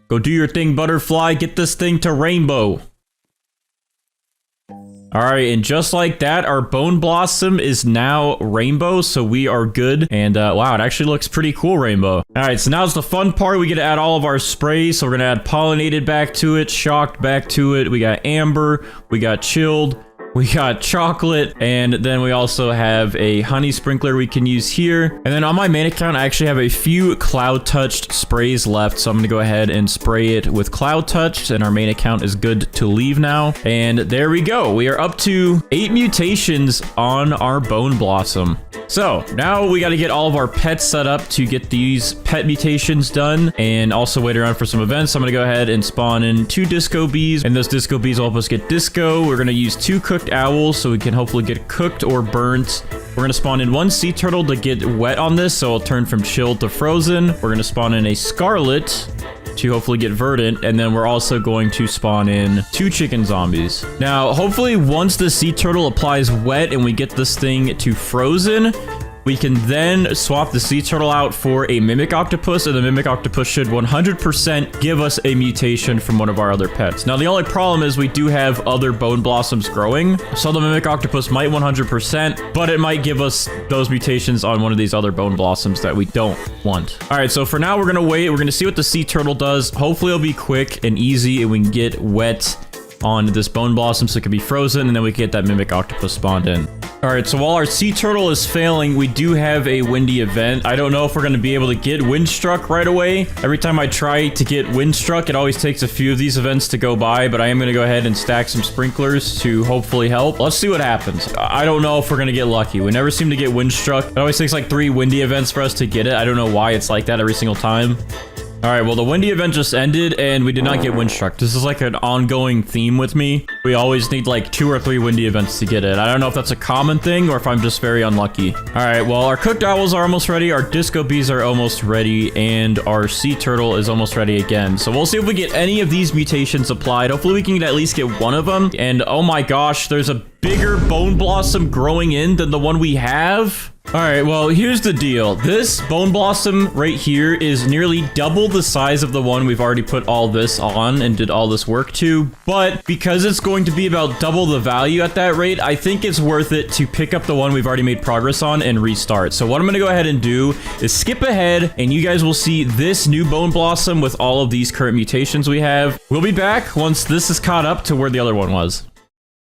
Go do your thing, butterfly. Get this thing to rainbow. All right, and just like that, our Bone Blossom is now rainbow, so we are good. And wow, it actually looks pretty cool rainbow. All right, so now's the fun part. We get to add all of our sprays. So we're gonna add pollinated back to it, shocked back to it. We got amber, we got chilled, we got chocolate, and then we also have a honey sprinkler we can use here. And then on my main account, I actually have a few Cloud Touched sprays left, so I'm gonna go ahead and spray it with Cloud Touched, and our main account is good to leave now. And there we go. We are up to 8 mutations on our Bone Blossom. So now we got to get all of our pets set up to get these pet mutations done, and also wait around for some events. So I'm gonna go ahead and spawn in 2 disco bees, and those disco bees will help us get disco. We're gonna use 2 cooked owls so we can hopefully get cooked or burnt. We're gonna spawn in 1 sea turtle to get wet on this, so it'll turn from chilled to frozen. We're gonna spawn in a scarlet to hopefully get verdant, and then we're also going to spawn in 2 chicken zombies. Now, hopefully once the sea turtle applies wet and we get this thing to frozen, we can then swap the sea turtle out for a mimic octopus, and the mimic octopus should 100% give us a mutation from one of our other pets. Now, the only problem is we do have other Bone Blossoms growing, so the mimic octopus might 100%, but it might give us those mutations on one of these other Bone Blossoms that we don't want. All right, so for now, we're gonna wait. We're gonna see what the sea turtle does. Hopefully, it'll be quick and easy, and we can get wet on this Bone Blossom so it can be frozen, and then we can get that mimic octopus spawned in. All right, so while our sea turtle is failing, we do have a windy event. I don't know if we're going to be able to get Windstruck right away. Every time I try to get Windstruck, it always takes a few of these events to go by, but I am going to go ahead and stack some sprinklers to hopefully help. Let's see what happens. I don't know if we're going to get lucky. We never seem to get Windstruck. It always takes like 3 windy events for us to get it. I don't know why it's like that every single time. All right, well, the windy event just ended, and we did not get Windstruck. This is like an ongoing theme with me. We always need like 2 or 3 windy events to get it. I don't know if that's a common thing or if I'm just very unlucky. All right, well, our cooked owls are almost ready, our disco bees are almost ready, and our sea turtle is almost ready again. So we'll see if we get any of these mutations applied. Hopefully we can at least get one of them. And oh my gosh, there's a bigger Bone Blossom growing in than the one we have. All right, well, here's the deal. This Bone Blossom right here is nearly double the size of the one we've already put all this on and did all this work to. But because it's going to be about double the value at that rate, I think it's worth it to pick up the one we've already made progress on and restart. So what I'm gonna go ahead and do is skip ahead, and you guys will see this new Bone Blossom with all of these current mutations we have. We'll be back once this is caught up to where the other one was.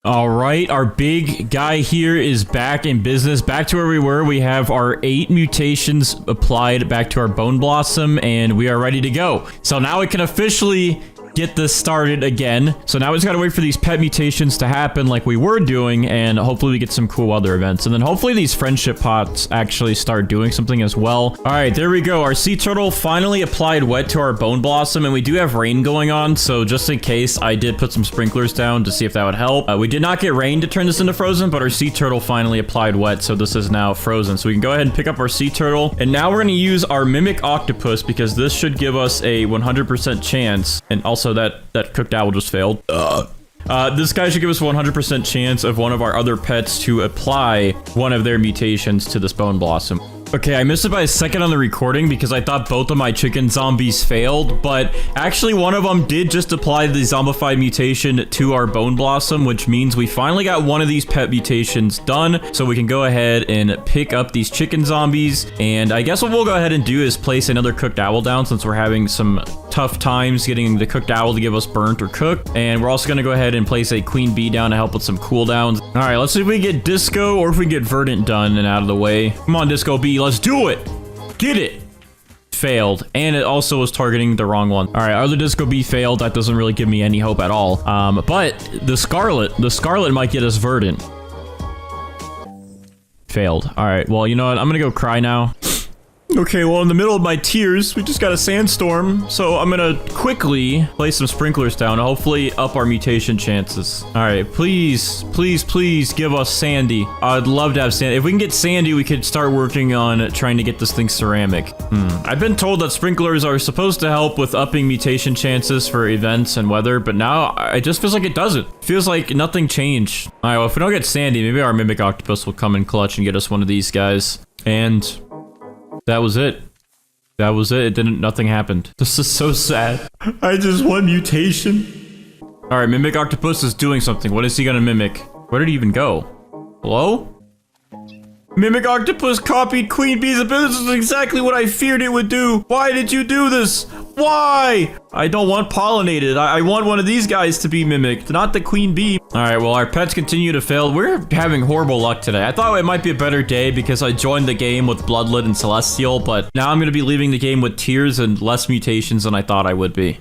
All right, our big guy here is back in business, back to where we were. We have our 8 mutations applied back to our Bone Blossom, and we are ready to go. So now we can officially get this started again. So now we just gotta wait for these pet mutations to happen like we were doing, and hopefully we get some cool other events. And then hopefully these friendship pots actually start doing something as well. All right, there we go. Our sea turtle finally applied wet to our bone blossom, and we do have rain going on. So just in case, I did put some sprinklers down to see if that would help. We did not get rain to turn this into frozen, but our sea turtle finally applied wet. So this is now frozen. So we can go ahead and pick up our sea turtle. And now we're going to use our mimic octopus because this should give us a 100% chance. And also that cooked owl just failed. This guy should give us 100% chance of one of our other pets to apply one of their mutations to this bone blossom. Okay, I missed it by a second on the recording because I thought both of my chicken zombies failed, but actually one of them did just apply the zombified mutation to our bone blossom, which means we finally got one of these pet mutations done, so we can go ahead and pick up these chicken zombies. And I guess what we'll go ahead and do is place another cooked owl down since we're having some tough times getting the cooked owl to give us burnt or cooked. And we're also going to go ahead and place a queen bee down to help with some cooldowns. All right, let's see if we can get Disco or if we can get Verdant done and out of the way. Come on, Disco Bee. Let's do it. Get it. Failed. And it also was targeting the wrong one. All right, other Disco Bee failed. That doesn't really give me any hope at all. But the Scarlet might get us Verdant. Failed. All right, well, you know what? I'm gonna go cry now. Okay, well, in the middle of my tears, we just got a sandstorm, so I'm gonna quickly place some sprinklers down to hopefully up our mutation chances. All right, please, please, please give us Sandy. I'd love to have Sandy. If we can get Sandy, we could start working on trying to get this thing ceramic. I've been told that sprinklers are supposed to help with upping mutation chances for events and weather, but now it just feels like it doesn't. It feels like nothing changed. All right, well, if we don't get Sandy, maybe our Mimic Octopus will come in clutch and get us one of these guys. And that was it. That was it. Nothing happened. This is so sad. I just won mutation. All right, Mimic Octopus is doing something. What is he gonna mimic? Where did he even go? Hello? Mimic Octopus copied Queen Bee's ability. This is exactly what I feared it would do. Why did you do this? Why? I don't want pollinated. I want one of these guys to be mimicked, not the Queen Bee. All right, well, our pets continue to fail. We're having horrible luck today. I thought it might be a better day because I joined the game with Bloodlet and Celestial, but now I'm going to be leaving the game with tears and less mutations than I thought I would be.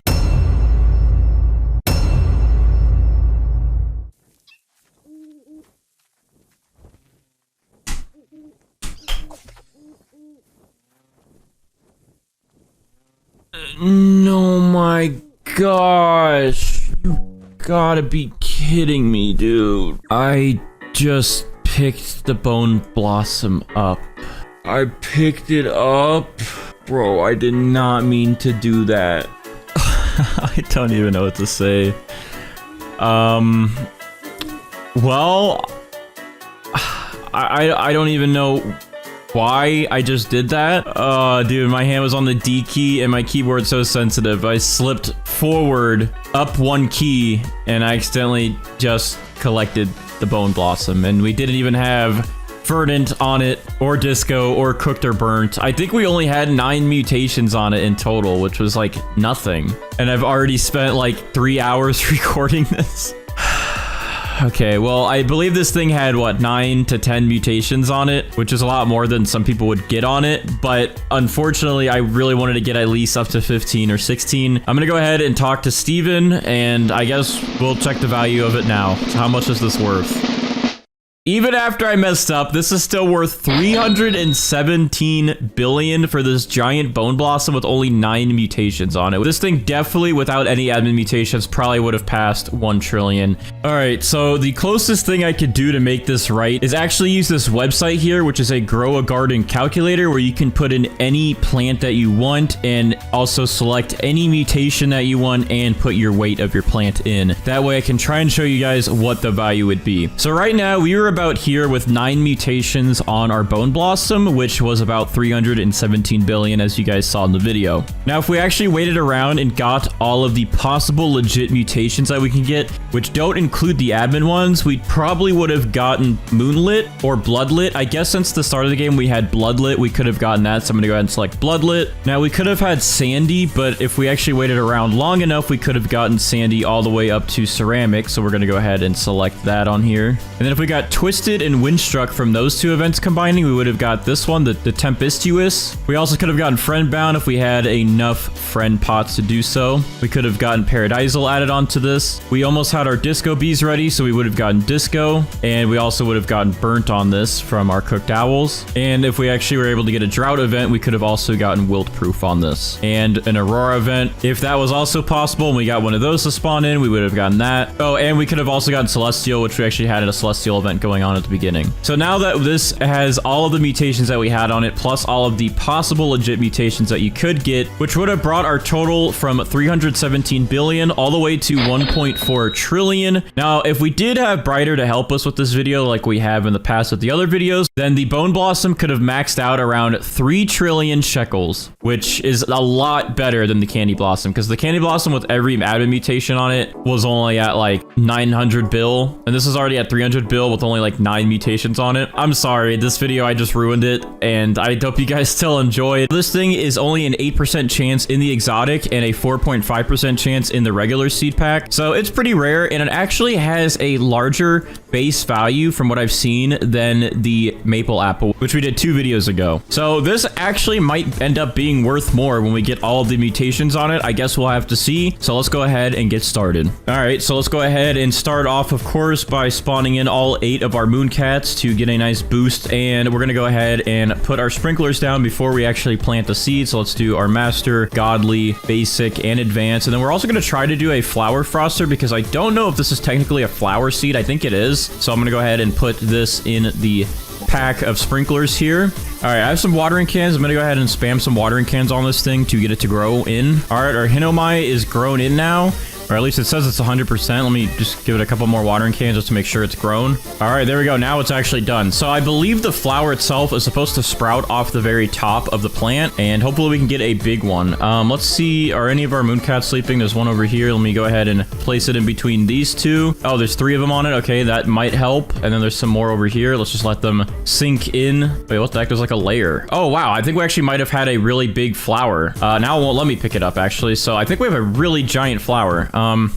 No, my gosh. You gotta be kidding me, dude. I just picked the bone blossom up. I picked it up? Bro, I did not mean to do that. I don't even know what to say. Well, I don't even know why I just did that. Dude, my hand was on the D key and my keyboard's so sensitive. I slipped forward up one key and I accidentally just collected the bone blossom, and we didn't even have Verdant on it or Disco or cooked or burnt. I think we only had 9 mutations on it in total, which was like nothing. And I've already spent like 3 hours recording this. Okay, well, I believe this thing had, what, 9 to 10 mutations on it, which is a lot more than some people would get on it. But unfortunately, I really wanted to get at least up to 15 or 16. I'm gonna go ahead and talk to Steven, and I guess we'll check the value of it now. So how much is this worth? Even after I messed up, this is still worth 317 billion for this giant bone blossom with only 9 mutations on it. This thing definitely, without any admin mutations, probably would have passed 1 trillion. All right, so the closest thing I could do to make this right is actually use this website here, which is a Grow a Garden calculator, where you can put in any plant that you want and also select any mutation that you want and put your weight of your plant in. That way I can try and show you guys what the value would be. So right now we were about here with 9 mutations on our bone blossom, which was about 317 billion, as you guys saw in the video. Now, if we actually waited around and got all of the possible legit mutations that we can get, which don't include the admin ones, we probably would have gotten Moonlit or Bloodlit. I guess since the start of the game we had Bloodlit, we could have gotten that, so I'm gonna go ahead and select Bloodlit. Now, we could have had Sandy, but if we actually waited around long enough, we could have gotten Sandy all the way up to Ceramic, so we're gonna go ahead and select that on here. And then if we got Twisted and Windstruck from those two events combining, we would have got this one, the Tempestuous. We also could have gotten Friendbound if we had enough friend pots to do so. We could have gotten Paradisal added onto this. We almost had our Disco Bees ready, so we would have gotten Disco. And we also would have gotten Burnt on this from our Cooked Owls. And if we actually were able to get a Drought event, we could have also gotten Wilt Proof on this. And an Aurora event, if that was also possible, and we got one of those to spawn in, we would have gotten that. Oh, and we could have also gotten Celestial, which we actually had a Celestial event going on at the beginning. So now that this has all of the mutations that we had on it, plus all of the possible legit mutations that you could get, which would have brought our total from 317 billion all the way to 1.4 trillion. Now, if we did have Brighter to help us with this video, like we have in the past with the other videos, then the Bone Blossom could have maxed out around 3 trillion shekels, which is a lot better than the Candy Blossom, because the Candy Blossom with every admin mutation on it was only at like 900 bill, and this is already at 300 bill with only like 9 mutations on it. I'm sorry, this video, I just ruined it, and I hope you guys still enjoy it. This thing is only an 8% chance in the exotic and a 4.5% chance in the regular seed pack, so it's pretty rare, and it actually has a larger base value from what I've seen than the Maple Apple, which we did 2 videos ago. So this actually might end up being worth more when we get all of the mutations on it. I guess we'll have to see. So let's go ahead and get started. All right, so let's go ahead and start off, of course, by spawning in all 8 of our Mooncats to get a nice boost. And we're gonna go ahead and put our sprinklers down before we actually plant the seed. So let's do our Master, Godly, Basic, and Advanced. And then we're also gonna try to do a Flower Froster because I don't know if this is technically a flower seed. I think it is. So I'm gonna go ahead and put this in the pack of sprinklers here. All right, I have some watering cans. I'm gonna go ahead and spam some watering cans on this thing to get it to grow in. All right, our Hinomai is grown in now, or at least it says it's 100%. Let me just give it a couple more watering cans just to make sure it's grown. All right, there we go. Now it's actually done. So I believe the flower itself is supposed to sprout off the very top of the plant, and hopefully we can get a big one. Let's see, are any of our Mooncats sleeping? There's one over here. Let me go ahead and place it in between these two. Oh, there's 3 of them on it. Okay, that might help. And then there's some more over here. Let's just let them sink in. Wait, what the heck? There's like a layer. Oh, wow. I think we actually might have had a really big flower. Now it won't let me pick it up, actually. So I think we have a really giant flower. How am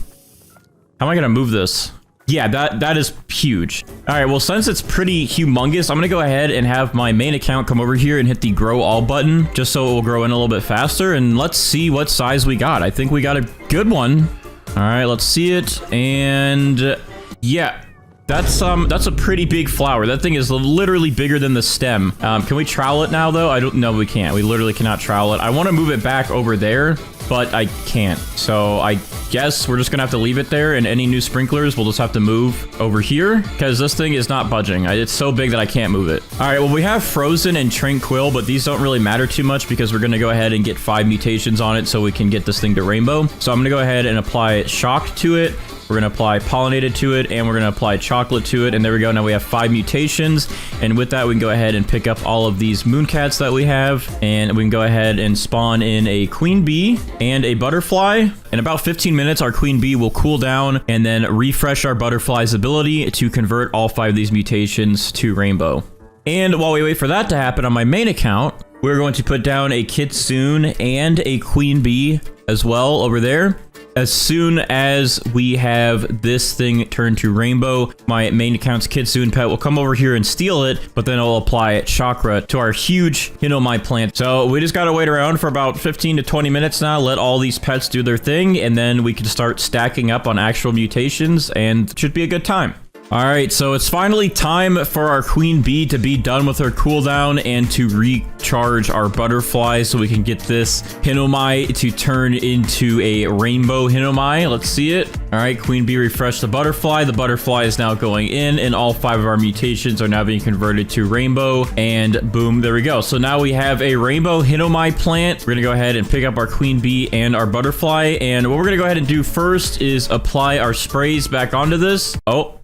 I gonna move this? Yeah, that is huge. All right, well, since it's pretty humongous, I'm gonna go ahead and have my main account come over here and hit the grow all button just so it will grow in a little bit faster. And let's see what size we got. I think we got a good one. All right, let's see it. And yeah, that's a pretty big flower. That thing is literally bigger than the stem. Can we trowel it now though? I don't know. We can't. We literally cannot trowel it. I want to move it back over there, but I can't. So I guess we're just gonna have to leave it there, and any new sprinklers we'll just have to move over here because this thing is not budging. It's so big that I can't move it. All right, well, we have Frozen and Tranquil, but these don't really matter too much because we're gonna go ahead and get 5 mutations on it so we can get this thing to Rainbow. So I'm gonna go ahead and apply Shock to it. We're going to apply Pollinated to it, and we're going to apply Chocolate to it, and there we go. Now we have 5 mutations, and with that, we can go ahead and pick up all of these Mooncats that we have, and we can go ahead and spawn in a Queen Bee and a Butterfly. In about 15 minutes, our Queen Bee will cool down and then refresh our Butterfly's ability to convert all 5 of these mutations to Rainbow. And while we wait for that to happen on my main account, we're going to put down a Kitsune and a Queen Bee as well over there. As soon as we have this thing turned to Rainbow, my main account's Kitsune pet will come over here and steal it, but then it'll apply Chakra to our huge Hinomai plant. So we just gotta wait around for about 15 to 20 minutes now, let all these pets do their thing, and then we can start stacking up on actual mutations, and it should be a good time. All right, so it's finally time for our Queen Bee to be done with her cooldown and to recharge our Butterfly so we can get this Hinomai to turn into a Rainbow Hinomai. Let's see it. All right, Queen Bee refreshed the Butterfly. The Butterfly is now going in, and all 5 of our mutations are now being converted to Rainbow, and boom, there we go. So now we have a Rainbow Hinomai plant. We're gonna go ahead and pick up our Queen Bee and our Butterfly, and what we're gonna go ahead and do first is apply our sprays back onto this. Oh.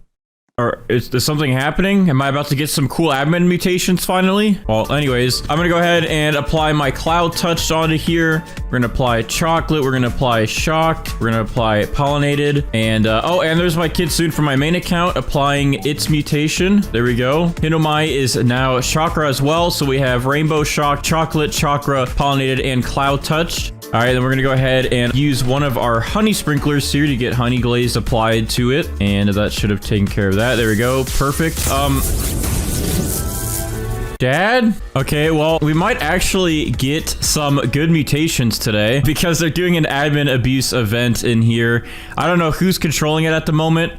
Or is there something happening? Am I about to get some cool admin mutations finally? Well, anyways, I'm gonna go ahead and apply my Cloud Touch onto here. We're gonna apply Chocolate. We're gonna apply Shocked. We're gonna apply Pollinated. And, oh, and there's my Kitsune from my main account applying its mutation. There we go. Hinomai is now Chakra as well. So we have Rainbow, Shock, Chocolate, Chakra, Pollinated, and Cloud Touch. All right, then we're gonna go ahead and use one of our honey sprinklers here to get honey glaze applied to it. And that should have taken care of that. There we go. Perfect. Dad? Okay, well, we might actually get some good mutations today because they're doing an admin abuse event in here. I don't know who's controlling it at the moment,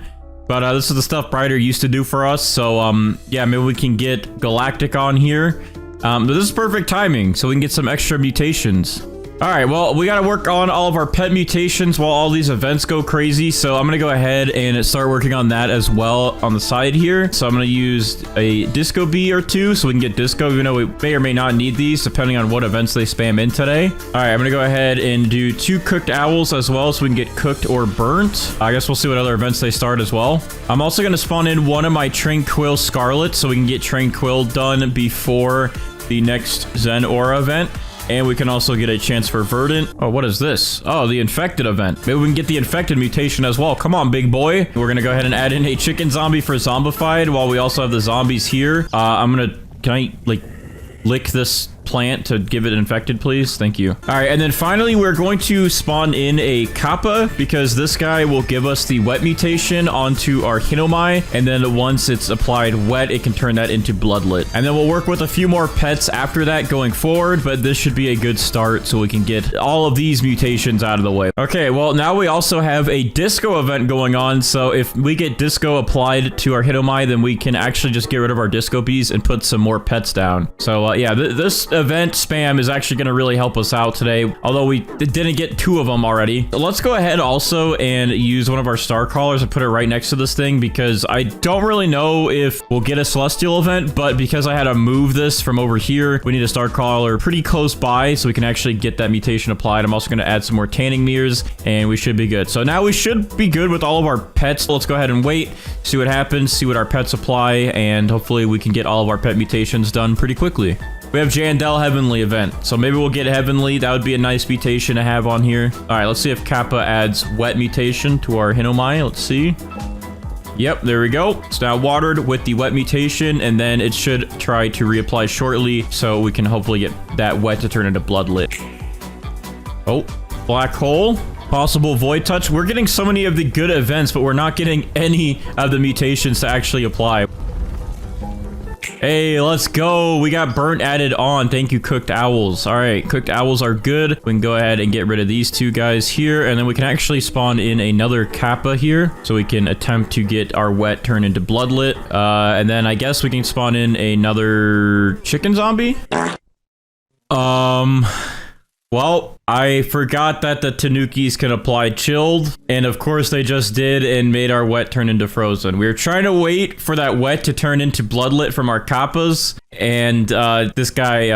but this is the stuff Brighter used to do for us. So, yeah, maybe we can get Galactic on here. But this is perfect timing, so we can get some extra mutations. All right, well, we got to work on all of our pet mutations while all these events go crazy. So I'm going to go ahead and start working on that as well on the side here. So I'm going to use a Disco Bee or two so we can get Disco, even though we may or may not need these depending on what events they spam in today. All right, I'm going to go ahead and do 2 Cooked Owls as well so we can get cooked or burnt. I guess we'll see what other events they start as well. I'm also going to spawn in one of my Tranquil Scarlet so we can get Tranquil done before the next Zen Aura event. And we can also get a chance for Verdant. Oh, what is this? Oh, the Infected event. Maybe we can get the Infected mutation as well. Come on, big boy. We're going to go ahead and add in a Chicken Zombie for Zombified while we also have the zombies here. Can I, like, lick this plant to give it infected, please? Thank you. All right, and then finally, we're going to spawn in a Kappa because this guy will give us the wet mutation onto our Hinomai, and then once it's applied wet, it can turn that into Bloodlet. And then we'll work with a few more pets after that going forward, but this should be a good start so we can get all of these mutations out of the way. Okay, well, now we also have a Disco event going on, so if we get Disco applied to our Hinomai, then we can actually just get rid of our Disco Bees and put some more pets down. So, yeah, this event spam is actually going to really help us out today, although we didn't get 2 of them already. Let's go ahead also and use one of our Star Crawlers and put it right next to this thing because I don't really know if we'll get a Celestial event, but because I had to move this from over here, we need a Star Crawler pretty close by so we can actually get that mutation applied. I'm also going to add some more tanning mirrors and we should be good. So now we should be good with all of our pets. Let's go ahead and wait, see what happens, see what our pets apply, and hopefully we can get all of our pet mutations done pretty quickly. We have Jandel Heavenly event, so maybe we'll get Heavenly. That would be a nice mutation to have on here. All right, let's see if Kappa adds wet mutation to our Hinomai. Let's see. Yep, there we go. It's now watered with the wet mutation, and then it should try to reapply shortly, so we can hopefully get that wet to turn into Bloodlet. Oh, Black Hole. Possible Void Touch. We're getting so many of the good events, but we're not getting any of the mutations to actually apply. Hey, let's go. We got Burnt added on. Thank you, Cooked Owls. All right, Cooked Owls are good. We can go ahead and get rid of these 2 guys here, and then we can actually spawn in another Kappa here, so we can attempt to get our wet turned into Bloodlet. And then I guess we can spawn in another Chicken Zombie. Well, I forgot that the Tanukis can apply chilled, and of course they just did and made our wet turn into frozen. We were trying to wait for that wet to turn into Bloodlet from our Kappas, and this guy,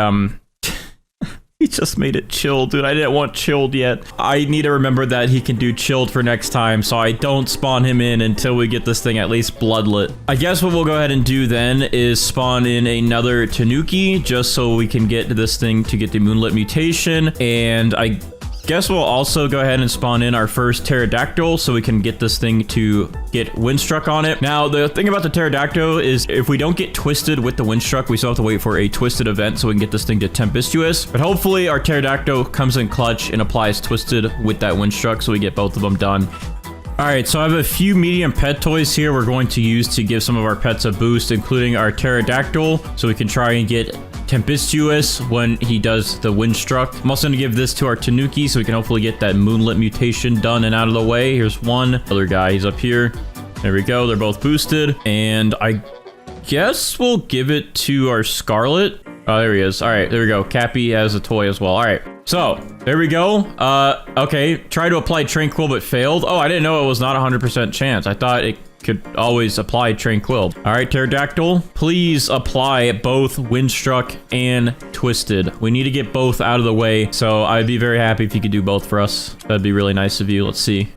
he just made it chilled, dude. I didn't want chilled yet. I need to remember that he can do chilled for next time, so I don't spawn him in until we get this thing at least Bloodlet. I guess what we'll go ahead and do then is spawn in another Tanuki, just so we can get this thing to get the Moonlit mutation, and I guess we'll also go ahead and spawn in our first Pterodactyl so we can get this thing to get Windstruck on it. Now, the thing about the Pterodactyl is if we don't get Twisted with the Windstruck, we still have to wait for a Twisted event so we can get this thing to Tempestuous. But hopefully our Pterodactyl comes in clutch and applies Twisted with that Windstruck so we get both of them done. All right, so I have a few medium pet toys here we're going to use to give some of our pets a boost, including our Pterodactyl, so we can try and get Tempestuous when he does the Windstruck. I'm also going to give this to our Tanuki so we can hopefully get that Moonlit mutation done and out of the way. Here's one. Other guy, he's up here. There we go. They're both boosted. And I guess we'll give it to our Scarlet. Oh, there he is. All right, there we go. Cappy has a toy as well. All right, so there we go. Okay, try to apply Tranquil but failed. Oh, I didn't know it was not 100% chance. I thought it could always apply Tranquil. All right, Pterodactyl, please apply both Windstruck and Twisted. We need to get both out of the way, so I'd be very happy if you could do both for us. That'd be really nice of you. Let's see.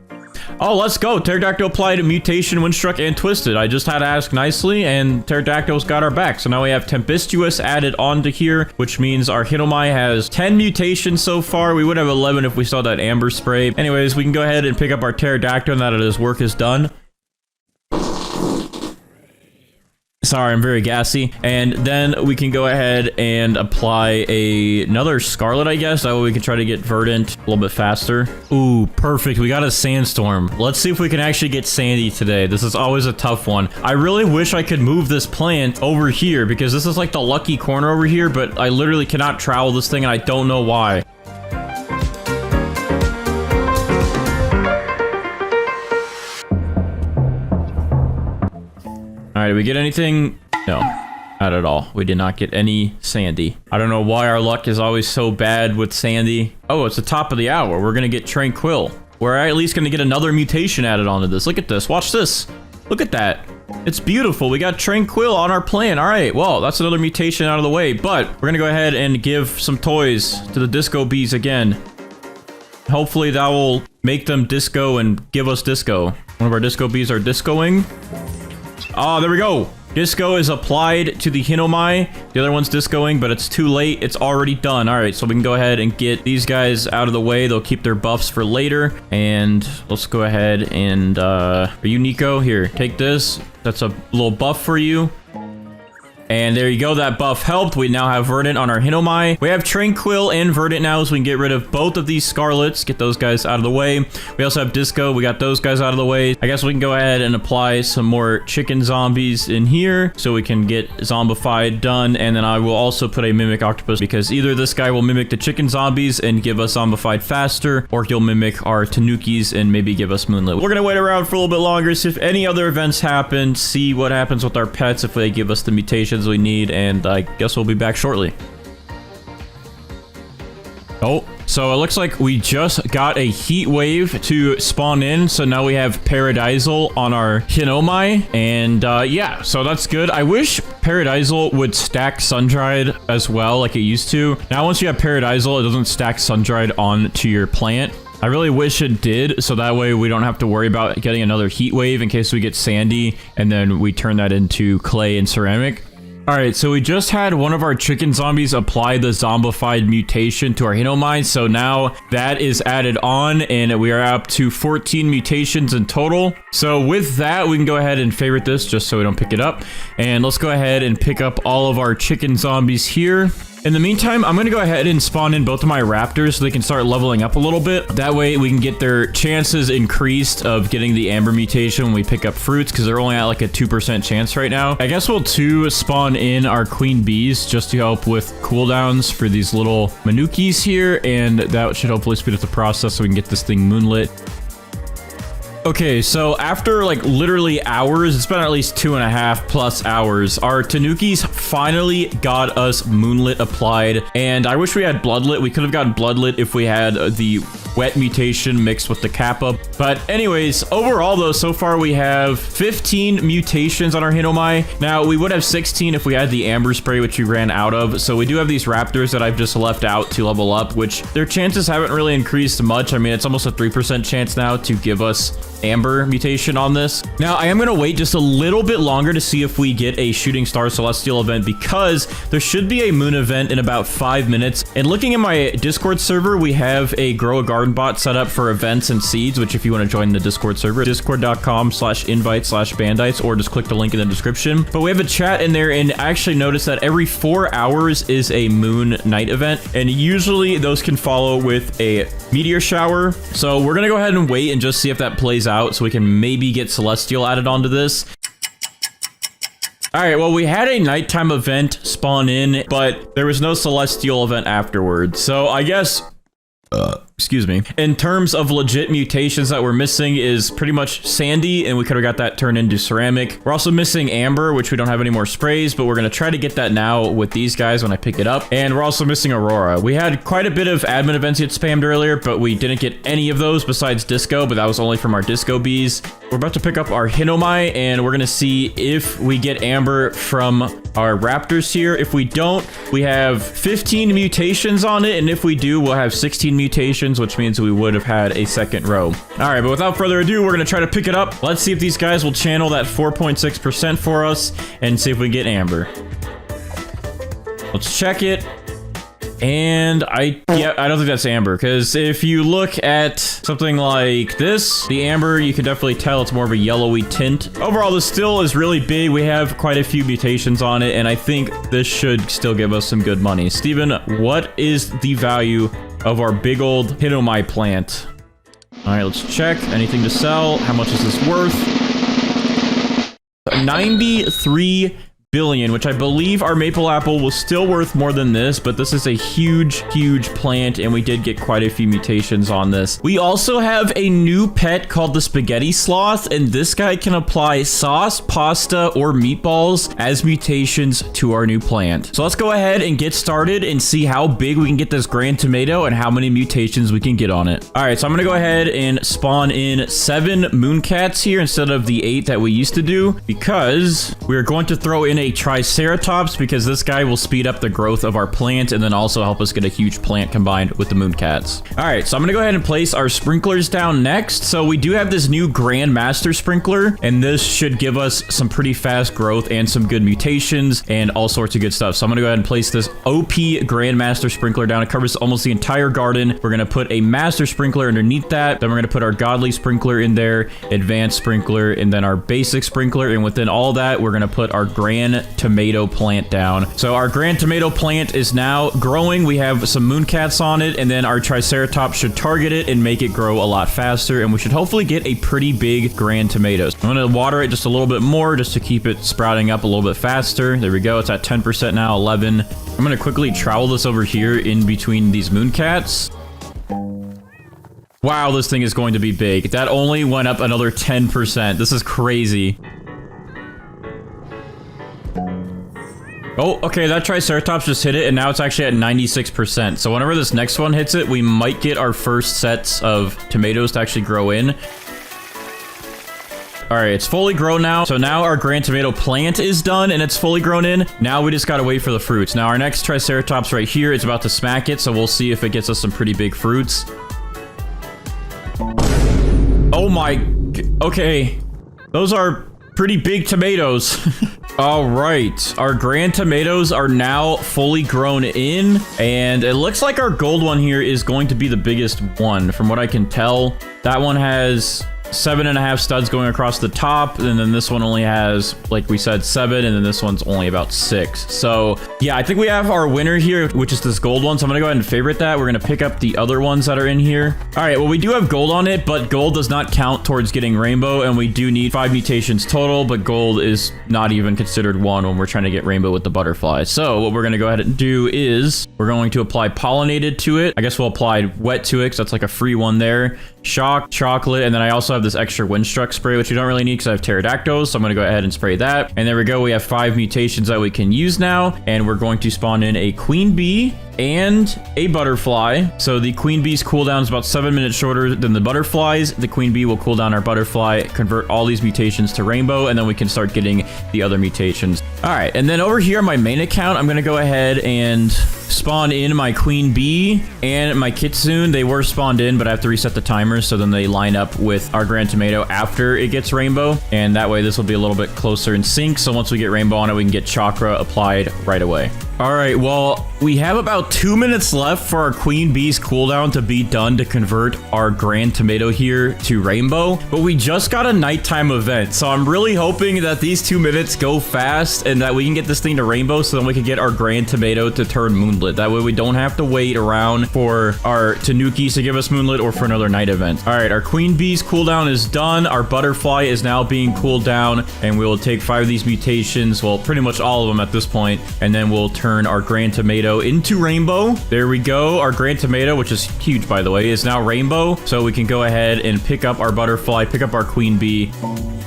Oh, let's go. Pterodactyl applied a mutation, Windstruck, and Twisted. I just had to ask nicely, and Pterodactyl's got our back. So now we have Tempestuous added onto here, which means our Hinomai has 10 mutations so far. We would have 11 if we saw that Amber Spray. Anyways, we can go ahead and pick up our Pterodactyl now that his work is done. Sorry, I'm very gassy. And then we can go ahead and apply another Scarlet, I guess. That way we can try to get Verdant a little bit faster. Ooh, perfect. We got a Sandstorm. Let's see if we can actually get Sandy today. This is always a tough one. I really wish I could move this plant over here because this is like the lucky corner over here, but I literally cannot travel this thing and I don't know why. All right, did we get anything? No, not at all. We did not get any Sandy. I don't know why our luck is always so bad with Sandy. Oh, it's the top of the hour. We're gonna get Tranquil. We're at least gonna get another mutation added onto this. Look at this, watch this. Look at that. It's beautiful. We got Tranquil on our plan. All right, well, that's another mutation out of the way, but we're gonna go ahead and give some toys to the Disco Bees again. Hopefully that will make them disco and give us disco. One of our Disco Bees are discoing. Oh, there we go. Disco is applied to the Hinomai. The other one's discoing, but it's too late. It's already done. All right, so we can go ahead and get these guys out of the way. They'll keep their buffs for later. And let's go ahead and, are you Nico? Here, take this. That's a little buff for you. And there you go, that buff helped. We now have Verdant on our Hinomai. We have Tranquil and Verdant now, so we can get rid of both of these Scarlets, get those guys out of the way. We also have Disco. We got those guys out of the way. I guess we can go ahead and apply some more chicken zombies in here so we can get zombified done. And then I will also put a Mimic Octopus because either this guy will mimic the chicken zombies and give us zombified faster, or he'll mimic our Tanukis and maybe give us Moonlit. We're gonna wait around for a little bit longer, see if any other events happen, see what happens with our pets if they give us the mutations we need, and I guess we'll be back shortly. Oh, so it looks like we just got a heat wave to spawn in, so now we have Paradisal on our Hinomai, and yeah, so that's good. I wish Paradisal would stack Sun-Dried as well like it used to. Now once you have Paradisal, it doesn't stack Sun-Dried onto your plant. I really wish it did, so that way we don't have to worry about getting another heat wave in case we get sandy, and then we turn that into clay and ceramic. Alright, so we just had one of our chicken zombies apply the zombified mutation to our Hinomai, so now that is added on, and we are up to 14 mutations in total. So with that, we can go ahead and favorite this just so we don't pick it up. And let's go ahead and pick up all of our chicken zombies here. In the meantime, I'm going to go ahead and spawn in both of my raptors so they can start leveling up a little bit. That way we can get their chances increased of getting the amber mutation when we pick up fruits, because they're only at like a 2% chance right now. I guess we'll too spawn in our queen bees just to help with cooldowns for these little manukis here, and that should hopefully speed up the process so we can get this thing moonlit. Okay, so after like literally hours, it's been at least 2.5+ hours, our Tanukis finally got us Moonlit applied, and I wish we had Bloodlit. We could have gotten Bloodlit if we had the wet mutation mixed with the Kappa. But anyways, overall though, so far we have 15 mutations on our Hinomai. Now, we would have 16 if we had the Amber Spray, which we ran out of. So we do have these Raptors that I've just left out to level up, which their chances haven't really increased much. I mean, it's almost a 3% chance now to give us Amber mutation on this. Now, I am going to wait just a little bit longer to see if we get a Shooting Star Celestial event, because there should be a moon event in about 5 minutes. And looking at my Discord server, we have a Grow a Garden bot set up for events and seeds, which if you want to join the Discord server, discord.com/invite/bandites, or just click the link in the description. But we have a chat in there, and I actually noticed that every 4 hours is a moon night event, and usually those can follow with a meteor shower. So we're going to go ahead and wait and just see if that plays out so we can maybe get Celestial added onto this. All right, well, we had a nighttime event spawn in, but there was no Celestial event afterwards. So I guess, excuse me, in terms of legit mutations that we're missing is pretty much Sandy, and we could have got that turned into ceramic. We're also missing Amber, which we don't have any more sprays, but we're going to try to get that now with these guys when I pick it up. And we're also missing Aurora. We had quite a bit of admin events get spammed earlier, but we didn't get any of those besides Disco, but that was only from our Disco Bees. We're about to pick up our Hinomai, and we're going to see if we get Amber from our Raptors here. If we don't, we have 15 mutations on it, and if we do, we'll have 16 mutations, which means we would have had a second row. All right, but without further ado, we're going to try to pick it up. Let's see if these guys will channel that 4.6% for us and see if we get Amber. Let's check it. And I don't think that's amber, because if you look at something like this, the amber, you can definitely tell it's more of a yellowy tint. Overall, this still is really big. We have quite a few mutations on it, and I think this should still give us some good money. Steven, what is the value of our big old Hinomai plant? All right, let's check. Anything to sell? How much is this worth? 93 billion, which I believe our maple apple was still worth more than this, but this is a huge plant, and we did get quite a few mutations on this. We also have a new pet called the spaghetti sloth, and this guy can apply sauce, pasta, or meatballs as mutations to our new plant. So let's go ahead and get started and see how big we can get this grand tomato and how many mutations we can get on it. All right, so I'm gonna go ahead and spawn in 7 mooncats here instead of the 8 that we used to do, because we're going to throw in a triceratops, because this guy will speed up the growth of our plant and then also help us get a huge plant combined with the mooncats. All right, so I'm gonna go ahead and place our sprinklers down next. So we do have this new Grand Master sprinkler, and this should give us some pretty fast growth and some good mutations and all sorts of good stuff. So I'm gonna go ahead and place this OP Grand Master sprinkler down. It covers almost the entire garden. We're gonna put a master sprinkler underneath that. Then we're gonna put our godly sprinkler in there, advanced sprinkler, and then our basic sprinkler. And within all that, we're gonna put our grand tomato plant down. So our grand tomato plant is now growing. We have some mooncats on it, and then our triceratops should target it and make it grow a lot faster, and we should hopefully get a pretty big grand tomatoes. I'm gonna water it just a little bit more just to keep it sprouting up a little bit faster. There we go. It's at 10% now, 11. I'm gonna quickly trowel this over here in between these mooncats. Wow, this thing is going to be big. That only went up another 10%. This is crazy. Oh, okay, that Triceratops just hit it, and now it's actually at 96%. So whenever this next one hits it, we might get our first sets of tomatoes to actually grow in. All right, it's fully grown now. So now our grand tomato plant is done, and it's fully grown in. Now we just gotta wait for the fruits. Now our next Triceratops right here is about to smack it, so we'll see if it gets us some pretty big fruits. Oh my... Okay. Those are pretty big tomatoes. All right, our grand tomatoes are now fully grown in, and it looks like our gold one here is going to be the biggest one from what I can tell. That one has 7.5 studs going across the top, and then this one only has, like we said, 7, and then this one's only about 6. So yeah, I think we have our winner here, which is this gold one. So I'm gonna go ahead and favorite that. We're gonna pick up the other ones that are in here. All right, well, we do have gold on it, but gold does not count towards getting rainbow, and we do need 5 mutations total, but gold is not even considered 1 when we're trying to get rainbow with the butterfly. So what we're gonna go ahead and do is we're going to apply pollinated to it. I guess we'll apply wet to it, because that's like a free one there. Shock, chocolate, and then I also have this extra Windstruck spray, which you don't really need because I have pterodactyls, so I'm gonna go ahead and spray that. And there we go, we have 5 mutations that we can use now, and we're going to spawn in a queen bee and a butterfly. So the queen bee's cooldown is about 7 minutes shorter than the butterflies. The queen bee will cool down our butterfly, convert all these mutations to rainbow, and then we can start getting the other mutations. All right, and then over here on my main account, I'm gonna go ahead and spawn in my queen bee and my kitsune. They were spawned in, but I have to reset the timers so then they line up with our grand tomato after it gets rainbow, and that way this will be a little bit closer in sync. So once we get rainbow on it, we can get chakra applied right away. All right, well, we have about 2 minutes left for our queen bee's cooldown to be done to convert our grand tomato here to rainbow, but we just got a nighttime event, so I'm really hoping that these 2 minutes go fast and that we can get this thing to rainbow so then we can get our grand tomato to turn moonlit. That way we don't have to wait around for our tanukis to give us moonlit or for another night event. All right, our queen bee's cooldown is done. Our butterfly is now being cooled down, and we will take 5 of these mutations, well, pretty much all of them at this point, and then we'll turn our grand tomato into rainbow. There we go. Our grand tomato, which is huge by the way, is now rainbow. So we can go ahead and pick up our butterfly, pick up our queen bee.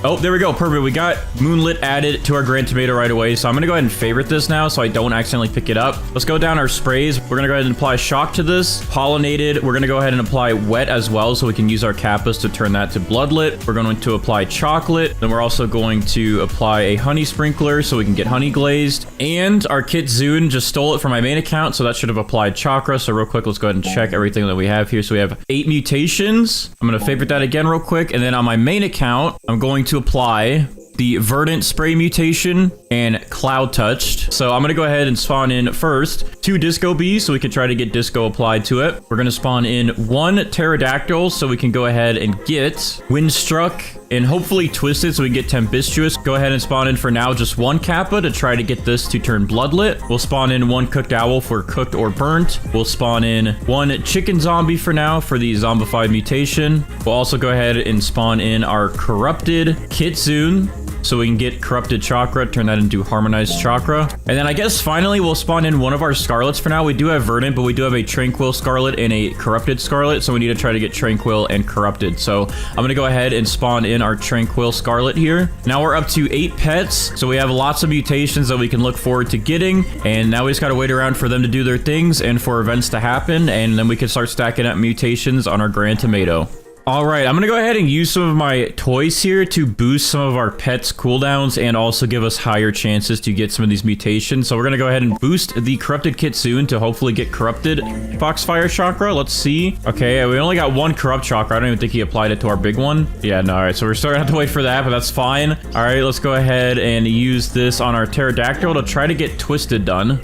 Oh, there we go. Perfect. We got moonlit added to our grand tomato right away. So I'm gonna go ahead and favorite this now so I don't accidentally pick it up. Let's go down our sprays. We're gonna go ahead and apply shock to this. Pollinated. We're gonna go ahead and apply wet as well so we can use our kappas to turn that to bloodlit. We're going to apply chocolate. Then we're also going to apply a honey sprinkler so we can get honey glazed. And our kitsune just stole it from my main account, so that should have applied chakra. So real quick, let's go ahead and check everything that we have here. So we have 8 mutations. I'm gonna favorite that again real quick, and then on my main account, I'm going to apply the verdant spray mutation and Cloud Touched. So I'm going to go ahead and spawn in first 2 Disco Bees so we can try to get Disco applied to it. We're going to spawn in 1 Pterodactyl so we can go ahead and get Windstruck and hopefully Twisted so we can get Tempestuous. Go ahead and spawn in for now just 1 Kappa to try to get this to turn Bloodlit. We'll spawn in 1 Cooked Owl for Cooked or Burnt. We'll spawn in 1 Chicken Zombie for now for the Zombified mutation. We'll also go ahead and spawn in our Corrupted Kitsune so we can get Corrupted Chakra, turn that into Harmonized Chakra. And then I guess finally we'll spawn in 1 of our Scarlets for now. We do have Verdant, but we do have a Tranquil Scarlet and a Corrupted Scarlet, so we need to try to get Tranquil and Corrupted. So I'm gonna go ahead and spawn in our Tranquil Scarlet here. Now we're up to 8 pets, so we have lots of mutations that we can look forward to getting, and now we just gotta wait around for them to do their things and for events to happen, and then we can start stacking up mutations on our Grand Tomato. All right, I'm going to go ahead and use some of my toys here to boost some of our pets' cooldowns and also give us higher chances to get some of these mutations. So we're going to go ahead and boost the Corrupted Kitsune to hopefully get Corrupted Foxfire Chakra. Let's see. Okay, we only got 1 Corrupt Chakra. I don't even think he applied it to our big one. Yeah, no, all right, so we're still going to have to wait for that, but that's fine. All right, let's go ahead and use this on our Pterodactyl to try to get Twisted done.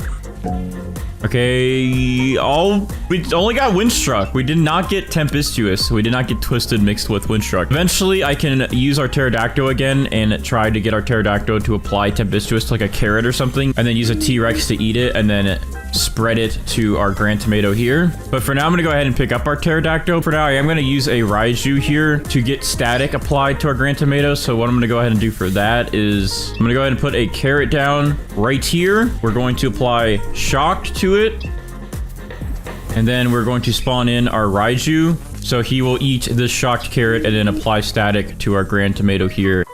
Okay, we only got Windstruck. We did not get Tempestuous. We did not get Twisted mixed with Windstruck. Eventually, I can use our Pterodactyl again and try to get our Pterodactyl to apply Tempestuous to like a carrot or something, and then use a T-Rex to eat it, and then spread it to our Grand Tomato here. But for now, I'm gonna go ahead and pick up our Pterodactyl. For now, I am gonna use a Raiju here to get static applied to our Grand Tomato. So what I'm gonna go ahead and do for that is I'm gonna go ahead and put a carrot down right here. We're going to apply Shocked to it. And then we're going to spawn in our Raiju. So he will eat this shocked carrot and then apply static to our Grand Tomato here.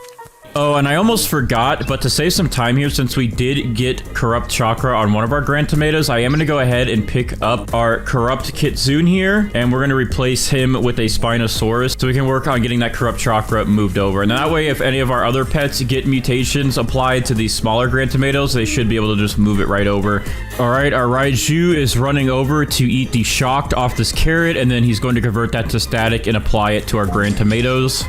Oh, and I almost forgot, but to save some time here, since we did get Corrupt Chakra on one of our Grand Tomatoes, I am going to go ahead and pick up our Corrupt Kitsune here, and we're going to replace him with a Spinosaurus, so we can work on getting that Corrupt Chakra moved over. And that way, if any of our other pets get mutations applied to these smaller Grand Tomatoes, they should be able to just move it right over. All right, our Raiju is running over to eat the Shocked off this carrot, and then he's going to convert that to static and apply it to our Grand Tomatoes.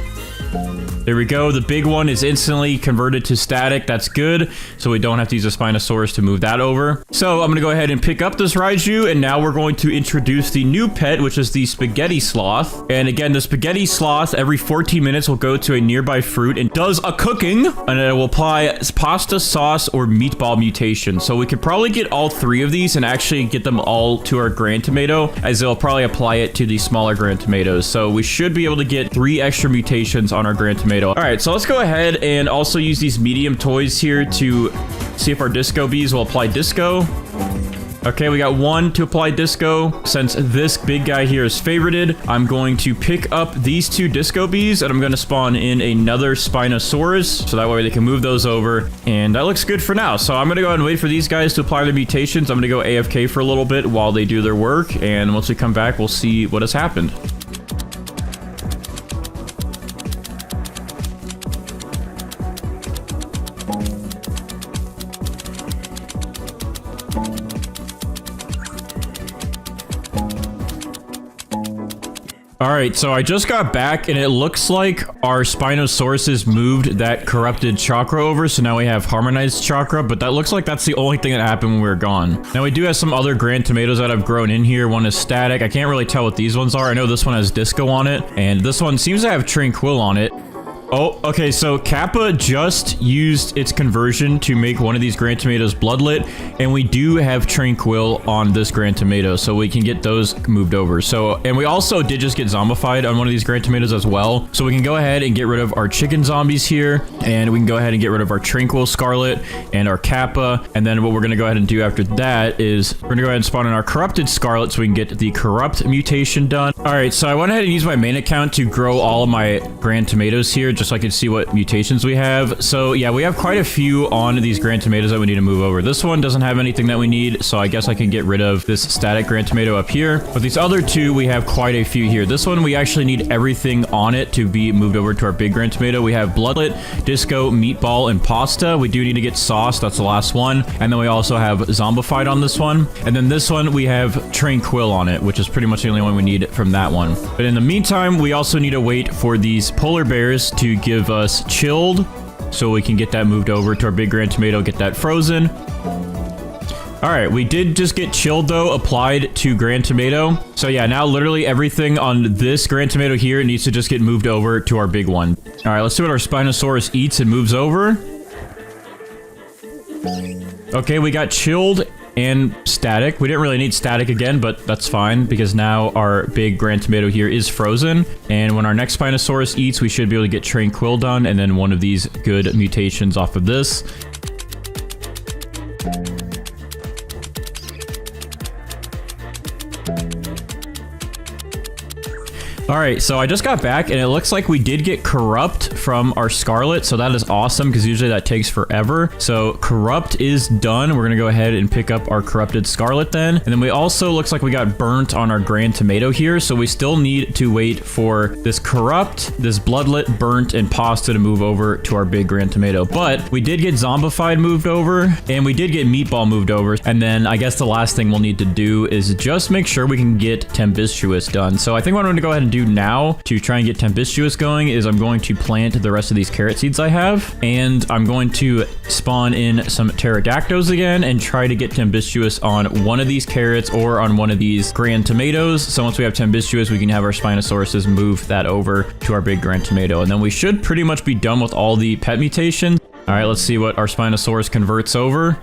There we go. The big one is instantly converted to static. That's good. So we don't have to use a Spinosaurus to move that over. So I'm going to go ahead and pick up this Raiju. And now we're going to introduce the new pet, which is the Spaghetti Sloth. And again, the Spaghetti Sloth every 14 minutes will go to a nearby fruit and does a cooking. And it will apply pasta, sauce, or meatball mutation. So we could probably get all 3 of these and actually get them all to our Grand Tomato, as they'll probably apply it to the smaller Grand Tomatoes. So we should be able to get 3 extra mutations on our Grand Tomato. All right, so let's go ahead and also use these medium toys here to see if our Disco Bees will apply Disco. Okay, we got 1 to apply Disco. Since this big guy here is favorited, I'm going to pick up these 2 Disco Bees, and I'm going to spawn in another Spinosaurus, so that way they can move those over. And that looks good for now. So I'm going to go ahead and wait for these guys to apply their mutations. I'm going to go AFK for a little bit while they do their work, and once we come back, we'll see what has happened. All right, so I just got back, and it looks like our Spinosauruses moved that Corrupted Chakra over, so now we have Harmonized Chakra, but that looks like that's the only thing that happened when we were gone. Now, we do have some other Grand Tomatoes that have grown in here. One is Static. I can't really tell what these ones are. I know this one has Disco on it, and this one seems to have Tranquil on it. Oh, okay, so Kappa just used its conversion to make one of these Grand Tomatoes Bloodlit, and we do have Tranquil on this Grand Tomato, so we can get those moved over. So, and we also did just get Zombified on one of these Grand Tomatoes as well, so we can go ahead and get rid of our Chicken Zombies here, and we can go ahead and get rid of our Tranquil Scarlet and our Kappa, and then what we're going to go ahead and do after that is we're going to go ahead and spawn in our Corrupted Scarlet so we can get the Corrupt mutation done. All right, so I went ahead and used my main account to grow all of my Grand Tomatoes here, just so I can see what mutations we have. So yeah, we have quite a few on these Grand Tomatoes that we need to move over. This one doesn't have anything that we need, so I guess I can get rid of this static Grand Tomato up here. But these other 2, we have quite a few here. This one, we actually need everything on it to be moved over to our big Grand Tomato. We have Bloodlit, Disco, Meatball, and Pasta. We do need to get Sauce. That's the last one. And then we also have Zombified on this one. And then this one, we have Tranquil on it, which is pretty much the only one we need from that one. But in the meantime, we also need to wait for these polar bears to give us Chilled, so we can get that moved over to our big Grand Tomato, get that frozen. All right, we did just get chilled though, applied to Grand Tomato. So yeah, now literally everything on this Grand Tomato here needs to just get moved over to our big one. All right, let's see what our Spinosaurus eats and moves over. Okay, we got chilled and static. We didn't really need static again, but that's fine because now our big Grand Tomato here is frozen. And when our next Spinosaurus eats, we should be able to get Tranquil done and then one of these good mutations off of this. All right, so I just got back and it looks like we did get Corrupt from our Scarlet. So that is awesome because usually that takes forever. So Corrupt is done. We're going to go ahead and pick up our Corrupted Scarlet then. And then we also looks like we got burnt on our Grand Tomato here. So we still need to wait for this Corrupt, this Bloodlet, Burnt, and Pasta to move over to our big Grand Tomato. But we did get Zombified moved over and we did get Meatball moved over. And then I guess the last thing we'll need to do is just make sure we can get Tempestuous done. So I think what I'm going to go ahead and do now to try and get Tempestuous going is I'm going to plant the rest of these carrot seeds I have, and I'm going to spawn in some pterodactyls again and try to get Tempestuous on one of these carrots or on one of these Grand Tomatoes. So once we have Tempestuous, we can have our Spinosauruses move that over to our big Grand Tomato, and then we should pretty much be done with all the pet mutations. All right, let's see what our Spinosaurus converts over.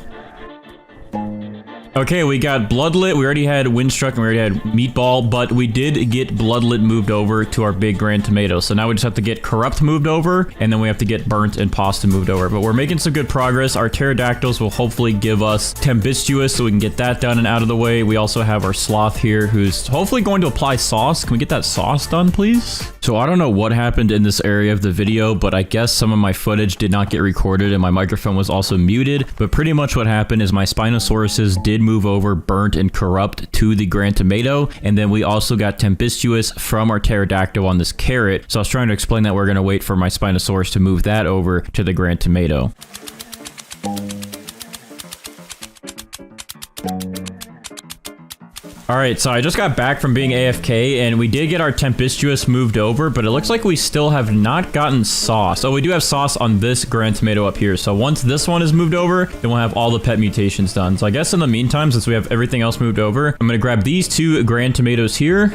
Okay, we got Bloodlet, we already had Windstruck, and we already had Meatball, but we did get Bloodlet moved over to our big Grand Tomato. So now we just have to get Corrupt moved over, and then we have to get Burnt and Pasta moved over. But we're making some good progress. Our Pterodactyls will hopefully give us Tempestuous, so we can get that done and out of the way. We also have our Sloth here, who's hopefully going to apply sauce. Can we get that sauce done, please? So I don't know what happened in this area of the video, but I guess some of my footage did not get recorded, and my microphone was also muted. But pretty much what happened is my Spinosauruses did move over Burnt and Corrupt to the Grand Tomato, and then we also got Tempestuous from our Pterodactyl on this carrot. So I was trying to explain that we're going to wait for my Spinosaurus to move that over to the Grand Tomato. All right, so I just got back from being AFK, and we did get our Tempestuous moved over, but it looks like we still have not gotten sauce. Oh, we do have sauce on this Grand Tomato up here. So once this one is moved over, then we'll have all the pet mutations done. So I guess in the meantime, since we have everything else moved over, I'm going to grab these two Grand Tomatoes here.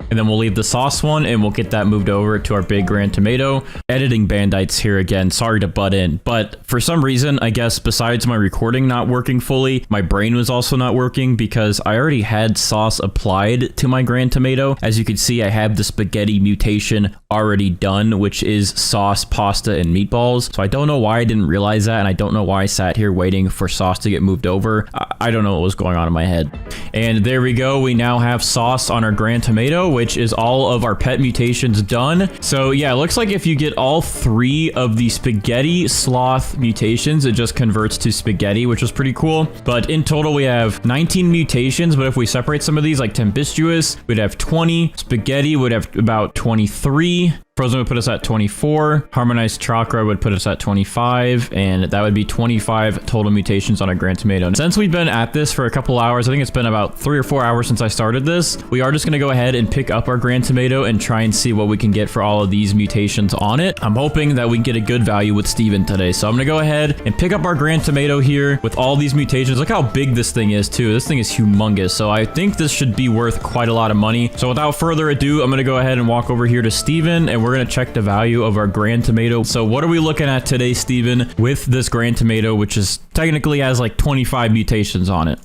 And then we'll leave the sauce one and we'll get that moved over to our big Grand Tomato. Editing Bandites here again. Sorry to butt in, but for some reason, I guess besides my recording not working fully, my brain was also not working because I already had sauce applied to my Grand Tomato. As you can see, I have the spaghetti mutation already done, which is sauce, pasta, and meatballs. So I don't know why I didn't realize that, and I don't know why I sat here waiting for sauce to get moved over. I don't know what was going on in my head. And there we go. We now have sauce on our Grand Tomato, which is all of our pet mutations done. So yeah, it looks like if you get all three of the spaghetti sloth mutations, it just converts to spaghetti, which is pretty cool. But in total, we have 19 mutations. But if we separate some of these, like Tempestuous, we'd have 20. Spaghetti would have about 23. Frozen would put us at 24. Harmonized Chakra would put us at 25. And that would be 25 total mutations on a Grand Tomato. And since we've been at this for a couple hours, I think it's been about 3 or 4 hours since I started this, we are just going to go ahead and pick up our Grand Tomato and try and see what we can get for all of these mutations on it. I'm hoping that we can get a good value with Steven today. So I'm going to go ahead and pick up our Grand Tomato here with all these mutations. Look how big this thing is too. This thing is humongous. So I think this should be worth quite a lot of money. So without further ado, I'm going to go ahead and walk over here to Steven, and we're going to check the value of our Grand Tomato. So what are we looking at today, Steven, with this Grand Tomato, which is technically has like 25 mutations on it?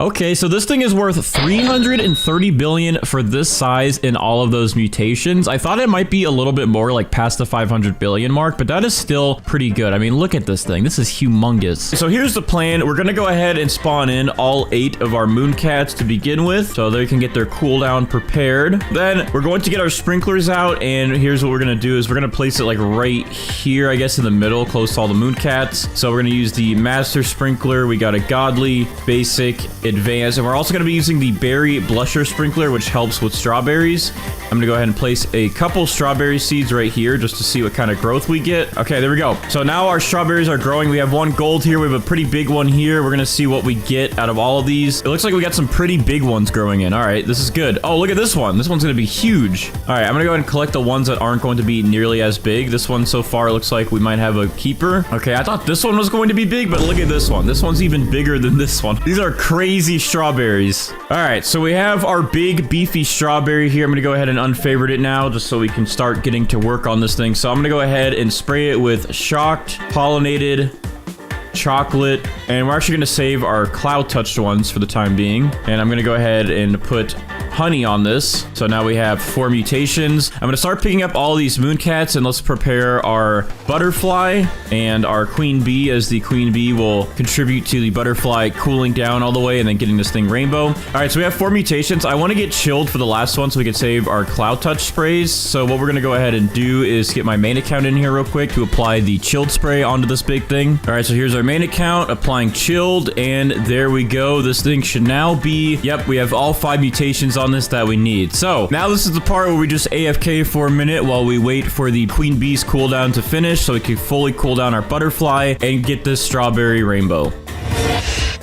Okay, so this thing is worth 330 billion for this size and all of those mutations. I thought it might be a little bit more, like past the 500 billion mark, but that is still pretty good. I mean, look at this thing. This is humongous. So here's the plan. We're going to go ahead and spawn in all 8 of our Mooncats to begin with, so they can get their cooldown prepared. Then we're going to get our sprinklers out, and here's what we're going to do is we're going to place it like right here, I guess in the middle, close to all the Mooncats. So we're going to use the Master Sprinkler. We got a Godly, Basic, advanced. And we're also going to be using the berry blusher sprinkler, which helps with strawberries. I'm going to go ahead and place a couple strawberry seeds right here just to see what kind of growth we get. Okay, there we go. So now our strawberries are growing. We have one gold here. We have a pretty big one here. We're going to see what we get out of all of these. It looks like we got some pretty big ones growing in. All right, this is good. Oh, look at this one. This one's going to be huge. All right, I'm going to go ahead and collect the ones that aren't going to be nearly as big. This one so far looks like we might have a keeper. Okay, I thought this one was going to be big, but look at this one. This one's even bigger than this one. These are crazy strawberries. All right, so we have our big beefy strawberry here. I'm going to go ahead and unfavorite it now just so we can start getting to work on this thing. So I'm going to go ahead and spray it with shocked, pollinated, chocolate, and we're actually going to save our cloud touched ones for the time being. And I'm going to go ahead and put honey on this. So now we have 4 mutations. I'm going to start picking up all these moon-cats, and let's prepare our butterfly and our queen bee, as the queen bee will contribute to the butterfly cooling down all the way and then getting this thing rainbow. All right, so we have 4 mutations. I want to get chilled for the last one so we can save our cloud touch sprays. So what we're going to go ahead and do is get my main account in here real quick to apply the chilled spray onto this big thing. All right, so here's our main account, applying chilled, and there we go. This thing should now be, yep, we have all 5 mutations on this that we need. So now this is the part where we just AFK for a minute while we wait for the queen bee's cooldown to finish so we can fully cool down our butterfly and get this strawberry rainbow.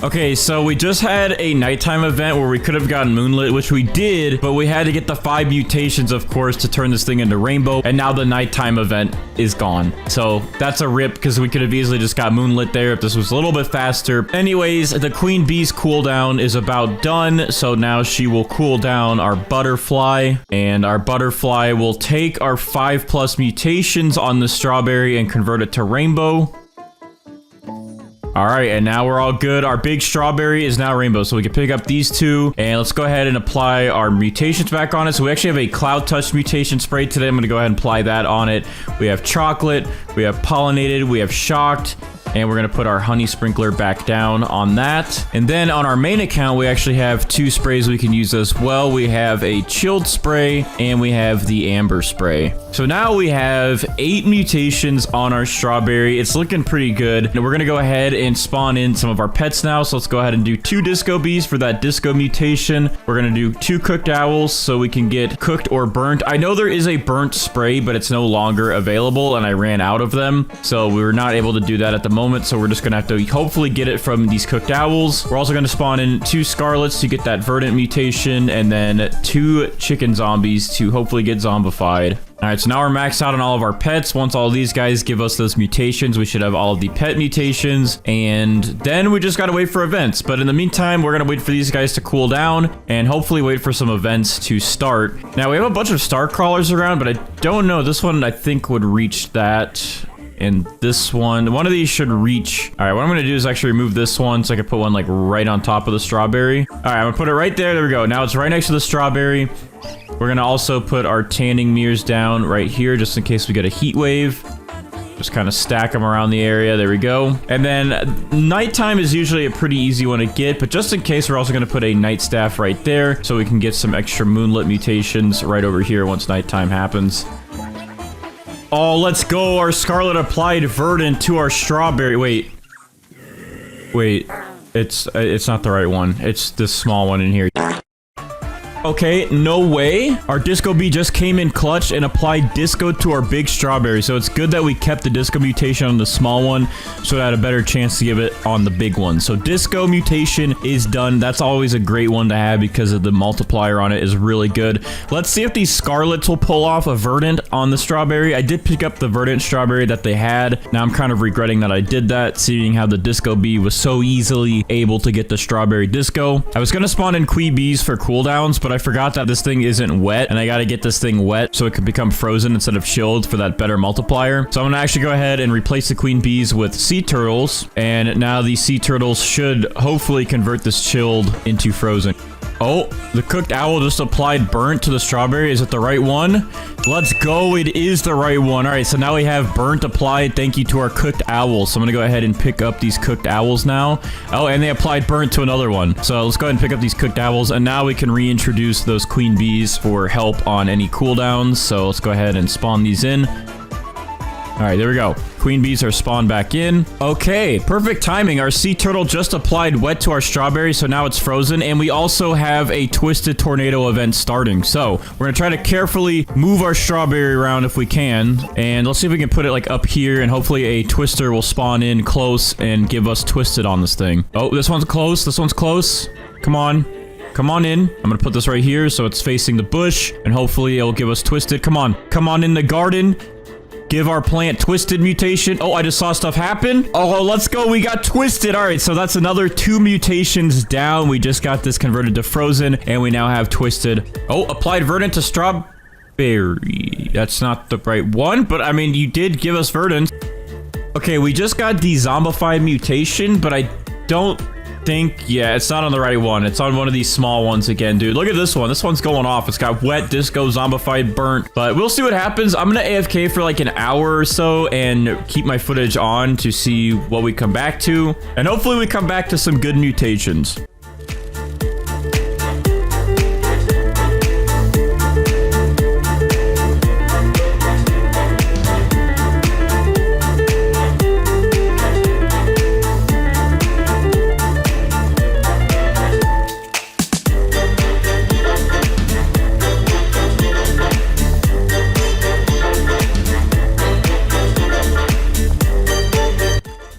Okay, so we just had a nighttime event where we could have gotten moonlit, which we did, but we had to get the 5 mutations, of course, to turn this thing into rainbow, and now the nighttime event is gone. So that's a rip, because we could have easily just got moonlit there if this was a little bit faster. Anyways, the queen bee's cooldown is about done, so now she will cool down our butterfly, and our butterfly will take our 5+ mutations on the strawberry and convert it to rainbow. All right, and now we're all good. Our big strawberry is now rainbow, so we can pick up these 2. And let's go ahead and apply our mutations back on it. So we actually have a cloud touch mutation spray today. I'm going to go ahead and apply that on it. We have chocolate, we have pollinated, we have shocked, and we're going to put our honey sprinkler back down on that. And then on our main account, we actually have 2 sprays we can use as well. We have a chilled spray and we have the amber spray. So now we have 8 mutations on our strawberry. It's looking pretty good. And we're going to go ahead and spawn in some of our pets now. So let's go ahead and do 2 disco bees for that disco mutation. We're going to do 2 cooked owls so we can get cooked or burnt. I know there is a burnt spray, but it's no longer available and I ran out of them. So we were not able to do that at the moment. So we're just going to have to hopefully get it from these cooked owls. We're also going to spawn in 2 scarlets to get that verdant mutation, and then 2 chicken zombies to hopefully get zombified. All right, so now we're maxed out on all of our pets. Once all these guys give us those mutations, we should have all of the pet mutations, and then we just got to wait for events. But in the meantime, we're going to wait for these guys to cool down and hopefully wait for some events to start. Now, we have a bunch of star crawlers around, but I don't know. This one, I think, would reach that. And this one of these should reach. All right, what I'm going to do is actually remove this one so I can put one like right on top of the strawberry. All right, I'm going to put it right there. There we go. Now it's right next to the strawberry. We're going to also put our tanning mirrors down right here just in case we get a heat wave. Just kind of stack them around the area. There we go. And then nighttime is usually a pretty easy one to get, but just in case, we're also going to put a night staff right there so we can get some extra moonlit mutations right over here once nighttime happens. Oh, let's go. Our scarlet applied verdant to our strawberry. Wait, it's not the right one. It's this small one in here. Okay, no way. Our disco bee just came in clutch and applied disco to our big strawberry. So it's good that we kept the disco mutation on the small one so it had a better chance to give it on the big one. So disco mutation is done. That's always a great one to have because of the multiplier on it is really good. Let's see if these scarlets will pull off a verdant on the strawberry. I did pick up the verdant strawberry that they had. Now I'm kind of regretting that I did that, seeing how the disco bee was so easily able to get the strawberry disco. I was going to spawn in queen bees for cooldowns, but I forgot that this thing isn't wet, and I got to get this thing wet so it could become frozen instead of chilled for that better multiplier. So I'm going to actually go ahead and replace the queen bees with sea turtles, and now these sea turtles should hopefully convert this chilled into frozen. Oh, the cooked owl just applied burnt to the strawberry. Is it the right one? Let's go. It is the right one. All right, so now we have burnt applied. Thank you to our cooked owls. So I'm going to go ahead and pick up these cooked owls now. Oh, and they applied burnt to another one. So let's go ahead and pick up these cooked owls. And now we can reintroduce those queen bees for help on any cooldowns. So let's go ahead and spawn these in. All right, there we go. queen bees are spawned back in. Okay, perfect timing. Our sea turtle just applied wet to our strawberry, so now it's frozen. And we also have a twisted tornado event starting. So we're gonna try to carefully move our strawberry around if we can. And let's see if we can put it like up here, and hopefully a twister will spawn in close and give us twisted on this thing. Oh, this one's close. This one's close. Come on. Come on in. I'm gonna put this right here so it's facing the bush, and hopefully it'll give us twisted. Come on. Come on in the garden. Give our plant twisted mutation. Oh, I just saw stuff happen. Oh, let's go. We got twisted. All right, so that's another 2 mutations down. We just got this converted to frozen, and we now have twisted. Oh, applied verdant to strawberry. That's not the right one, but I mean, you did give us verdant. Okay, we just got the zombified mutation, but I don't think, yeah, it's not on the right one. It's on one of these small ones again, dude. Look at this one. This one's going off. It's got wet, disco, zombified, burnt. But we'll see what happens. I'm gonna AFK for like an hour or so and keep my footage on to see what we come back to. And hopefully we come back to some good mutations.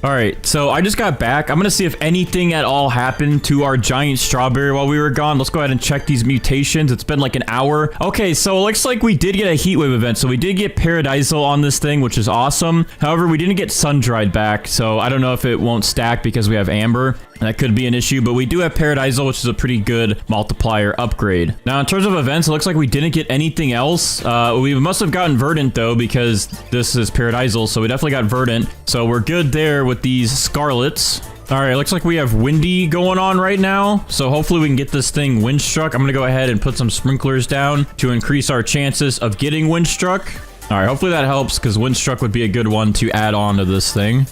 Alright, so I just got back. I'm gonna see if anything at all happened to our giant strawberry while we were gone. Let's go ahead and check these mutations. It's been like an hour. Okay, so it looks like we did get a heat wave event. So we did get Paradisal on this thing, which is awesome. However, we didn't get sun-dried back, so I don't know if it won't stack because we have amber. That could be an issue, but we do have Paradisal, which is a pretty good multiplier upgrade. Now, in terms of events, it looks like we didn't get anything else. We must have gotten Verdant, though, because this is Paradisal, so we definitely got Verdant. So we're good there with these Scarlets. All right, looks like we have Windy going on right now, so hopefully we can get this thing Windstruck. I'm going to go ahead and put some sprinklers down to increase our chances of getting Windstruck. All right, hopefully that helps, because Windstruck would be a good one to add on to this thing.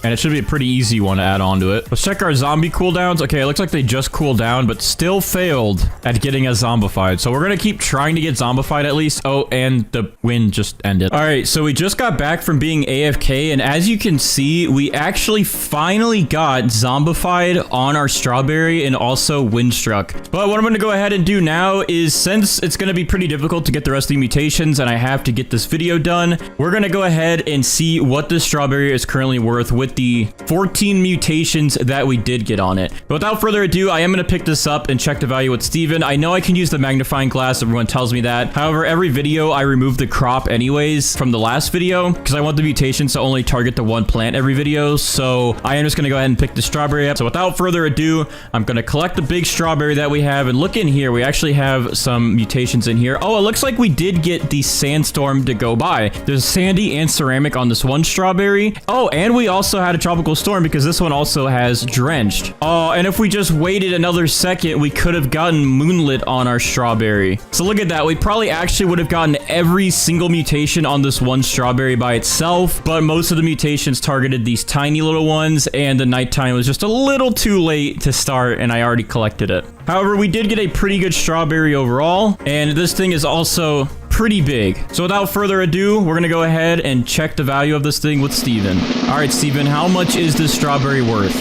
And it should be a pretty easy one to add on to it. Let's check our zombie cooldowns. Okay, it looks like they just cooled down, but still failed at getting us zombified. So we're going to keep trying to get zombified at least. Oh, and the wind just ended. All right, so we just got back from being AFK. And as you can see, we actually finally got zombified on our strawberry and also Windstruck. But what I'm going to go ahead and do now is, since it's going to be pretty difficult to get the rest of the mutations and I have to get this video done, we're going to go ahead and see what this strawberry is currently worth with the 14 mutations that we did get on it. But without further ado, I am going to pick this up and check the value with Steven. I know I can use the magnifying glass. Everyone tells me that. However, every video I remove the crop anyways from the last video because I want the mutations to only target the one plant every video. So I am just going to go ahead and pick the strawberry up. So without further ado, I'm going to collect the big strawberry that we have, and look in here. We actually have some mutations in here. Oh, it looks like we did get the sandstorm to go by. There's sandy and ceramic on this one strawberry. Oh, and we also had a tropical storm because this one also has drenched. Oh, and if we just waited another second, we could have gotten moonlit on our strawberry. So look at that. We probably actually would have gotten every single mutation on this one strawberry by itself, but most of the mutations targeted these tiny little ones, and the nighttime was just a little too late to start, and I already collected it. However, we did get a pretty good strawberry overall, and this thing is also pretty big. So without further ado, we're going to go ahead and check the value of this thing with Steven. All right, Steven, how much is this strawberry worth?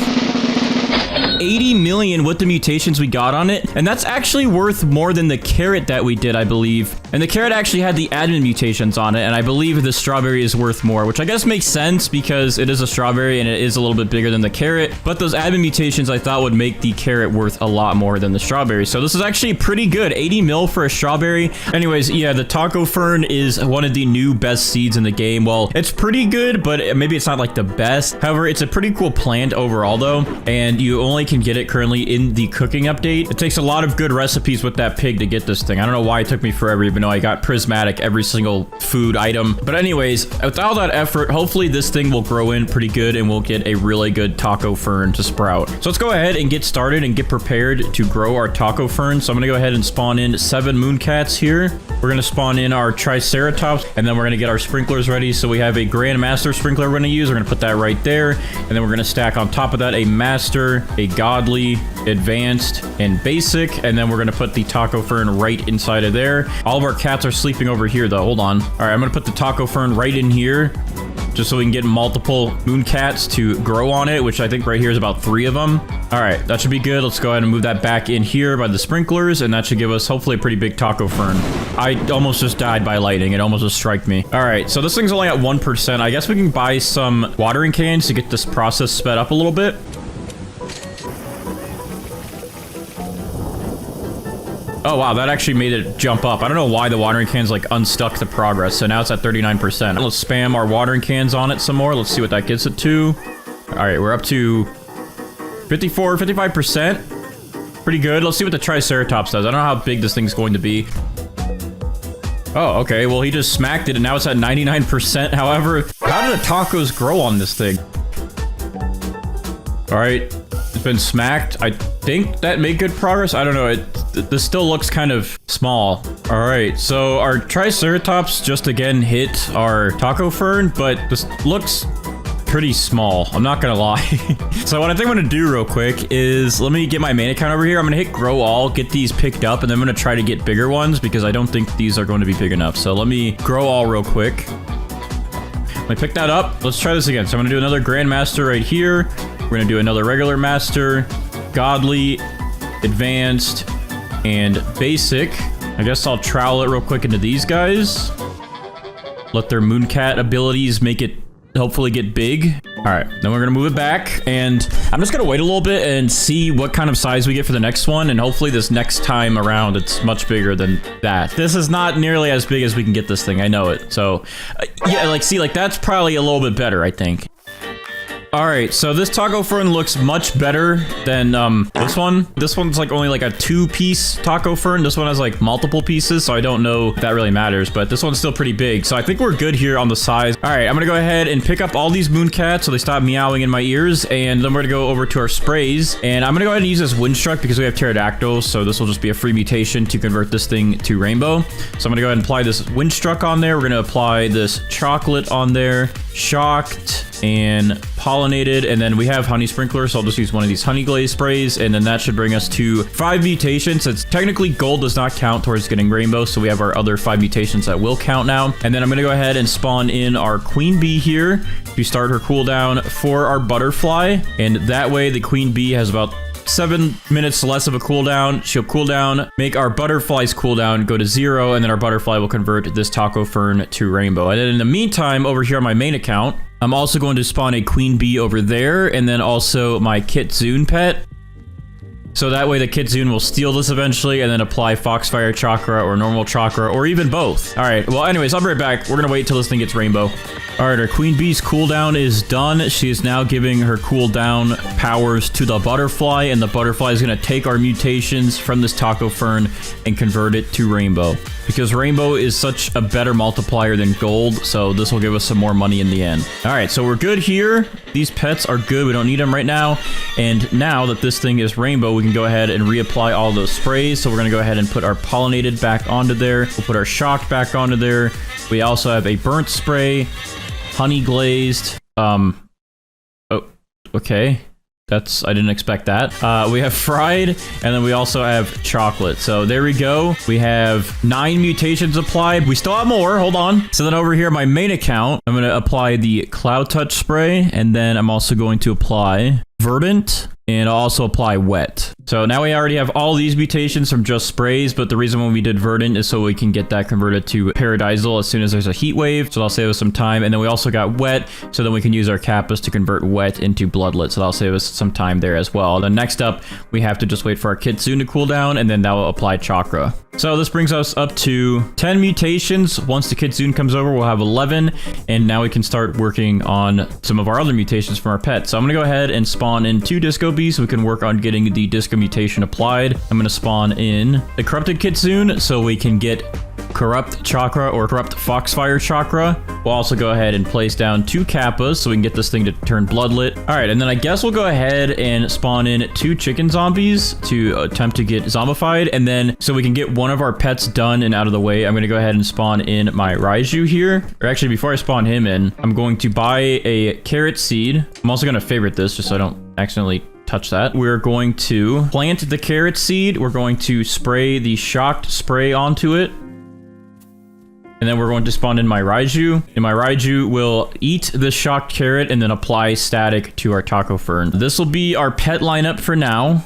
80 million with the mutations we got on it, and that's actually worth more than the carrot that we did, I believe. And the carrot actually had the admin mutations on it, and I believe the strawberry is worth more, which I guess makes sense because it is a strawberry and it is a little bit bigger than the carrot. But those admin mutations I thought would make the carrot worth a lot more than the strawberry. So this is actually pretty good. 80 mil for a strawberry. Anyways, yeah, the taco fern is one of the new best seeds in the game. Well, it's pretty good, but maybe it's not like the best. However, it's a pretty cool plant overall though, and you only can get it currently in the cooking update. It takes a lot of good recipes with that pig to get this thing. I don't know why it took me forever, even though I got prismatic every single food item. But anyways, with all that effort, hopefully this thing will grow in pretty good and we'll get a really good taco fern to sprout. So let's go ahead and get started and get prepared to grow our taco fern. So I'm gonna go ahead and spawn in 7 mooncats here. We're gonna spawn in our triceratops, and then we're gonna get our sprinklers ready. So we have a grandmaster sprinkler we're gonna use. We're gonna put that right there, and then we're gonna stack on top of that a master, a godly, advanced, and basic, and then we're gonna put the taco fern right inside of there. All of our cats are sleeping over here though. Hold on. All right, I'm gonna put the taco fern right in here, just so we can get multiple Mooncats to grow on it, which I think right here is about 3 of them. All right, that should be good. Let's go ahead and move that back in here by the sprinklers, and that should give us hopefully a pretty big taco fern. I almost just died by lightning. It almost just striked me. All right, so this thing's only at 1%. I guess we can buy some watering cans to get this process sped up a little bit. Oh, wow, that actually made it jump up. I don't know why the watering cans, like, unstuck the progress. So now it's at 39%. Let's spam our watering cans on it some more. Let's see what that gets it to. All right, we're up to 54, 55%. Pretty good. Let's see what the Triceratops does. I don't know how big this thing's going to be. Oh, okay. Well, he just smacked it, and now it's at 99%. However, how do the tacos grow on this thing? All right. It's been smacked. I think that made good progress. I don't know. This still looks kind of small. All right. So our Triceratops just again hit our taco fern, but this looks pretty small. I'm not gonna lie. So what I think I'm gonna do real quick is let me get my main account over here. I'm gonna hit grow all, get these picked up, and then I'm gonna try to get bigger ones because I don't think these are going to be big enough. So let me grow all real quick. Let me pick that up. Let's try this again. So I'm gonna do another Grandmaster right here. We're gonna do another regular master, godly, advanced, and basic. I guess I'll trowel it real quick into these guys. Let their Mooncat abilities make it hopefully get big. All right, then we're gonna move it back, and I'm just gonna wait a little bit and see what kind of size we get for the next one, and hopefully this next time around it's much bigger than that. This is not nearly as big as we can get this thing, I know it. So yeah, like see, like that's probably a little bit better, I think. All right, so this taco fern looks much better than this one. This one's like only like a 2-piece taco fern. This one has like multiple pieces, so I don't know if that really matters, but this one's still pretty big. So I think we're good here on the size. All right, I'm gonna go ahead and pick up all these Mooncats so they stop meowing in my ears, and then we're gonna go over to our sprays, and I'm gonna go ahead and use this Windstruck because we have Pterodactyls, so this will just be a free mutation to convert this thing to Rainbow. So I'm gonna go ahead and apply this Windstruck on there. We're gonna apply this Chocolate on there, Shocked, and Pollinated, and then we have Honey Sprinkler, so I'll just use one of these Honey Glaze sprays, and then that should bring us to 5 mutations. It's technically gold does not count towards getting Rainbow, so we have our other 5 mutations that will count now. And then I'm gonna go ahead and spawn in our Queen Bee here to start her cooldown for our Butterfly, and that way the Queen Bee has about 7 minutes less of a cooldown. She'll cool down, make our Butterfly's cooldown go to 0, and then our Butterfly will convert this Taco Fern to Rainbow. And then in the meantime, over here on my main account, I'm also going to spawn a Queen Bee over there, and then also my Kitsune pet. So that way the Kitsune will steal this eventually, and then apply Foxfire Chakra or normal Chakra, or even both. All right, well anyways, I'll be right back. We're gonna wait till this thing gets Rainbow. All right, our Queen Bee's cooldown is done. She is now giving her cooldown powers to the Butterfly, and the Butterfly is gonna take our mutations from this Taco Fern and convert it to Rainbow. Because Rainbow is such a better multiplier than Gold, so this will give us some more money in the end. All right, so we're good here. These pets are good. We don't need them right now. And now that this thing is Rainbow, we can go ahead and reapply all those sprays. So we're gonna go ahead and put our Pollinated back onto there. We'll put our Shocked back onto there. We also have a Burnt Spray, Honey Glazed. Oh, okay. I didn't expect that. We have Fried, and then we also have Chocolate. So there we go. We have 9 mutations applied. We still have more. Hold on. So then over here, my main account, I'm going to apply the Cloud Touch spray, and then I'm also going to apply Verdant, and I'll also apply Wet. So now we already have all these mutations from just sprays, but the reason why we did Verdant is so we can get that converted to Paradisal as soon as there's a heat wave, so that'll save us some time. And then we also got Wet, so then we can use our Kappas to convert Wet into Bloodlet, so that'll save us some time there as well. Then next up, we have to just wait for our Kitsune to cool down, and then that will apply Chakra. So this brings us up to 10 mutations. Once the Kitsune comes over, we'll have 11, and now we can start working on some of our other mutations from our pets. So I'm gonna go ahead and spawn in 2 Disco Bees so we can work on getting the Disco mutation applied. I'm gonna spawn in the Corrupted Kitsune so we can get Corrupt Chakra or Corrupt Foxfire Chakra. We'll also go ahead and place down 2 Kappas so we can get this thing to turn Bloodlet. All right, and then I guess we'll go ahead and spawn in 2 Chicken Zombies to attempt to get zombified, and then so we can get one of our pets done and out of the way, I'm gonna go ahead and spawn in my Raiju here. Or actually, before I spawn him in, I'm going to buy a Carrot Seed. I'm also gonna favorite this just so I don't accidentally touch that. We're going to plant the Carrot Seed. We're going to spray the Shocked spray onto it. And then we're going to spawn in my Raiju. And my Raiju will eat the shocked carrot and then apply static to our Taco Fern. This will be our pet lineup for now.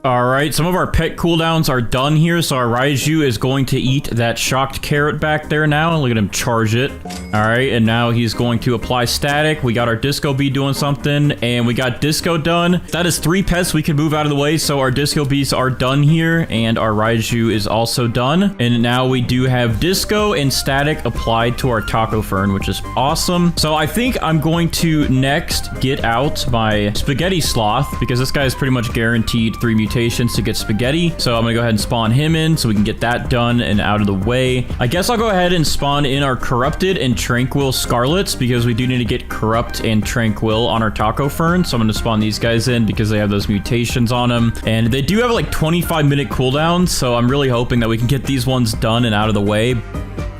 All right, some of our pet cooldowns are done here, so our Raiju is going to eat that shocked carrot back there now. Look at him charge it. All right, and now he's going to apply static. We got our Disco Bee doing something, and we got Disco done. That is 3 pets we can move out of the way, so our Disco Bees are done here, and our Raiju is also done. And now we do have Disco and static applied to our Taco Fern, which is awesome. So I think I'm going to next get out my Spaghetti Sloth, because this guy is pretty much guaranteed 3 mutations to get Spaghetti. So I'm gonna go ahead and spawn him in so we can get that done and out of the way. I guess I'll go ahead and spawn in our Corrupted and Tranquil Scarlets because we do need to get Corrupt and Tranquil on our Taco Fern. So I'm gonna spawn these guys in because they have those mutations on them. And they do have like 25-minute cooldowns. So I'm really hoping that we can get these ones done and out of the way.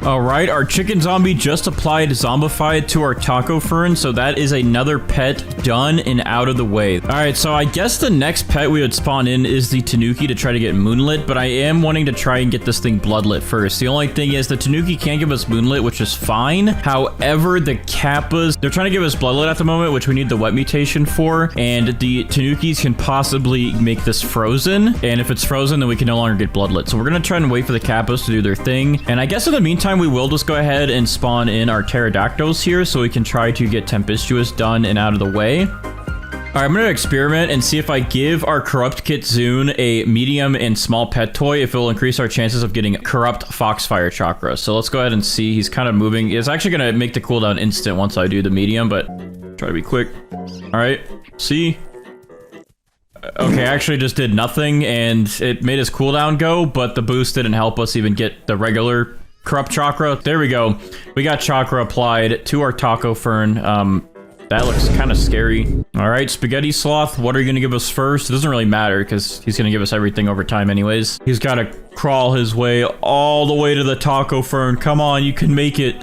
All right, our Chicken Zombie just applied Zombified to our Taco Fern, so that is another pet done and out of the way. All right, so I guess the next pet we would spawn in is the Tanuki to try to get Moonlit, but I am wanting to try and get this thing Bloodlit first. The only thing is the Tanuki can't give us Moonlit, which is fine. However, the Kappas, they're trying to give us Bloodlit at the moment, which we need the Wet mutation for, and the Tanukis can possibly make this frozen, and if it's frozen, then we can no longer get Bloodlit. So we're gonna try and wait for the Kappas to do their thing, and I guess in the meantime, we will just go ahead and spawn in our Pterodactyls here so we can try to get Tempestuous done and out of the way. All right, I'm going to experiment and see if I give our Corrupt Kitsune a medium and small pet toy, if it will increase our chances of getting Corrupt Foxfire Chakra. So let's go ahead and see. He's kind of moving. It's actually going to make the cooldown instant once I do the medium, but try to be quick. All right, see? Okay, I actually just did nothing and it made his cooldown go, but the boost didn't help us even get the regular Corrupt Chakra. There we go. We got Chakra applied to our Taco Fern. That looks kind of scary. All right, Spaghetti Sloth, what are you going to give us first? It doesn't really matter because he's going to give us everything over time anyways. He's got to crawl his way all the way to the Taco Fern. Come on, you can make it.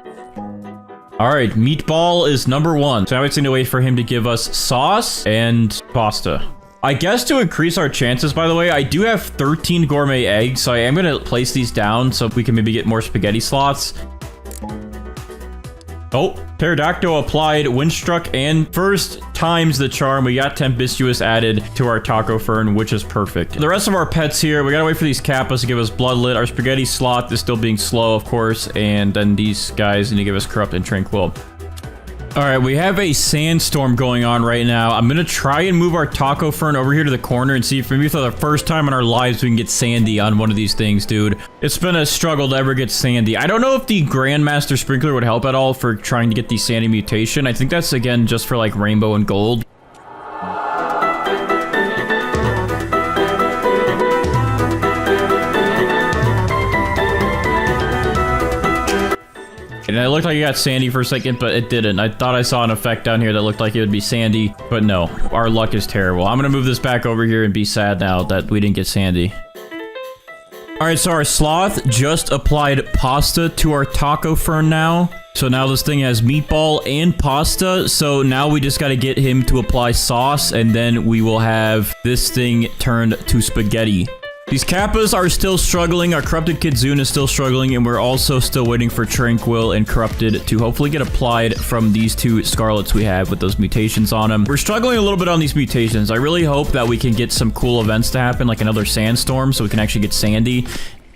All right, Meatball is number 1. So now we just need to wait for him to give us sauce and pasta. I guess to increase our chances, by the way, I do have 13 gourmet eggs, so I am going to place these down so we can maybe get more Spaghetti Sloths. Oh, Pterodactyl applied Windstruck, and first times the charm, we got Tempestuous added to our Taco Fern, which is perfect. The rest of our pets here, we gotta wait for these Kappas to give us Bloodlit. Our Spaghetti Sloth is still being slow, of course, and then these guys need to give us Corrupt and Tranquil. All right, we have a sandstorm going on right now. I'm going to try and move our Taco Fern over here to the corner and see if maybe for the first time in our lives we can get Sandy on one of these things, dude. It's been a struggle to ever get Sandy. I don't know if the Grandmaster Sprinkler would help at all for trying to get the Sandy mutation. I think that's, again, just for, like, Rainbow and Gold. And it looked like it got Sandy for a second, but it didn't. I thought I saw an effect down here that looked like it would be Sandy, but no. Our luck is terrible. I'm gonna move this back over here and be sad now that we didn't get Sandy. All right, so our Sloth just applied pasta to our Taco Fern now. So now this thing has meatball and pasta. So now we just got to get him to apply sauce, and then we will have this thing turned to spaghetti. These Kappas are still struggling. Our Corrupted Kitsune is still struggling, and we're also still waiting for Tranquil and Corrupted to hopefully get applied from these 2 Scarlets we have with those mutations on them. We're struggling a little bit on these mutations. I really hope that we can get some cool events to happen, like another sandstorm, so we can actually get Sandy.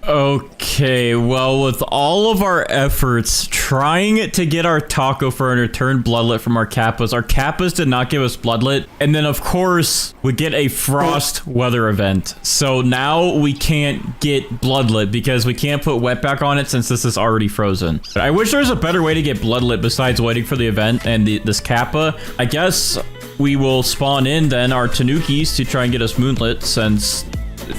Okay, well, with all of our efforts trying to get our Taco Fern to turn Bloodlit from our Kappas did not give us Bloodlit. And then, of course, we get a Frost weather event. So now we can't get Bloodlit because we can't put wet back on it since this is already frozen. But I wish there was a better way to get Bloodlit besides waiting for the event and this Kappa. I guess we will spawn in then our Tanukis to try and get us Moonlit since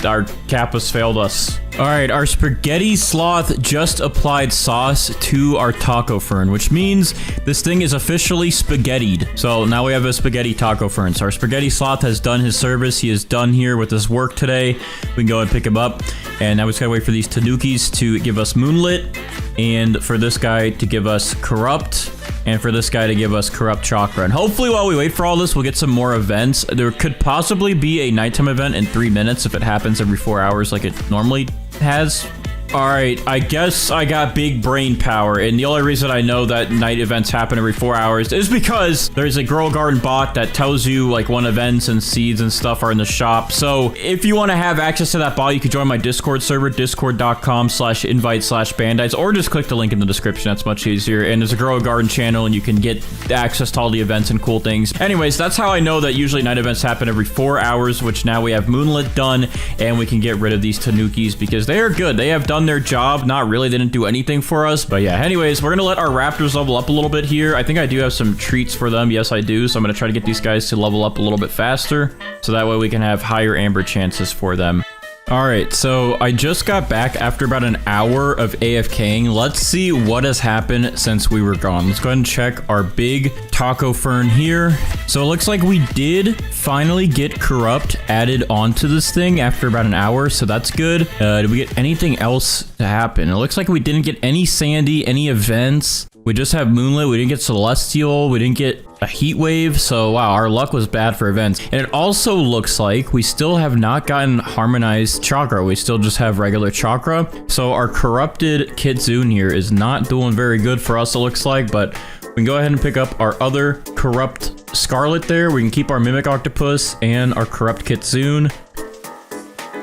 our Kappas failed us. All right, our Spaghetti Sloth just applied sauce to our Taco Fern, which means this thing is officially spaghettied. So now we have a Spaghetti Taco Fern. So our Spaghetti Sloth has done his service. He is done here with his work today. We can go and pick him up. And now we just gotta wait for these Tanukis to give us Moonlit, and for this guy to give us Corrupt, and for this guy to give us Corrupt Chakra. And hopefully while we wait for all this, we'll get some more events. There could possibly be a nighttime event in 3 minutes if it happens every 4 hours like it normally has. All right, I guess I got big brain power, and the only reason I know that night events happen every 4 hours is because there's a Grow Garden bot that tells you like when events and seeds and stuff are in the shop. So if you want to have access to that bot, you can join my Discord server, discord.com/invite/bandites, or just click the link in the description. That's much easier. And there's a Grow Garden channel, and you can get access to all the events and cool things. Anyways, that's how I know that usually night events happen every 4 hours, which now we have Moonlit done, and we can get rid of these Tanukis because they are good. They have done their job. Not really, they didn't do anything for us, but yeah. Anyways, we're gonna let our raptors level up a little bit here. I think I do have some treats for them. Yes, I do. So I'm gonna try to get these guys to level up a little bit faster, so that way we can have higher amber chances for them. All right, so I just got back after about an hour of AFKing. Let's see what has happened since we were gone. Let's go ahead and check our big taco fern here. So it looks like we did finally get corrupt added onto this thing after about an hour, so that's good. Did we get anything else to happen? It looks like we didn't get any Sandy, any events. We just have Moonlit. We didn't get Celestial. We didn't get a heat wave. So wow, our luck was bad for events. And it also looks like we still have not gotten harmonized chakra. We still just have regular chakra. So our corrupted Kitsune here is not doing very good for us, it looks like, but we can go ahead and pick up our other corrupt Scarlet there. We can keep our Mimic Octopus and our corrupt Kitsune.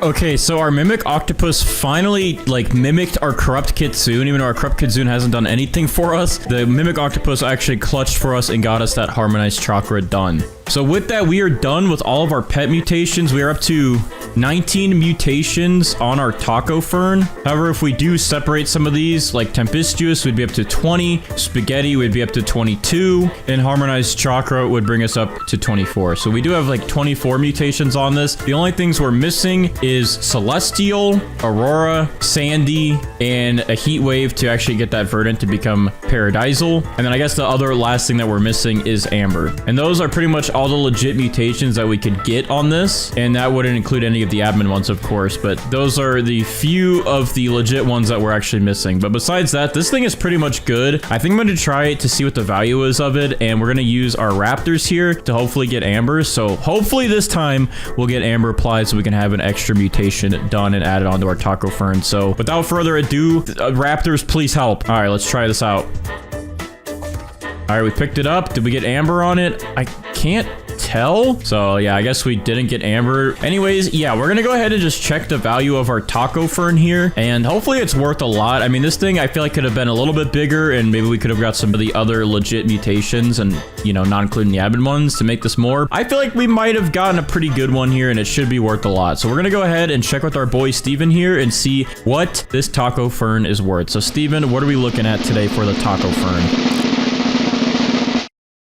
Okay, so our Mimic Octopus finally, like, mimicked our Corrupt Kitsune, even though our Corrupt Kitsune hasn't done anything for us. The Mimic Octopus actually clutched for us and got us that Harmonized Chakra done. So with that, we are done with all of our pet mutations. We are up to 19 mutations on our Taco Fern. However, if we do separate some of these, like Tempestuous, we'd be up to 20. Spaghetti would be up to 22. And Harmonized Chakra would bring us up to 24. So we do have like 24 mutations on this. The only things we're missing is Celestial, Aurora, Sandy, and a Heat Wave to actually get that Verdant to become Paradisal. And then I guess the other last thing that we're missing is Amber. And those are pretty much all the legit mutations that we could get on this. And that wouldn't include any of the admin ones, of course, but those are the few of the legit ones that we're actually missing. But besides that, this thing is pretty much good. I think I'm going to try it to see what the value is of it. And we're going to use our Raptors here to hopefully get Amber. So hopefully this time we'll get Amber applied so we can have an extra mutation done and added onto our Taco Fern. So without further ado, Raptors, please help. All right, let's try this out. All right, we picked it up. Did we get Amber on it? I can't tell. So yeah, I guess we didn't get Amber. Anyways, yeah, we're gonna go ahead and just check the value of our Taco Fern here, and hopefully it's worth a lot. I mean, this thing I feel like could have been a little bit bigger, and maybe we could have got some of the other legit mutations and, you know, not including the admin ones to make this more. I feel like we might have gotten a pretty good one here, and it should be worth a lot. So we're gonna go ahead and check with our boy Steven here and see what this Taco Fern is worth. So Steven, what are we looking at today for the Taco Fern?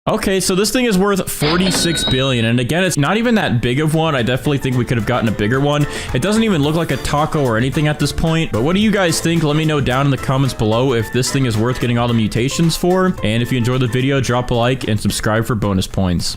Okay, so this thing is worth 46 billion. And again, it's not even that big of one. I definitely think we could have gotten a bigger one. It doesn't even look like a taco or anything at this point. But what do you guys think? Let me know down in the comments below if this thing is worth getting all the mutations for. And if you enjoyed the video, drop a like and subscribe for bonus points.